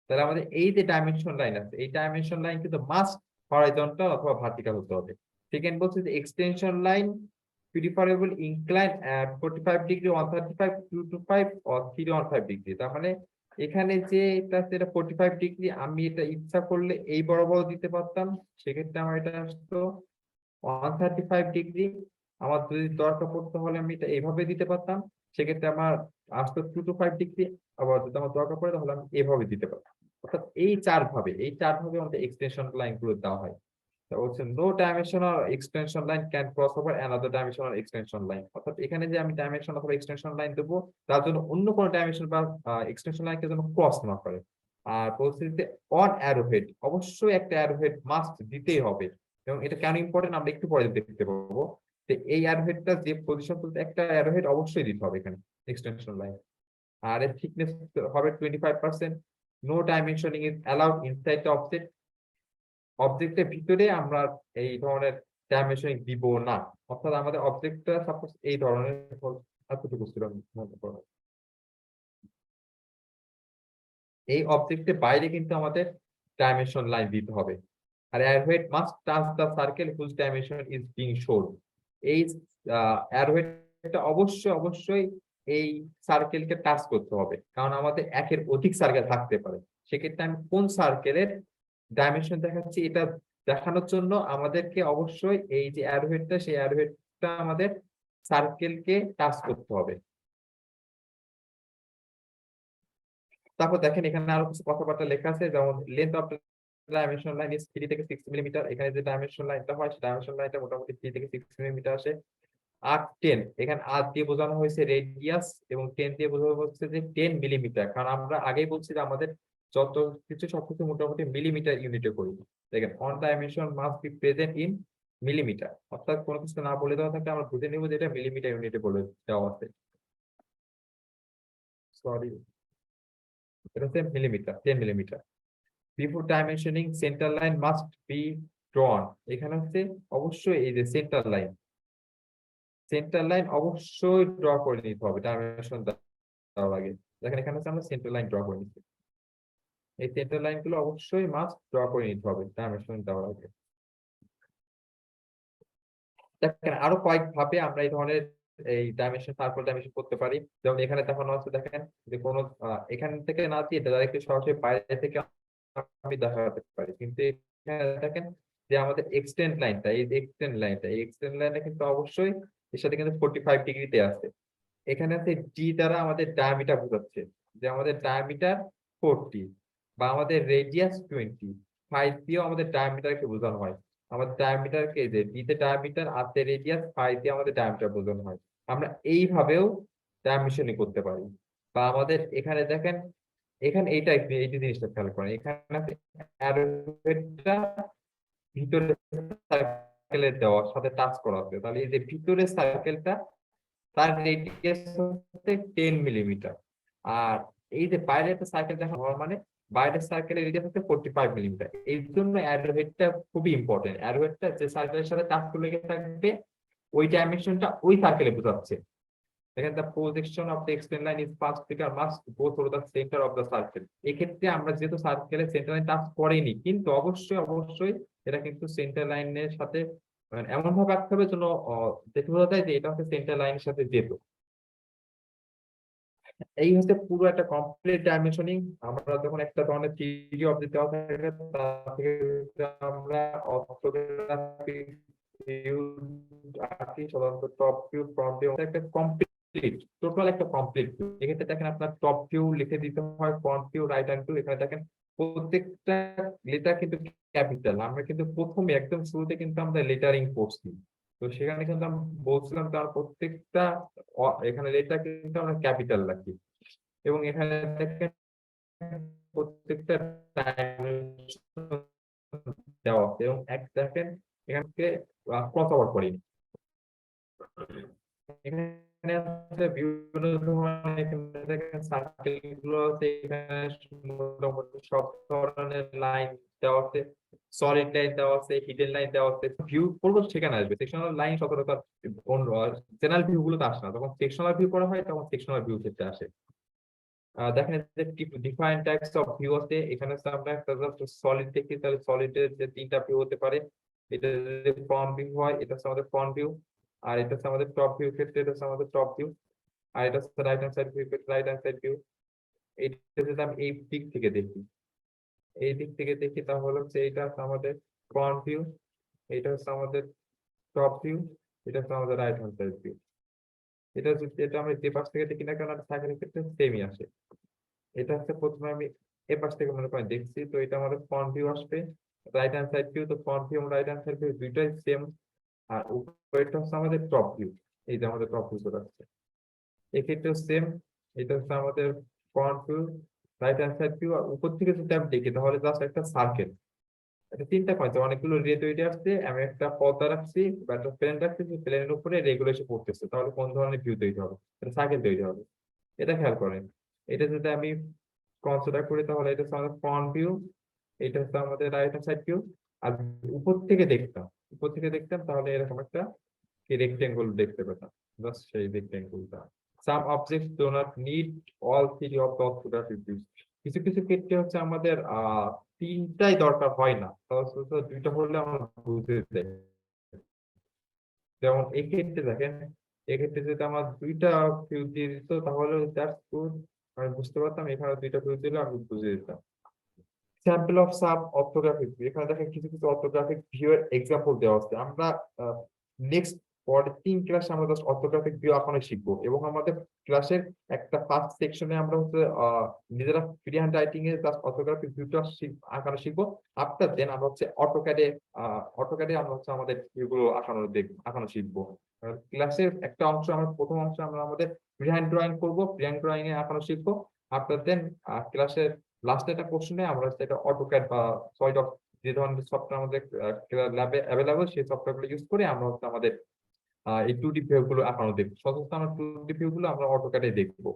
তাহলে আমাদের এই যে ডাইমেনশন লাইন আছে এই ডাইমেনশন লাইন কিন্তু মাস্ট হরাইজন্টাল অথবা ভার্টিক্যাল হতে হবে। সেকেন্ড বলছে যে extension line preferable incline at 45 degree 135 225 or 315 degree. তার মানে এখানে যে এটা 45 ডিগ্রি, আমি এটা ইচ্ছা করলে এই বরাবর দিতে পারতাম, সেক্ষেত্রে আমার এটা আসতো 135 ডিগ্রি। আমার যদি দরকার পড়তে হলে আমি এটা এইভাবে দিতে পারতাম, সেক্ষেত্রে আমার আসতো 225 ডিগ্রি। আবার যদি আমার দরকার পড়ে তাহলে আমি এভাবে দিতে পারতাম। অর্থাৎ এই চার ভাবে আমাদের এক্সটেনশন লাইন গুলো দেওয়া হয়। বলছেন no dimensional extension line can cross over another dimensional extension line. অর্থাৎ এখানে যে আমি ডাইমেনশন অথবা এক্সটেনশন লাইন দেবো তার জন্য অন্য কোনো ডাইমেনশন বা এক্সটেনশন লাইনকে যেন ক্রস না করে। আর বলছে যে অন অ্যারোহেড, অবশ্যই একটা অ্যারোহেড মাস্ট দিতেই হবে। এবং এটা কেন ইম্পর্টেন্ট আমরা একটু পরে দেখতে পাবো। যে এই অ্যারোহেডটা যে পজিশন তুলতে একটা অ্যারোহেড অবশ্যই দিতে হবে এখানে এক্সটেনশন লাইন। আর এর থিকনেস হবে 25%। No dimensioning is allowed inside the object. অবজেক্টের ভিতরে আমরা এই ধরনের ডাইমেনশনিং দিব না। অর্থাৎ আমাদের অবজেক্টটা সাপোজ এই ধরনের এতটুকু ছিল মনে করো, এই অবজেক্টের বাইরে কিন্তু আমাদের ডাইমেনশন লাইন দিতে হবে। আর arrowhead must touch the circle whose dimension is being shown. এই অ্যারোহেডটা অবশ্যই এই সার্কেলকে টাচ করতে হবে, কারণ আমাদের একের অধিক সার্কেল থাকতে পারে। সেক্ষেত্রে আমি কোন সার্কেলের ডাইমেনশন দেখাচ্ছি এটা দেখানোর জন্য আমাদেরকে অবশ্যই এই যে অ্যারোহেডটা সেই অ্যারোহেডটা আমাদের সার্কেলকে টাচ করতে হবে। তারপর দেখেন এখানে আরো কিছু কথাবার্তা লেখা আছে, যেমন length of dimension line is 3 থেকে 6 মিলিমিটার। এখানে যে ডাইমেনশন লাইনটা হয় সেই ডাইমেনশন লাইনটা মোটামুটি 3 থেকে 6 মিলিমিটার আসে। আর 10, এখানে আর দিয়ে বোঝানো হয়েছে রেডিয়াস এবং 10 দিয়ে বোঝানো হচ্ছে যে 10 মিলিমিটার। কারণ আমরা আগেই বলছি যে আমাদের যত কিছু সবকিছু মোটামুটি মিলিমিটার ইউনিটে করি। দেখেন on dimension must be present in millimetre, অর্থাৎ কোনো কিছু না বলে দেওয়া থাকলে আমরা বুঝে নেব যে এটা মিলিমিটার ইউনিটে বলে দেওয়া আছে। সরি, এটা হচ্ছে millimetre, 10 millimetre. Before dimensioning centre line must be ড্রন। এখানে হচ্ছে অবশ্যই এই যে সেন্টার লাইন অবশ্যই ড্র করে নিতে হবে ডাইমেনশন দেওয়ার আগে। দেখেন এখানে হচ্ছে আমরা সেন্টার লাইন ড্র করে নিচ্ছি, এই সেন্টার লাইন গুলো অবশ্যই মাস্ট ড্র করে নিতে হবে ডাইমেনশন দেওয়ার আগে। দেখেন আরো কয়েক ভাবে আমরা এই ধরনের এই ডাইমেনশন সার্কেল ডাইমেনশন করতে পারি। যেমন এখানে দেখানো আছে, দেখেন যে কোনো এখান থেকে না দিয়ে ডাইরেক্টলি সরাসরি বাইরে থেকে আমি দেখাতে পারি, কিন্তু এখানে দেখেন যে আমাদের এক্সটেন্ড লাইনটা, এই যে এক্সটেন্ড লাইনটা, এই এক্সটেন্ড লাইনটা কিন্তু অবশ্যই এর সাথে কিন্তু 45 ডিগ্রিতে আছে। এখানে আছে ডি দ্বারা আমাদের ডায়ামিটার বোঝাচ্ছে, যে আমাদের ডায়ামিটার 40 বা আমাদের রেডিয়াস 20, 5 দিয়েও আমাদের ডায়ামিটারকে বোঝানো হয়। আমাদের ডায়ামিটারকে যে ডি তে ডায়ামিটার আর তে রেডিয়াস, 5 দিয়ে আমাদের ডায়ামিটার বোঝানো হয়। আমরা এইভাবেও ডাইমেনশনিং করতে পারি। বা আমাদের এখানে দেখেন, এখানে এই যে জিনিসটা খেয়াল করেন, এখানে আছে অ্যারোহেডটা ভিতরে সার্কেলের দেওয়ার সাথে টাচ করা আছে, তাহলে এই যে ভিতরের সার্কেলটা তার রেডিয়াস হচ্ছে 10 মিলিমিটার। আর এই যে বাইরের একটা সার্কেল দেখা হওয়ার মানে বাইরের সার্কেলের রেডিয়াস হচ্ছে 45 মিলিমিটার। এই জন্য অ্যারোহেডটা খুবই ইম্পর্টেন্ট। অ্যারোহেডটা যে সার্কেলের সাথে টাচ করে লেগে থাকবে ওই ডাইমেনশনটা ওই সার্কেলে বোঝাচ্ছে। দেখেন, the projection of the extended line is past figure must go through the center of the circle. এক্ষেত্রে আমরা যেহেতু সার্কেলের সেন্টার লাইন টাচ করিনি, কিন্তু অবশ্যই এটা কিন্তু সেন্টার লাইনের সাথে এমন ভাবে আঁকতে হবে যেন দেখে বোঝা যায় যে এটা হচ্ছে সেন্টার লাইনের সাথে যেত। এই হচ্ছে পুরো একটা কমপ্লিট ডাইমেনশনিং। আমরা যখন একটা ধরনের 3D অবজেক্ট দেওয়া থাকে তা থেকে আমরা অর্থোগ্রাফি ভিউ আঁকি, সাধারণত টপ ভিউ, ফ্রন্ট ভিউ, একটা কমপ্লিট টোটাল একটা কমপ্লিট ভিউ। এক্ষেত্রে দেখেন আপনার টপ ভিউ লিখে দিতে হয়, front view, right hand view. এখানে দেখেন প্রত্যেকটা লেটার কিন্তু ক্যাপিটাল। আমরা কিন্তু প্রথমে একদম শুরুতে কিন্তু আমরা লেটারিং করছি, তো সেখানে কিন্তু আমরা বলছিলাম তার প্রত্যেকটা এখানে লেটার কিন্তু আমরা ক্যাপিটাল রাখি। এবং এখানে দেখেন প্রত্যেকটা dimension দেওয়া আছে এবং এক দেখেন এখানে ক্রস ওভার করিনি। এখানে আছে বিভিন্ন ধরনের, এখানে দেখেন সার্কেল গুলো আছে, এখানে মোটামুটি সব ধরনের লাইন দেওয়া আছে, সলিড লাইন দেওয়া আছে, হিডেন লাইন দেওয়া আছে। ভিউ করবো সেখানে আসবে, সেকশনাল লাইন সতর্কতা জেনারেল ভিউ গুলোতে আসে না, তখন সেকশনাল ভিউ করা হয়, তখন সেকশনাল ভিউ ক্ষেত্রে আসে। দেখেন যে ডিফারেন্ট টাইপস অফ ভিউ আছে। এখানে আমরা একটা সলিড দেখি, তাহলে সলিডের যে 3টা ভিউ হতে পারে। এটা যদি ফ্রন্ট ভিউ হয়, এটা হচ্ছে আমাদের ফ্রন্ট ভিউ। আর এটা হচ্ছে আমাদের টপ ভিউ ক্ষেত্রে, এটা হচ্ছে আমাদের টপ ভিউ। আর এটা হচ্ছে right hand side view, right hand side view. এইটা যদি আমি এই দিক থেকে দেখি, তাহলে হচ্ছে এইটা হচ্ছে আমাদের ফ্রন্ট ভিউ, এটা হচ্ছে আমাদের টপ ভিউ, এটা হচ্ছে আমাদের রাইট হ্যান্ড সাইড ভিউ। এটা আমরা যে পাশ থেকে দেখি না কেন সাইকেলের ক্ষেত্রে সেমই আসে। এটা হচ্ছে প্রথমে আমি এ পাশ থেকে মনে করেন দেখছি, তো এটা আমাদের ফ্রন্ট ভিউ আসবে, রাইট হ্যান্ড সাইড ভিউ। তো ফ্রন্ট ভিউ এবং রাইট হ্যান্ড সাইড ভিউ দুইটাই সেম। আর উপরেরটা হচ্ছে আমাদের টপ ভিউ, এই যে আমাদের টপ ভিউ চলে আসছে। এক্ষেত্রেও সেম, এটা হচ্ছে আমাদের front view, right hand side view. আর উপর থেকে যদি আমি দেখি তাহলে জাস্ট একটা সার্কেল, এটা চিন্তা করছে অনেকগুলো রে তৈরি আসছে, আমি একটা পর্দা রাখছি বা একটা প্লেন রাখছি, সেই প্লেনের উপরে রেগুলো এসে পড়তেছে, তাহলে কোন ধরনের ভিউ তৈরি হবে? এটা সার্কেল তৈরি হবে। এটা খেয়াল করেন। এটা যদি আমি কনসিডার করি তাহলে এটা হচ্ছে আমাদের ফ্রন্ট ভিউ, এটা হচ্ছে আমাদের রাইট হ্যান্ড সাইড ভিউ। আর উপর থেকে দেখতাম তাহলে এরকম একটা রেক্টেঙ্গল দেখতে পেতাম, জাস্ট সেই রেক্টেঙ্গলটা। Some objects do not need all three of the orthographic views. কিছু কিছু ক্ষেত্রে হচ্ছে আমাদের তিনটাই দরকার হয় না, তাহলে শুধু দুইটা হলে আমরা বুঝতে যাই। যেমন এক্ষেত্রে দেখেন, এক্ষেত্রে যদি আমার দুইটা ভিউ দিয়ে দিত তাহলে দ্যাটস গুড, আমি বুঝতে পারতাম। এখানে দুইটা ভিউ দিলে আমি বুঝে দিতাম। Sample of sub orthographic view, এখানে দেখেন কিছু কিছু অর্থোগ্রাফিক ভিউ এর এক্সাম্পল দেওয়া আছে। আমরা নেক্সট পরের 3 ক্লাসে আমরা জাস্ট অর্থোগ্রাফিক ভিউ আঁকানো শিখবো, এবং আমাদের ক্লাসের একটা ফার্স্ট সেকশনে আমরা হচ্ছে নিজেরা ফ্রি হ্যান্ড রাইটিং এ জাস্ট অর্থোগ্রাফিক ভিউটা আঁকানো শিখবো। আফটার দেন আমরা হচ্ছে অটোক্যাডে আমরা হচ্ছে আমাদের ভিউগুলো আঁকানো শিখবো। ক্লাসের একটা অংশ, আমরা প্রথম অংশ আমরা আমাদের ফ্রি হ্যান্ড ড্রয়িং করবো, ফ্রি হ্যান্ড ড্রয়িং এ আঁকানো শিখবো। আফটার দেন ক্লাসের লাস্ট একটা কোশ্চেনে আমরা হচ্ছে এটা অটোক্যাড বা সলিড অফ যে ধরনের সফটওয়্যার আমাদের ল্যাবে অ্যাভেলেবল, সেই সফটওয়্যার গুলো ইউজ করে আমরা হচ্ছে আমাদের এই 2D ভিউ গুলো আঁকানো দেখবো। সর্বপ্রথম আমরা 2D ভিউ গুলো আমরা অটোক্যাডে দেখবো।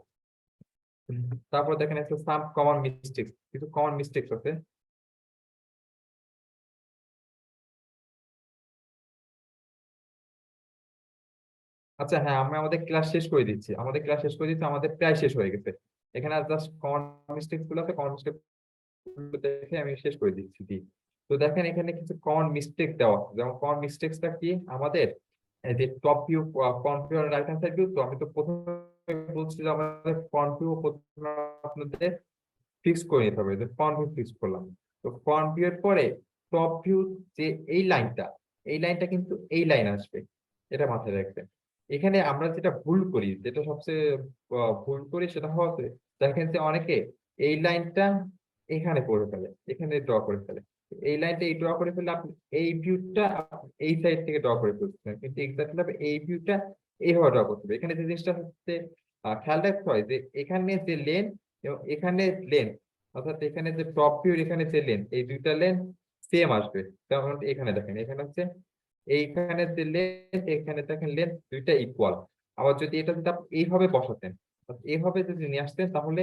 তারপর দেখেন একটা সাম কমন মিস্টেক্স, কিছু কমন মিস্টেক্স আছে। আচ্ছা হ্যাঁ, আমি আমাদের ক্লাস শেষ করে দিচ্ছি, আমাদের প্রায় শেষ হয়ে গেছে। এখানে জাস্ট কমন মিস্টেক্স গুলো আছে, কমন মিস্টেক দেখে আমি শেষ করে দিচ্ছি। তো দেখেন এখানে কিছু কমন মিস্টেক দেওয়া আছে। যেমন কমন মিস্টেক্সটা কি আমাদের, এই যে টপ ভিউ, ফ্রন্ট ভিউ আর রাইট হ্যান্ড সাইড ভিউ। তো আমি তো প্রথমে বলছি যে আমাদের ফ্রন্ট ভিউ আপনাদের ফিক্স করে নিতে হবে, যে ফ্রন্ট ভিউ ফিক্স করলাম। তো ফ্রন্ট ভিউ এর পরে টপ ভিউ যে এই লাইনটা কিন্তু এই লাইন আসবে, এটা মাথায় রাখবেন। এখানে আমরা যেটা ভুল করি, যেটা সবচেয়ে ভুল করি সেটা হচ্ছে দেখেন যে অনেকে এই লাইনটা এখানে করে ফেলে, এখানে ড্র করে ফেলে। এই লাইনটা এই ড্র করে ফেলে আপনি এই ভিউটা এই সাইড থেকে ড্র করে ফেলছেন, কিন্তু এক্সাক্টলি আপনি এই ভিউটা এইভাবে ড্র করতে হবে। এখানে যে জিনিসটা হচ্ছে খেয়াল রাখতে হয় যে এখানে যে লেন এবং এখানে লেন, অর্থাৎ এখানে যে টপ ভিউ এখানে যে লেন, এই দুইটা লেন সেম আসবে। যেমন এখানে দেখেন, এখানে হচ্ছে এইখানে যে লেন, এখানে দেখেন লেন দুইটা ইকুয়াল। আবার যদি এটা যদি আপনি এইভাবে বসাতেন, অর্থাৎ এইভাবে যদি নিয়ে আসতেন, তাহলে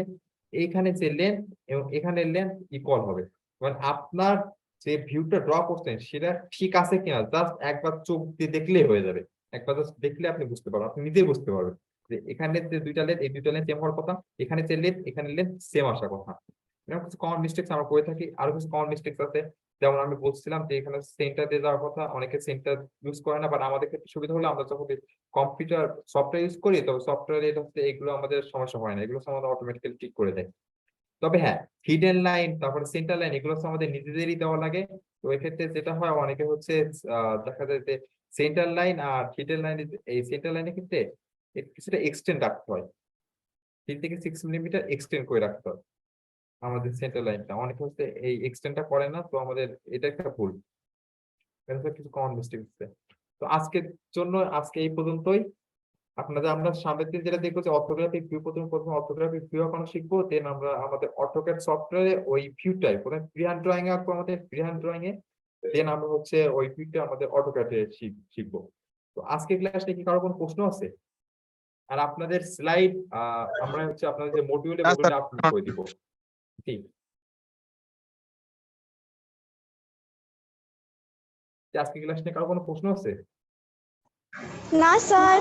এইখানে যে লেন এবং এখানে লেন ইকুয়াল হবে। মানে আপনার যে ভিউটা ড্র করছেন সেটা ঠিক আছে কিনা জাস্ট একবার চোখ দিয়ে দেখলেই হয়ে যাবে। একবার জাস্ট দেখলে আপনি বুঝতে পারবেন, আপনি নিজেই বুঝতে পারবেন যে এখানে যে দুইটা লেন, এই দুইটা লেন সেম হওয়ার কথা, এখানে যে লেন এখানে লেন সেম আসার কথা। এরকম কিছু কমন মিস্টেক্স আমরা করে থাকি। আরো কিছু কমন মিস্টেক্স আছে, যেমন আমি বলছিলাম যে এখানে সেন্টার দিয়ে যাওয়ার কথা, অনেকে সেন্টার ইউজ করে না, বাট আমাদের ক্ষেত্রে সুবিধা হলো আমরা যখন কম্পিউটার সফটওয়্যার ইউজ করি, তবে সফটওয়্যারে এটা হচ্ছে এগুলো আমাদের সমস্যা হয় না, এগুলো আমাদের অটোমেটিক্যালি ঠিক করে দেয়। তবে হ্যাঁ, হিডেন লাইন তারপরে সেন্টার লাইন এগুলো হচ্ছে আমাদের নিজেদেরই দেওয়া লাগে। তো এক্ষেত্রে যেটা হয় অনেকে হচ্ছে দেখা যায় যে সেন্টার লাইন আর হিডেন লাইন, এই সেন্টার লাইনের ক্ষেত্রে কিছুটা এক্সটেন্ড রাখতে হয়, 3 থেকে 6 মিলিমিটার এক্সটেন্ড করে রাখতে হয় আমাদের সেন্টার লাইনটা। অনেকে হচ্ছে এই এক্সটেন্ডটা করে না, তো আমাদের এটা একটা ভুল। এটা হচ্ছে কিছু কমন মিস্টেক হচ্ছে। তো আজকের জন্য আজকে এই পর্যন্তই। আপনাদের আমরা সামনের দিন যেটা দেখবো যে অর্থোগ্রাফিক ভিউ, প্রথমে অর্থোগ্রাফিক ভিউ আঁকানো শিখবো, দেন আমরা আমাদের অটোক্যাড সফটওয়্যারে ওই ভিউটাই প্রথমে ফ্রি হ্যান্ড ড্রয়িং এ আঁকবো, আমাদের ফ্রি হ্যান্ড ড্রয়িং এ, দেন আমরা হচ্ছে ওই ভিউটা আমাদের অটোক্যাডে শিখবো। তো আজকে ক্লাসটা কি কারো কোনো প্রশ্ন আছে? আর আপনাদের স্লাইড আমরা হচ্ছে আপনাদের যে মডিউলে আপলোড করে দিব। ঠিক, আজকে ক্লাস নিয়ে কারো কোনো প্রশ্ন আছে? না স্যার।